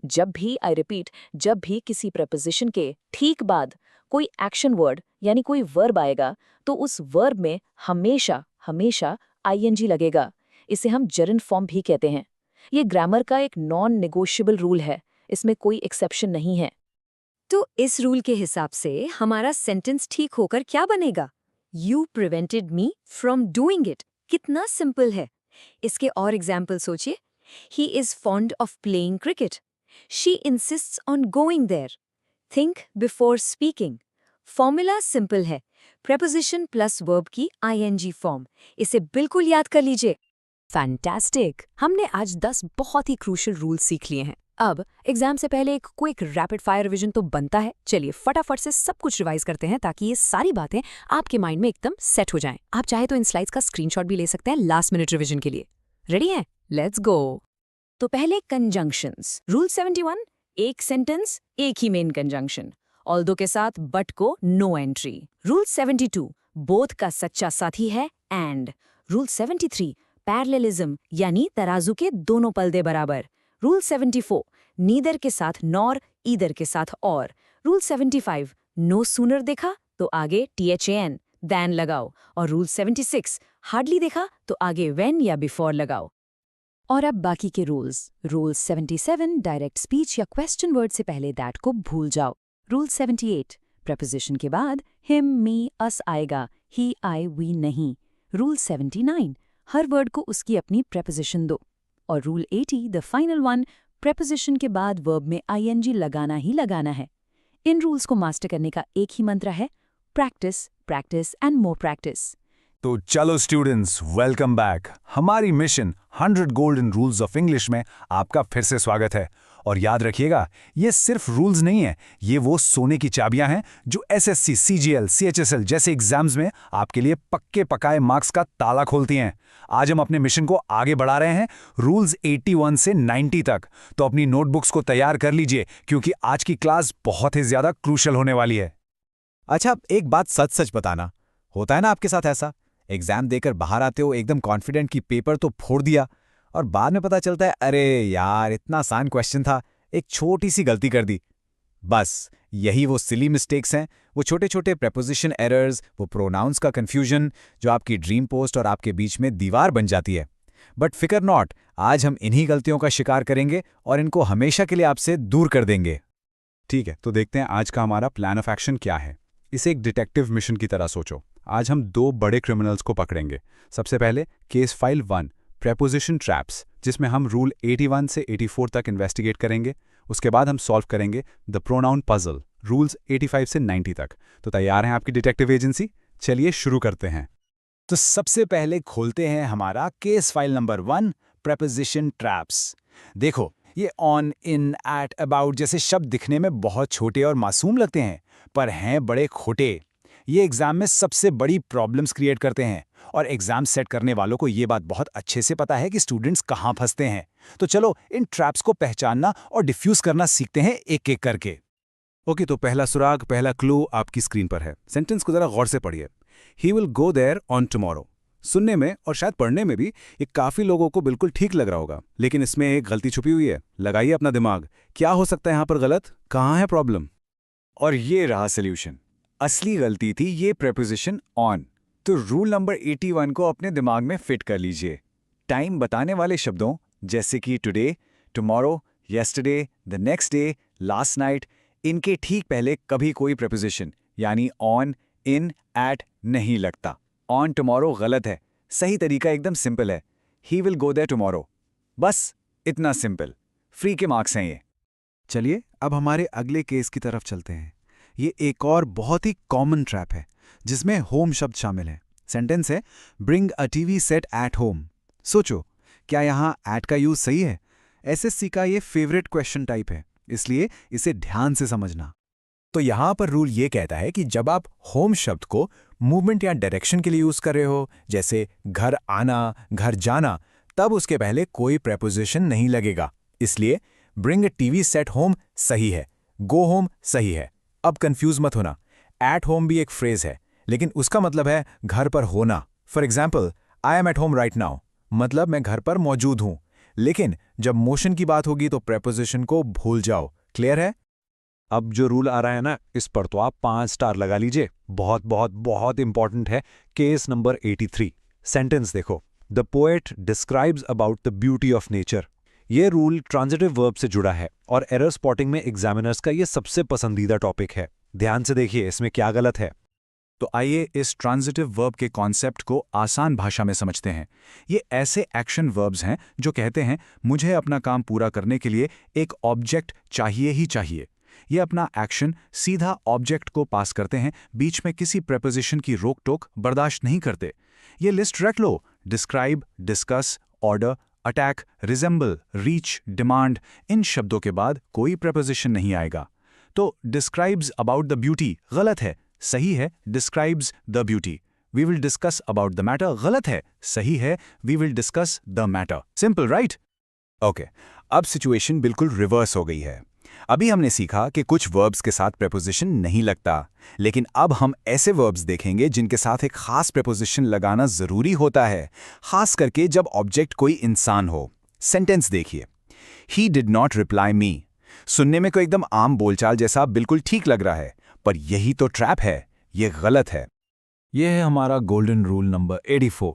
जब भी, आई रिपीट, जब भी किसी प्रेपोजिशन के ठीक बाद कोई एक्शन वर्ड यानी कोई वर्ब आएगा, तो उस वर्ब में हमेशा हमेशा आईएनजी लगेगा। इसे हम जरन फॉर्म भी कहते हैं। ये ग्रामर का एक नॉन नेगोशिएबल रूल है, इसमें कोई एक्सेप्शन नहीं है। तो इस रूल के हिसाब से हमारा सेंटेंस ठीक होकर क्या बनेगा? You prevented me from doing it. कितना सिंपल है। इसके और एग्जाम्पल सोचिए। He is fond of playing cricket. She insists on going there. Think before speaking. Formula simple है, प्रेपोजिशन प्लस वर्ब की आईएनजी फॉर्म। इसे बिल्कुल याद कर लीजिए। फैंटास्टिक! हमने आज 10 बहुत ही क्रूशियल रूल्स सीख लिए हैं। अब एग्जाम से पहले एक क्विक रैपिड फायर रिवीजन तो बनता है। चलिए फटाफट से सब कुछ रिवाइज करते हैं ताकि ये सारी बातें आपके माइंड में एकदम सेट हो जाएं। आप चाहे तो इन स्लाइड्स का स्क्रीनशॉट भी ले सकते हैं लास्ट मिनट रिवीजन के लिए। रेडी हैं? Let's go. तो पहले कंजंक्शंस। रूल 71, एक सेंटेंस, एक ही मेन कंजंक्शन, ऑल्दो के साथ बट को नो एंट्री। रूल 72, बोथ का सच्चा साथी है एंड। रूल 73, पैरेललिज्म यानी तराजू के दोनों पलदे बराबर। रूल 74, नीदर के साथ नॉर, ईदर के साथ और। रूल 75, नो सूनर देखा तो आगे THAN दैन लगाओ। और रूल 76, हार्डली देखा तो आगे व्हेन या बिफोर लगाओ। और अब बाकी के रूल्स। रूल 77, डायरेक्ट स्पीच या क्वेश्चन वर्ड से पहले दैट को भूल जाओ। रूल 78, प्रपोजिशन के बाद हिम, मी, अस आएगा, ही, आई, वी नहीं। रूल 79, हर वर्ड को उसकी अपनी प्रपोजिशन दो। और rule 80, the final one, preposition के बाद वर्ब में ING लगाना ही लगाना है। इन रूल्स को मास्टर करने का एक ही मंत्र है, practice, practice and more practice. तो चलो स्टूडेंट्स, वेलकम बैक। हमारी mission 100 golden rules of English में आपका फिर से स्वागत है। और याद रखिएगा, ये सिर्फ रूल्स नहीं है, ये वो सोने की चाबियां हैं जो SSC, CGL, CHSL जैसे एग्जाम्स में आपके लिए पक्के पकाए मार्क्स का ताला खोलती हैं। आज हम अपने मिशन को आगे बढ़ा रहे हैं रूल्स 81 से 90 तक। तो अपनी नोटबुक्स को तैयार कर लीजिए, क्योंकि आज की क्लास बहुत ही ज्यादा क्रूशल होने वाली है। अच्छा, एक बात सच सच बताना, होता है ना आपके साथ ऐसा? एग्जाम देकर बाहर आते हो एकदम कॉन्फिडेंट कि पेपर तो फोड़ दिया, और बाद में पता चलता है अरे यार इतना आसान क्वेश्चन था, एक छोटी सी गलती कर दी। बस यही वो सिली मिस्टेक्स हैं, वो छोटे छोटे प्रेपोजिशन एरर्स, वो प्रोनाउंस का कंफ्यूजन जो आपकी ड्रीम पोस्ट और आपके बीच में दीवार बन जाती है। बट फिकर नॉट, आज हम इन्हीं गलतियों का शिकार करेंगे और इनको हमेशा के लिए आपसे दूर कर देंगे। ठीक है, तो देखते हैं आज का हमारा प्लान ऑफ एक्शन क्या है। इसे एक डिटेक्टिव मिशन की तरह सोचो। आज हम 2 बड़े क्रिमिनल्स को पकड़ेंगे। सबसे पहले केस फाइल 1, प्रेपोजिशन ट्रैप्स, जिसमें हम रूल 81 से 84 तक इन्वेस्टिगेट करेंगे। उसके बाद हम सॉल्व करेंगे द प्रोनाउन पजल, रूल्स 85 से 90 तक। तो तैयार हैं आपकी डिटेक्टिव एजेंसी? चलिए शुरू करते हैं। तो सबसे पहले खोलते हैं हमारा case file number 1, preposition traps. देखो, ये ऑन, इन, एट, अबाउट जैसे शब्द दिखने में बहुत छोटे और मासूम लगते हैं, पर हैं बड़े खोटे। ये एग्जाम में सबसे बड़ी प्रॉब्लम्स क्रिएट करते हैं, और एग्जाम सेट करने वालों को ये बात बहुत अच्छे से पता है कि स्टूडेंट्स कहाँ फंसते हैं। तो चलो इन ट्रैप्स को पहचानना और डिफ्यूज करना सीखते हैं एक एक करके। ओके, तो पहला सुराग, पहला क्लू आपकी स्क्रीन पर है। सेंटेंस को जरा गौर से पढ़िए। He will go there on tomorrow. सुनने में और शायद पढ़ने में भी ये काफी लोगों को बिल्कुल ठीक लग रहा होगा, लेकिन इसमें एक गलती छुपी हुई है। लगाइए अपना दिमाग, क्या हो सकता है यहाँ पर गलत? कहाँ है प्रॉब्लम? और ये रहा सोल्यूशन। असली गलती थी ये प्रेपोजिशन ऑन। तो रूल नंबर 81 को अपने दिमाग में फिट कर लीजिए। टाइम बताने वाले शब्दों जैसे कि today, tomorrow, yesterday, the next day, last night, इनके ठीक पहले कभी कोई प्रेपोजिशन यानी ऑन, इन, एट नहीं लगता। ऑन टुमारो गलत है। सही तरीका एकदम सिंपल है, he will go there tomorrow. बस इतना सिंपल। फ्री के मार्क्स हैं ये। चलिए अब हमारे अगले केस की तरफ चलते हैं। ये एक और बहुत ही कॉमन ट्रैप है जिसमें होम शब्द शामिल है। सेंटेंस है bring a TV set at home. सोचो, क्या यहाँ एट का यूज सही है? SSC का ये फेवरेट क्वेश्चन टाइप है, इसलिए इसे ध्यान से समझना। तो यहां पर रूल ये कहता है कि जब आप होम शब्द को मूवमेंट या डायरेक्शन के लिए यूज कर रहे हो, जैसे घर आना, घर जाना, तब उसके पहले कोई प्रेपोजिशन नहीं लगेगा। इसलिए bring a TV set home सही है, गो होम सही है। अब कंफ्यूज मत होना, एट होम भी एक फ्रेज है, लेकिन उसका मतलब है घर पर होना। For example, I am at home right now, मतलब मैं घर पर मौजूद हूं। लेकिन जब मोशन की बात होगी तो प्रेपोजिशन को भूल जाओ। क्लियर है? अब जो रूल आ रहा है ना, इस पर तो आप 5 स्टार लगा लीजिए। बहुत बहुत बहुत इंपॉर्टेंट है। Case number 83। सेंटेंस देखो, the poet describes about the beauty of nature. ये रूल ट्रांजिटिव वर्ब से जुड़ा है और एरर स्पॉटिंग में एग्जामिनर्स का ये सबसे पसंदीदा टॉपिक है। ध्यान से देखिए इसमें क्या गलत है। तो आइए इस ट्रांजिटिव वर्ब के कॉन्सेप्ट को आसान भाषा में समझते हैं। ये ऐसे एक्शन वर्ब्स हैं जो कहते हैं मुझे अपना काम पूरा करने के लिए एक ऑब्जेक्ट चाहिए ही चाहिए। ये अपना एक्शन सीधा ऑब्जेक्ट को पास करते हैं, बीच में किसी प्रेपोजिशन की रोक टोक बर्दाश्त नहीं करते। ये लिस्ट रख लो, describe, discuss, order, attack, resemble, reach, demand, इन शब्दों के बाद कोई प्रेपोजिशन नहीं आएगा। तो डिस्क्राइब्स अबाउट द ब्यूटी गलत है, सही है describes the beauty. We will discuss about the matter गलत है, सही है we will discuss the matter. Simple right? Okay, अब सिचुएशन बिल्कुल रिवर्स हो गई है। अभी हमने सीखा कि कुछ वर्ब्स के साथ प्रेपोजिशन नहीं लगता, लेकिन अब हम ऐसे वर्ब्स देखेंगे जिनके साथ एक खास प्रेपोजिशन लगाना जरूरी होता है, खास करके जब ऑब्जेक्ट कोई इंसान हो। सेंटेंस देखिए, ही डिड नॉट रिप्लाई मी। सुनने में कोई एकदम आम बोलचाल जैसा बिल्कुल ठीक लग रहा है, पर यही तो ट्रैप है, ये गलत है। यह है हमारा गोल्डन रूल नंबर 84।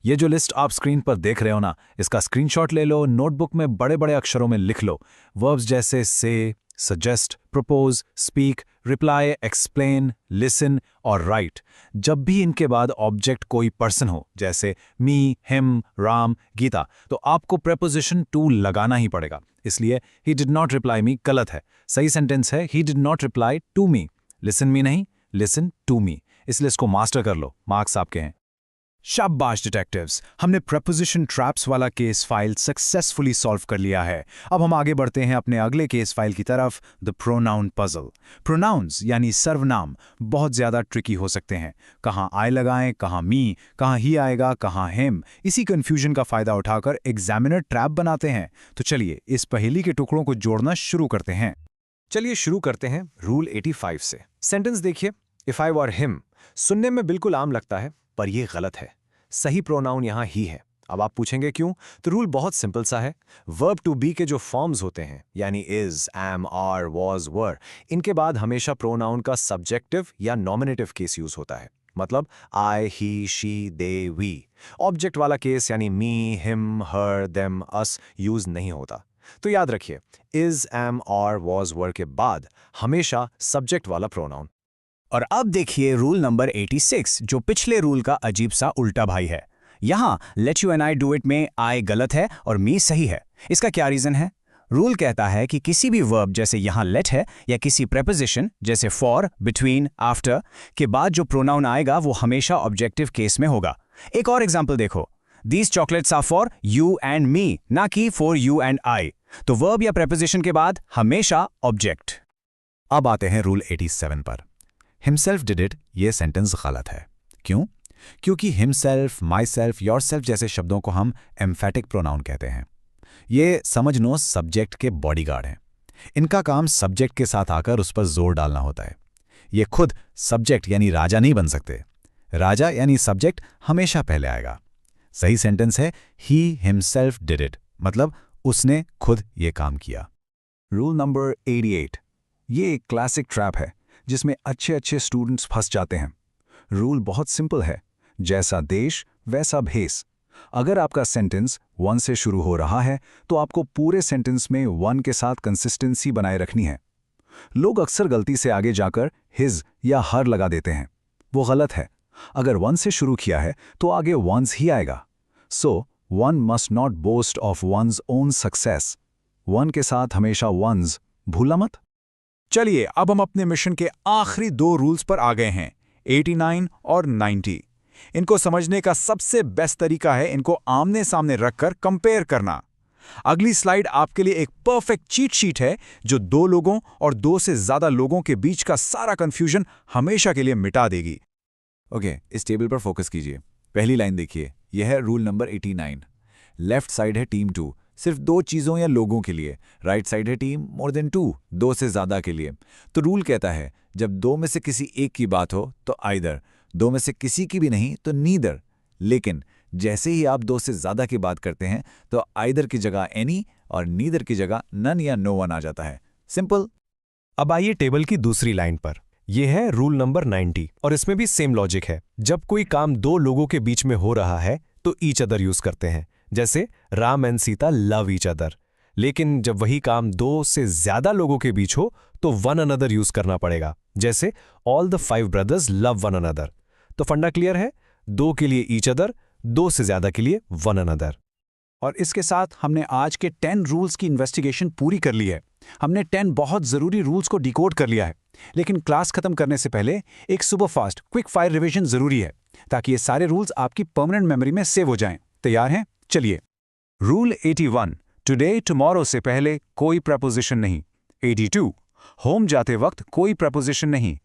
ये जो लिस्ट आप स्क्रीन पर देख रहे हो ना, इसका स्क्रीनशॉट ले लो, नोटबुक में बड़े बड़े अक्षरों में लिख लो। वर्ब्स जैसे से, suggest, propose, speak, reply, explain, listen और राइट, जब भी इनके बाद ऑब्जेक्ट कोई पर्सन हो, जैसे मी, हिम, राम, गीता, तो आपको प्रेपोजिशन टू लगाना ही पड़ेगा। इसलिए he did not reply me गलत है। सही सेंटेंस है he did not reply to me. Listen me नहीं, लिसन टू मी। इसलिए इसको मास्टर कर लो, मार्क्स आपके हैं। शाबाश डिटेक्टिव्स, हमने प्रेपोजिशन ट्रैप्स वाला केस फाइल सक्सेसफुली सॉल्व कर लिया है। अब हम आगे बढ़ते हैं अपने अगले केस फाइल की तरफ, द प्रोनाउन पजल। प्रोनाउंस यानी सर्वनाम बहुत ज़्यादा ट्रिकी हो सकते हैं। कहाँ आई लगाएं, कहाँ मी, कहाँ ही आएगा, कहाँ हिम। इसी कन्फ्यूजन का फ़ायदा उठाकर एग्जामिनर ट्रैप बनाते हैं। तो चलिए इस पहेली के टुकड़ों को जोड़ना शुरू करते हैं। चलिए शुरू करते हैं रूल 85 से। सेंटेंस देखिए, इफ आई वर हिम। सुनने में बिल्कुल आम लगता है, पर यह गलत है। सही प्रोनाउन यहां ही है। अब आप पूछेंगे क्यों? तो रूल बहुत सिंपल सा है। वर्ब टू बी के जो फॉर्म्स होते हैं, यानी इज, एम, आर, वॉज, वर, इनके बाद हमेशा प्रोनाउन का सब्जेक्टिव या नॉमिनेटिव केस यूज होता है। मतलब आई, ही, शी, दे, वी। ऑब्जेक्ट वाला केस यानी मी, हिम, हर, देम, अस यूज नहीं होता। तो याद रखिए, इज, एम, आर, वॉज, वर के बाद हमेशा सब्जेक्ट वाला प्रोनाउन। और अब देखिए रूल नंबर 86, जो पिछले रूल का अजीब सा उल्टा भाई है। यहाँ let you and I do it में आई गलत है और मी सही है। इसका क्या रीजन है? रूल कहता है कि किसी भी वर्ब जैसे यहाँ लेट है या किसी प्रेपोजिशन जैसे फॉर, बिटवीन, आफ्टर के बाद जो प्रोनाउन आएगा वो हमेशा ऑब्जेक्टिव केस में होगा। एक और एग्जाम्पल देखो, these chocolates are for you and me, ना कि फॉर यू एंड आई। तो वर्ब या प्रेपोजिशन के बाद हमेशा ऑब्जेक्ट। अब आते हैं रूल 87 पर। हिमसेल्फ डिड इट, ये सेंटेंस गलत है। क्यों? क्योंकि himself, my self, your self जैसे शब्दों को हम एम्फेटिक प्रोनाउन कहते हैं। ये समझ लो सब्जेक्ट के बॉडीगार्ड हैं। इनका काम सब्जेक्ट के साथ आकर उस पर जोर डालना होता है। ये खुद सब्जेक्ट यानी राजा नहीं बन सकते। राजा यानी सब्जेक्ट हमेशा पहले आएगा। सही सेंटेंस है ही हिमसेल्फ डिड इट, मतलब उसने खुद ये काम किया। रूल नंबर 88, ये एक क्लासिक ट्रैप है जिसमें अच्छे अच्छे स्टूडेंट्स फंस जाते हैं। रूल बहुत सिंपल है, जैसा देश वैसा भेस। अगर आपका सेंटेंस वन से शुरू हो रहा है तो आपको पूरे सेंटेंस में वन के साथ कंसिस्टेंसी बनाए रखनी है। लोग अक्सर गलती से आगे जाकर हिज या हर लगा देते हैं, वो गलत है। अगर वन से शुरू किया है तो आगे वंस ही आएगा। So one must not boast of one's own success. One के साथ हमेशा वंस, भूला मत। चलिए अब हम अपने मिशन के आखिरी दो रूल्स पर आ गए हैं, 89 और 90। इनको समझने का सबसे बेस्ट तरीका है इनको आमने सामने रखकर कंपेयर करना। अगली स्लाइड आपके लिए एक परफेक्ट चीट शीट है जो दो लोगों और दो से ज्यादा लोगों के बीच का सारा कंफ्यूजन हमेशा के लिए मिटा देगी। ओके, इस टेबल पर फोकस कीजिए। पहली लाइन देखिए, यह है रूल नंबर 89। लेफ्ट साइड है टीम 2, सिर्फ दो चीज़ों या लोगों के लिए। राइट साइड है टीम मोर देन 2, दो से ज़्यादा के लिए। तो रूल कहता है जब दो में से किसी एक की बात हो तो आइदर, दो में से किसी की भी नहीं तो नीदर। लेकिन जैसे ही आप दो से ज़्यादा की बात करते हैं तो आइदर की जगह एनी और नीदर की जगह नन या नो वन आ जाता है। सिंपल। अब आइए टेबल की दूसरी लाइन पर। यह है रूल नंबर 90 और इसमें भी सेम लॉजिक है। जब कोई काम दो लोगों के बीच में हो रहा है तो ईच अदर यूज करते हैं, जैसे Ram and Sita love each other. लेकिन जब वही काम दो से ज्यादा लोगों के बीच हो तो वन अनदर यूज करना पड़ेगा, जैसे all the 5 brothers love one another. तो फंडा क्लियर है, दो के लिए ईच अदर, दो से ज्यादा के लिए वन अनदर। और इसके साथ हमने आज के 10 रूल्स की इन्वेस्टिगेशन पूरी कर ली है। हमने 10 बहुत ज़रूरी रूल्स को डिकोड कर लिया है। लेकिन क्लास खत्म करने से पहले एक सुपरफास्ट क्विक फायर रिवीजन ज़रूरी है ताकि ये सारे रूल्स आपकी परमानेंट मेमोरी में सेव हो जाएं। तैयार हैं? चलिए। रूल 81, टुडे टुमारो से पहले कोई प्रपोजिशन नहीं। 82, होम जाते वक्त कोई प्रपोजिशन नहीं।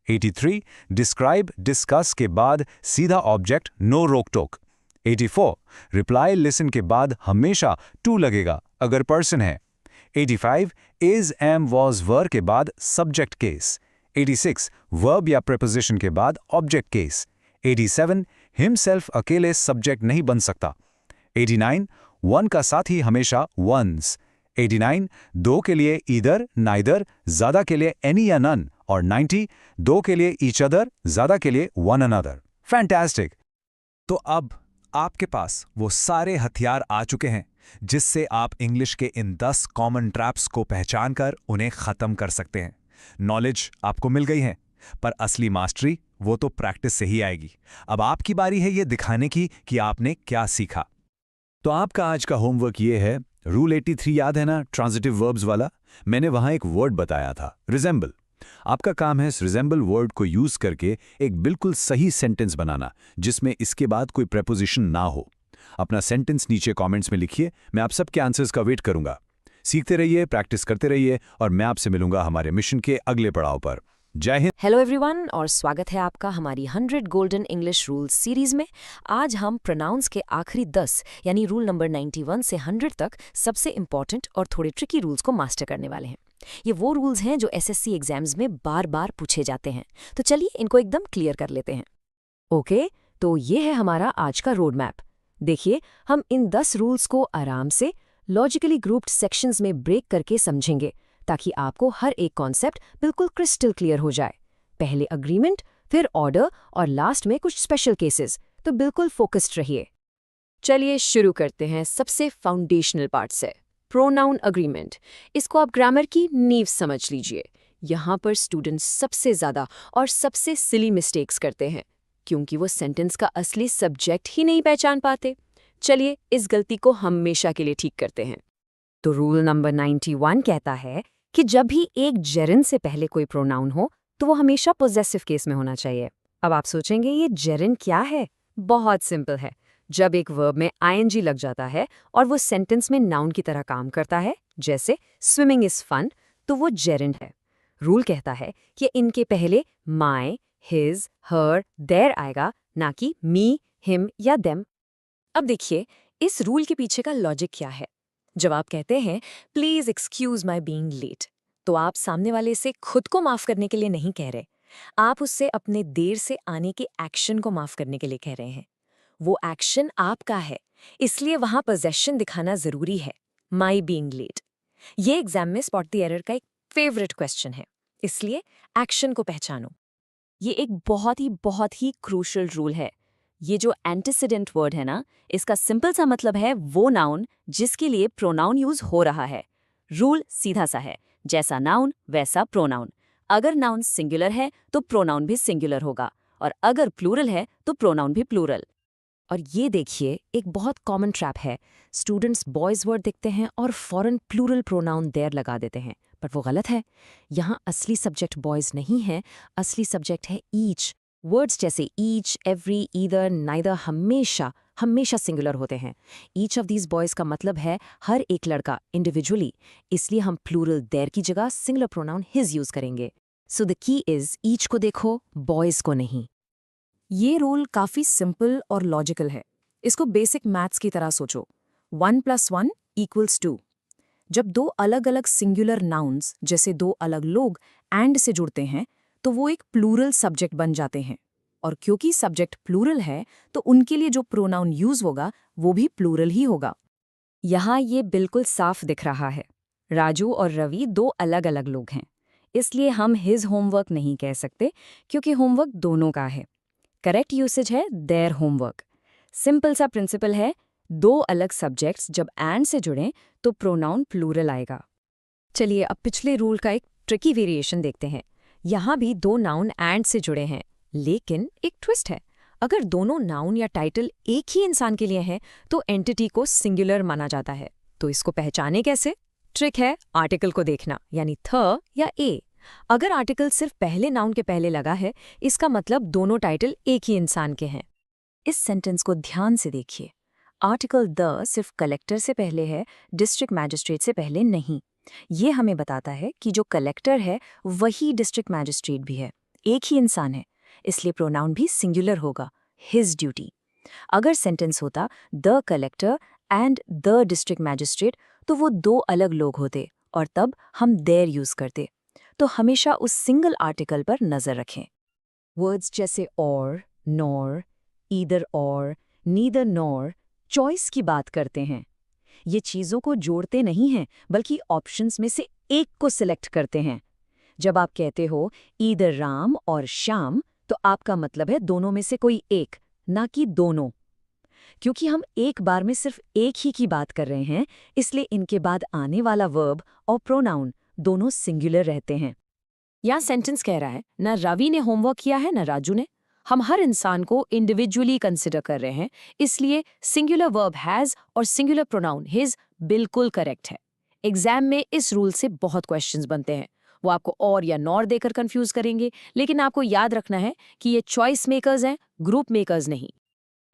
83, डिस्क्राइब डिस्कस के बाद सीधा ऑब्जेक्ट, नो रोक टोक। 84, रिप्लाई लिसन के बाद हमेशा टू लगेगा अगर पर्सन है। 85 इज एम वॉज वर के बाद सब्जेक्ट केस। 86 वर्ब या प्रेपोजिशन के बाद ऑब्जेक्ट केस। 87 हिमसेल्फ अकेले सब्जेक्ट नहीं बन सकता। 89 वन का साथी हमेशा वंस। 89 दो के लिए ईदर नाइदर, ज्यादा के लिए एनी या नन, और 90 दो के लिए ईच अदर, ज्यादा के लिए वन अनदर। फैंटास्टिक। तो अब आपके पास वो सारे हथियार आ चुके हैं जिससे आप इंग्लिश के इन 10 कॉमन ट्रैप्स को पहचान कर उन्हें खत्म कर सकते हैं। नॉलेज आपको मिल गई है, पर असली मास्टरी वो तो प्रैक्टिस से ही आएगी। अब आपकी बारी है ये दिखाने की कि आपने क्या सीखा। तो आपका आज का होमवर्क ये है, रूल 83 याद है ना, ट्रांजिटिव वर्ब्स वाला? मैंने वहां एक वर्ड बताया था, रिजेंबल। आपका काम है इस रिजेंबल वर्ड को यूज करके एक बिल्कुल सही सेंटेंस बनाना जिसमें इसके बाद कोई प्रेपोजिशन ना हो। अपना सेंटेंस नीचे कमेंट्स में लिखिए, मैं आप सबके आंसर्स का वेट करूंगा। सीखते रहिए, प्रैक्टिस करते रहिए, और मैं आपसे मिलूंगा हमारे मिशन के अगले पड़ाव पर। जय हिंद। हेलो एवरीवन, और स्वागत है आपका हमारी 100 गोल्डन इंग्लिश रूल्स सीरीज में। आज हम प्रोनाउंस के आखिरी 10 यानी रूल नंबर 91 से 100 तक सबसे इंपॉर्टेंट और थोड़े ट्रिकी रूल्स को मास्टर करने वाले हैं। ये वो रूल्स हैं जो एसएससी एग्जाम्स में बार बार पूछे जाते हैं, तो चलिए इनको एकदम क्लियर कर लेते हैं। ओके, तो ये है हमारा आज का रोड मैप। देखिए, हम इन 10 रूल्स को आराम से लॉजिकली ग्रुप्ड सेक्शंस में ब्रेक करके समझेंगे ताकि आपको हर एक कॉन्सेप्ट बिल्कुल क्रिस्टल क्लियर हो जाए। पहले अग्रीमेंट, फिर ऑर्डर और लास्ट में कुछ स्पेशल केसेस, तो बिल्कुल फोकस्ड रहिए। चलिए शुरू करते हैं सबसे फाउंडेशनल पार्ट से, प्रोनाउन अग्रीमेंट। इसको आप ग्रामर की नींव समझ लीजिए। यहाँ पर स्टूडेंट्स सबसे ज़्यादा और सबसे सिली मिस्टेक्स करते हैं क्योंकि वो सेंटेंस का असली सब्जेक्ट ही नहीं पहचान पाते। चलिए इस गलती को हमेशा के लिए ठीक करते हैं। तो रूल नंबर 91 कहता है कि जब भी एक जेरेंड से पहले कोई प्रोनाउन हो तो वो हमेशा पोजेसिव केस में होना चाहिए। अब आप सोचेंगे ये जेरेंड क्या है? बहुत सिंपल है। जब एक वर्ब में आईएनजी लग जाता है और वो सेंटेंस में नाउन की तरह काम करता है, जैसे स्विमिंग इज फन, तो वो जेरेंड है। रूल कहता है कि इनके पहले माय, हिज, हर, देयर आएगा, ना कि मी, हिम या देम। अब देखिए इस रूल के पीछे का लॉजिक क्या है। जब आप कहते हैं please excuse my being late, तो आप सामने वाले से खुद को माफ करने के लिए नहीं कह रहे, आप उससे अपने देर से आने के एक्शन को माफ करने के लिए कह रहे हैं। वो एक्शन आपका है, इसलिए वहां पोजेशन दिखाना जरूरी है, माई बीइंग लेट। ये एग्जाम में स्पॉट द एरर का एक फेवरेट क्वेश्चन है, इसलिए एक्शन को पहचानो। ये एक बहुत ही क्रूशल रूल है। ये जो एंटीसीडेंट वर्ड है ना, इसका सिंपल सा मतलब है वो नाउन जिसके लिए प्रोनाउन यूज हो रहा है। रूल सीधा सा है, जैसा नाउन वैसा प्रोनाउन। अगर नाउन सिंगुलर है तो प्रोनाउन भी सिंगुलर होगा, और अगर प्लूरल है तो प्रोनाउन भी प्लूरल। और ये देखिए एक बहुत कॉमन ट्रैप है, स्टूडेंट्स बॉयज वर्ड देखते हैं और फॉरन प्लूरल प्रोनाउन देयर लगा देते हैं, पर वो गलत है। यहाँ असली सब्जेक्ट बॉयज नहीं है, असली सब्जेक्ट है ईच। वर्ड्स जैसे ईच, एवरी, ईदर, नाइदर हमेशा सिंगुलर होते हैं। ईच ऑफ दीज बॉयज का मतलब है हर एक लड़का इंडिविजुअली, इसलिए हम प्लूरल देयर की जगह सिंगुलर प्रोनाउन हिज यूज करेंगे। So the key is each को देखो, बॉयज को नहीं। ये रूल काफी सिंपल और लॉजिकल है। इसको बेसिक मैथ्स की तरह सोचो। 1 + 1 = 2। जब दो अलग अलग सिंगुलर नाउन्स जैसे दो अलग लोग एंड से जुड़ते हैं तो वो एक प्लूरल सब्जेक्ट बन जाते हैं, और क्योंकि सब्जेक्ट प्लूरल है तो उनके लिए जो प्रोनाउन यूज होगा वो भी प्लूरल ही होगा। यहाँ ये बिल्कुल साफ दिख रहा है, राजू और रवि दो अलग अलग लोग हैं, इसलिए हम हिज होमवर्क नहीं कह सकते क्योंकि होमवर्क दोनों का है। करेक्ट यूसेज है देयर होमवर्क। सिंपल सा प्रिंसिपल है, दो अलग सब्जेक्ट्स जब एंड से जुड़ें तो प्रोनाउन प्लूरल आएगा। चलिए अब पिछले रूल का एक ट्रिकी वेरिएशन देखते हैं। यहाँ भी दो नाउन एंड से जुड़े हैं, लेकिन एक ट्विस्ट है। अगर दोनों नाउन या टाइटल एक ही इंसान के लिए हैं तो एंटिटी को सिंगुलर माना जाता है। तो इसको पहचाने कैसे? ट्रिक है आर्टिकल को देखना, यानी थ या ए। अगर आर्टिकल सिर्फ पहले नाउन के पहले लगा है, इसका मतलब दोनों टाइटल एक ही इंसान के हैं। इस सेंटेंस को ध्यान से देखिए। आर्टिकल द सिर्फ कलेक्टर से पहले है, डिस्ट्रिक्ट मैजिस्ट्रेट से पहले नहीं। ये हमें बताता है कि जो कलेक्टर है वही डिस्ट्रिक्ट मैजिस्ट्रेट भी है, एक ही इंसान है, इसलिए प्रोनाउन भी सिंगुलर होगा, हिज ड्यूटी। अगर सेंटेंस होता the collector and the district magistrate तो वो दो अलग लोग होते और तब हम देयर यूज करते। तो हमेशा उस सिंगल आर्टिकल पर नजर रखें। वर्ड्स जैसे और, नॉर, ईदर और, नीदर नॉर, चॉइस की बात करते हैं। ये चीज़ों को जोड़ते नहीं हैं, बल्कि ऑप्शंस में से एक को सिलेक्ट करते हैं। जब आप कहते हो ईदर राम और श्याम, तो आपका मतलब है दोनों में से कोई एक, ना कि दोनों। क्योंकि हम एक बार में सिर्फ एक ही की बात कर रहे हैं, इसलिए इनके बाद आने वाला वर्ब और प्रोनाउन दोनों सिंगुलर रहते हैं। यहाँ सेंटेंस कह रहा है, न रवि ने होमवर्क किया है न राजू ने। हम हर इंसान को इंडिविजुअली कंसिडर कर रहे हैं, इसलिए सिंगुलर वर्ब हैज और सिंगुलर प्रोनाउन हिज बिल्कुल करेक्ट है। एग्जाम में इस रूल से बहुत क्वेश्चंस बनते हैं। वो आपको और या नॉर देकर कंफ्यूज करेंगे, लेकिन आपको याद रखना है कि ये चॉइस मेकर्स हैं, ग्रुप मेकर्स नहीं।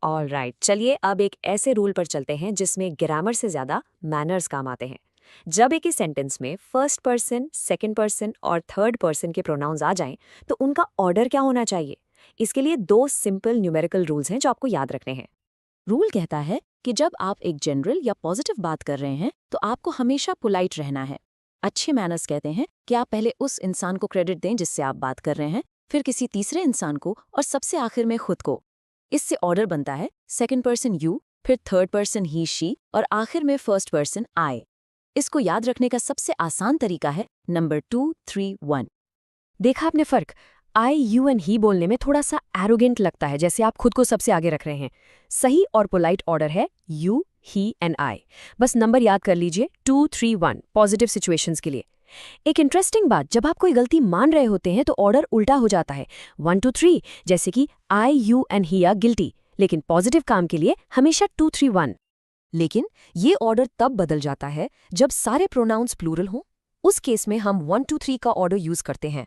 ऑलराइट, चलिए अब एक ऐसे रूल पर चलते हैं जिसमें ग्रामर से ज्यादा मैनर्स काम आते हैं। जब एक ही सेंटेंस में फर्स्ट पर्सन, सेकंड पर्सन और थर्ड पर्सन के प्रोनाउंस आ जाएं, तो उनका ऑर्डर क्या होना चाहिए? इसके लिए 2 सिंपल न्यूमेरिकल रूल्स हैं जो आपको याद रखने हैं। रूल कहता है कि जब आप एक जनरल या पॉजिटिव बात कर रहे हैं, तो आपको हमेशा पोलाइट रहना है। अच्छे मैनर्स कहते हैं कि आप पहले उस इंसान को क्रेडिट दें जिससे आप बात कर रहे हैं, फिर किसी तीसरे इंसान को और सबसे आखिर में खुद को। इससे ऑर्डर बनता है सेकंड पर्सन यू, फिर थर्ड पर्सन ही शी और आखिर में फर्स्ट पर्सन आई। इसको याद रखने का सबसे आसान तरीका है नंबर 2, 3, 1। देखा आपने फर्क? आई, यू एंड ही बोलने में थोड़ा सा एरोगेंट लगता है, जैसे आप खुद को सबसे आगे रख रहे हैं। सही और पोलाइट ऑर्डर है यू, ही एंड आई। बस नंबर याद कर लीजिए 2, 3, 1 पॉजिटिव सिचुएशंस के लिए। एक इंटरेस्टिंग बात, जब आप कोई गलती मान रहे होते हैं तो ऑर्डर उल्टा हो जाता है 1, 2, 3, जैसे कि I, you and he are guilty. लेकिन पॉजिटिव काम के लिए हमेशा 2, 3, 1। लेकिन ये ऑर्डर तब बदल जाता है जब सारे प्रोनाउंस प्लूरल हों। उस केस में हम 1, 2, 3 का ऑर्डर यूज करते हैं।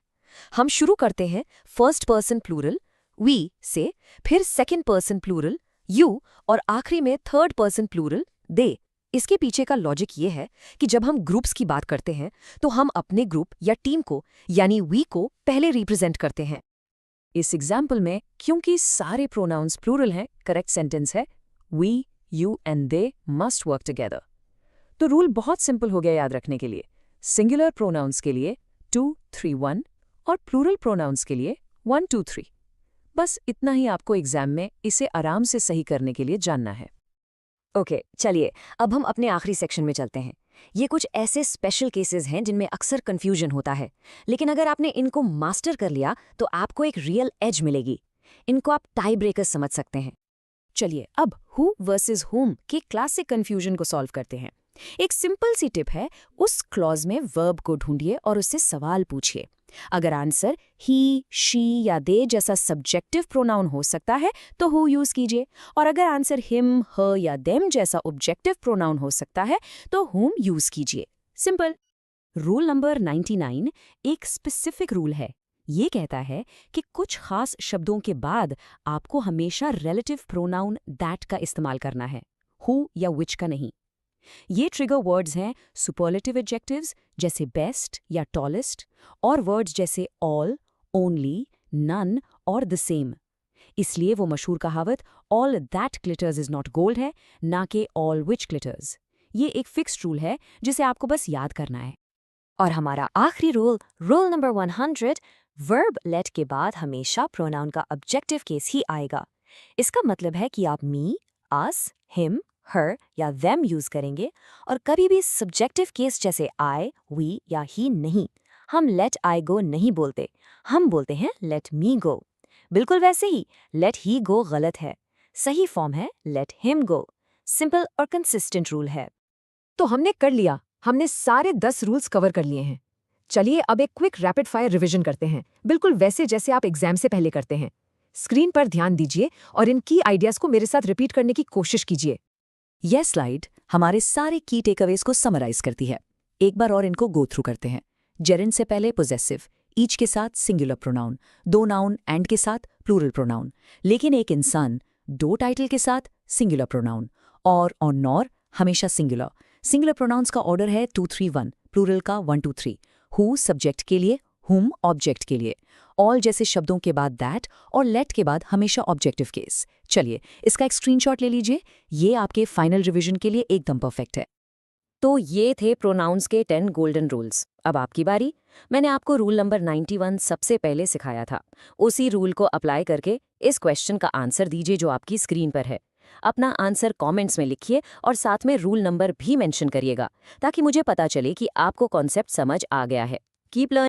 हम शुरू करते हैं फर्स्ट पर्सन प्लूरल वी से, फिर सेकंड पर्सन प्लूरल यू और आखिरी में थर्ड पर्सन प्लूरल दे। इसके पीछे का लॉजिक ये है कि जब हम ग्रुप्स की बात करते हैं तो हम अपने ग्रुप या टीम को यानी वी को पहले रिप्रेजेंट करते हैं। इस एग्जाम्पल में क्योंकि सारे प्रोनाउंस प्लूरल हैं, करेक्ट सेंटेंस है we, you and they must work together. तो रूल बहुत सिंपल हो गया याद रखने के लिए। सिंगुलर प्रोनाउंस के लिए 2, 3, 1 और प्लूरल प्रोनाउंस के लिए 1, 2, 3। बस इतना ही आपको एग्जाम में इसे आराम से सही करने के लिए जानना है। ओके, चलिए अब हम अपने आखिरी सेक्शन में चलते हैं। ये कुछ ऐसे स्पेशल केसेस हैं जिनमें अक्सर कंफ्यूजन होता है, लेकिन अगर आपने इनको मास्टर कर लिया तो आपको एक रियल एज मिलेगी। इनको आप टाई ब्रेकर्स समझ सकते हैं। चलिए अब हु वर्सेस हुम के क्लासिक कंफ्यूजन को सॉल्व करते हैं। एक सिंपल सी टिप है, उस क्लॉज में वर्ब को ढूंढिए और उससे सवाल पूछिए। अगर आंसर ही, शी या दे जैसा सब्जेक्टिव प्रोनाउन हो सकता है तो हु यूज कीजिए, और अगर आंसर हिम, हर या देम जैसा ऑब्जेक्टिव प्रोनाउन हो सकता है तो हुम यूज कीजिए। सिंपल। रूल नंबर 99 एक स्पेसिफिक रूल है। ये कहता है कि कुछ खास शब्दों के बाद आपको हमेशा रिलेटिव प्रोनाउन दैट का इस्तेमाल करना है, हु या विच का नहीं। ये ट्रिगर वर्ड्स हैं सुपरलेटिव एडजेक्टिव्स जैसे बेस्ट या टॉलेस्ट, और वर्ड्स जैसे ऑल, ओनली, नन और द सेम। इसलिए वो मशहूर कहावत all that glitters is not gold है, ना कि ऑल विच ग्लिटर्स। ये एक फिक्स्ड रूल है जिसे आपको बस याद करना है। और हमारा आखिरी rule, rule number 100, verb let के बाद हमेशा प्रोनाउन का ऑब्जेक्टिव केस ही आएगा। इसका मतलब है कि आप मी, अस, हिम, हर या देम यूज करेंगे और कभी भी सब्जेक्टिव केस जैसे आई, वी या ही नहीं। हम लेट आई गो नहीं बोलते, हम बोलते हैं लेट मी गो। बिल्कुल वैसे ही लेट ही गो गलत है, सही फॉर्म है लेट हिम गो। सिंपल और कंसिस्टेंट रूल है। तो हमने कर लिया, हमने सारे 10 रूल्स कवर कर लिए हैं। चलिए अब एक क्विक रैपिड फायर रिवीजन करते हैं, बिल्कुल वैसे जैसे आप एग्जाम से पहले करते हैं। स्क्रीन पर ध्यान दीजिए और इन की आइडियाज को मेरे साथ रिपीट करने की कोशिश कीजिए। यह स्लाइड हमारे सारे की टेकअवेज को समराइज करती है। एक बार और इनको गो थ्रू करते हैं। जेरेंड से पहले पोजेसिव, ईच के साथ सिंगुलर प्रोनाउन, 2 नाउन एंड के साथ प्लूरल प्रोनाउन, लेकिन एक इंसान 2 टाइटल के साथ सिंगुलर प्रोनाउन, और नॉर हमेशा सिंगुलर। सिंगुलर प्रोनाउंस का ऑर्डर है 2, 3, 1, प्लूरल का 1, 2, 3। हु सब्जेक्ट के लिए, हुम ऑब्जेक्ट के लिए, ऑल जैसे शब्दों के बाद दैट और लेट के बाद हमेशा ऑब्जेक्टिव केस। चलिए इसका एक स्क्रीनशॉट ले लीजिए, ये आपके फाइनल रिवीजन के लिए एकदम परफेक्ट है। तो ये थे प्रोनाउंस के 10 गोल्डन रूल्स। अब आपकी बारी। मैंने आपको रूल नंबर 91 सबसे पहले सिखाया था। उसी रूल को अप्लाई करके इस क्वेश्चन का आंसर दीजिए जो आपकी स्क्रीन पर है। अपना आंसर कमेंट्स में लिखिए और साथ में रूल नंबर भी मेंशन करिएगा ताकि मुझे पता चले कि आपको कॉन्सेप्ट समझ आ गया है। Keep learning.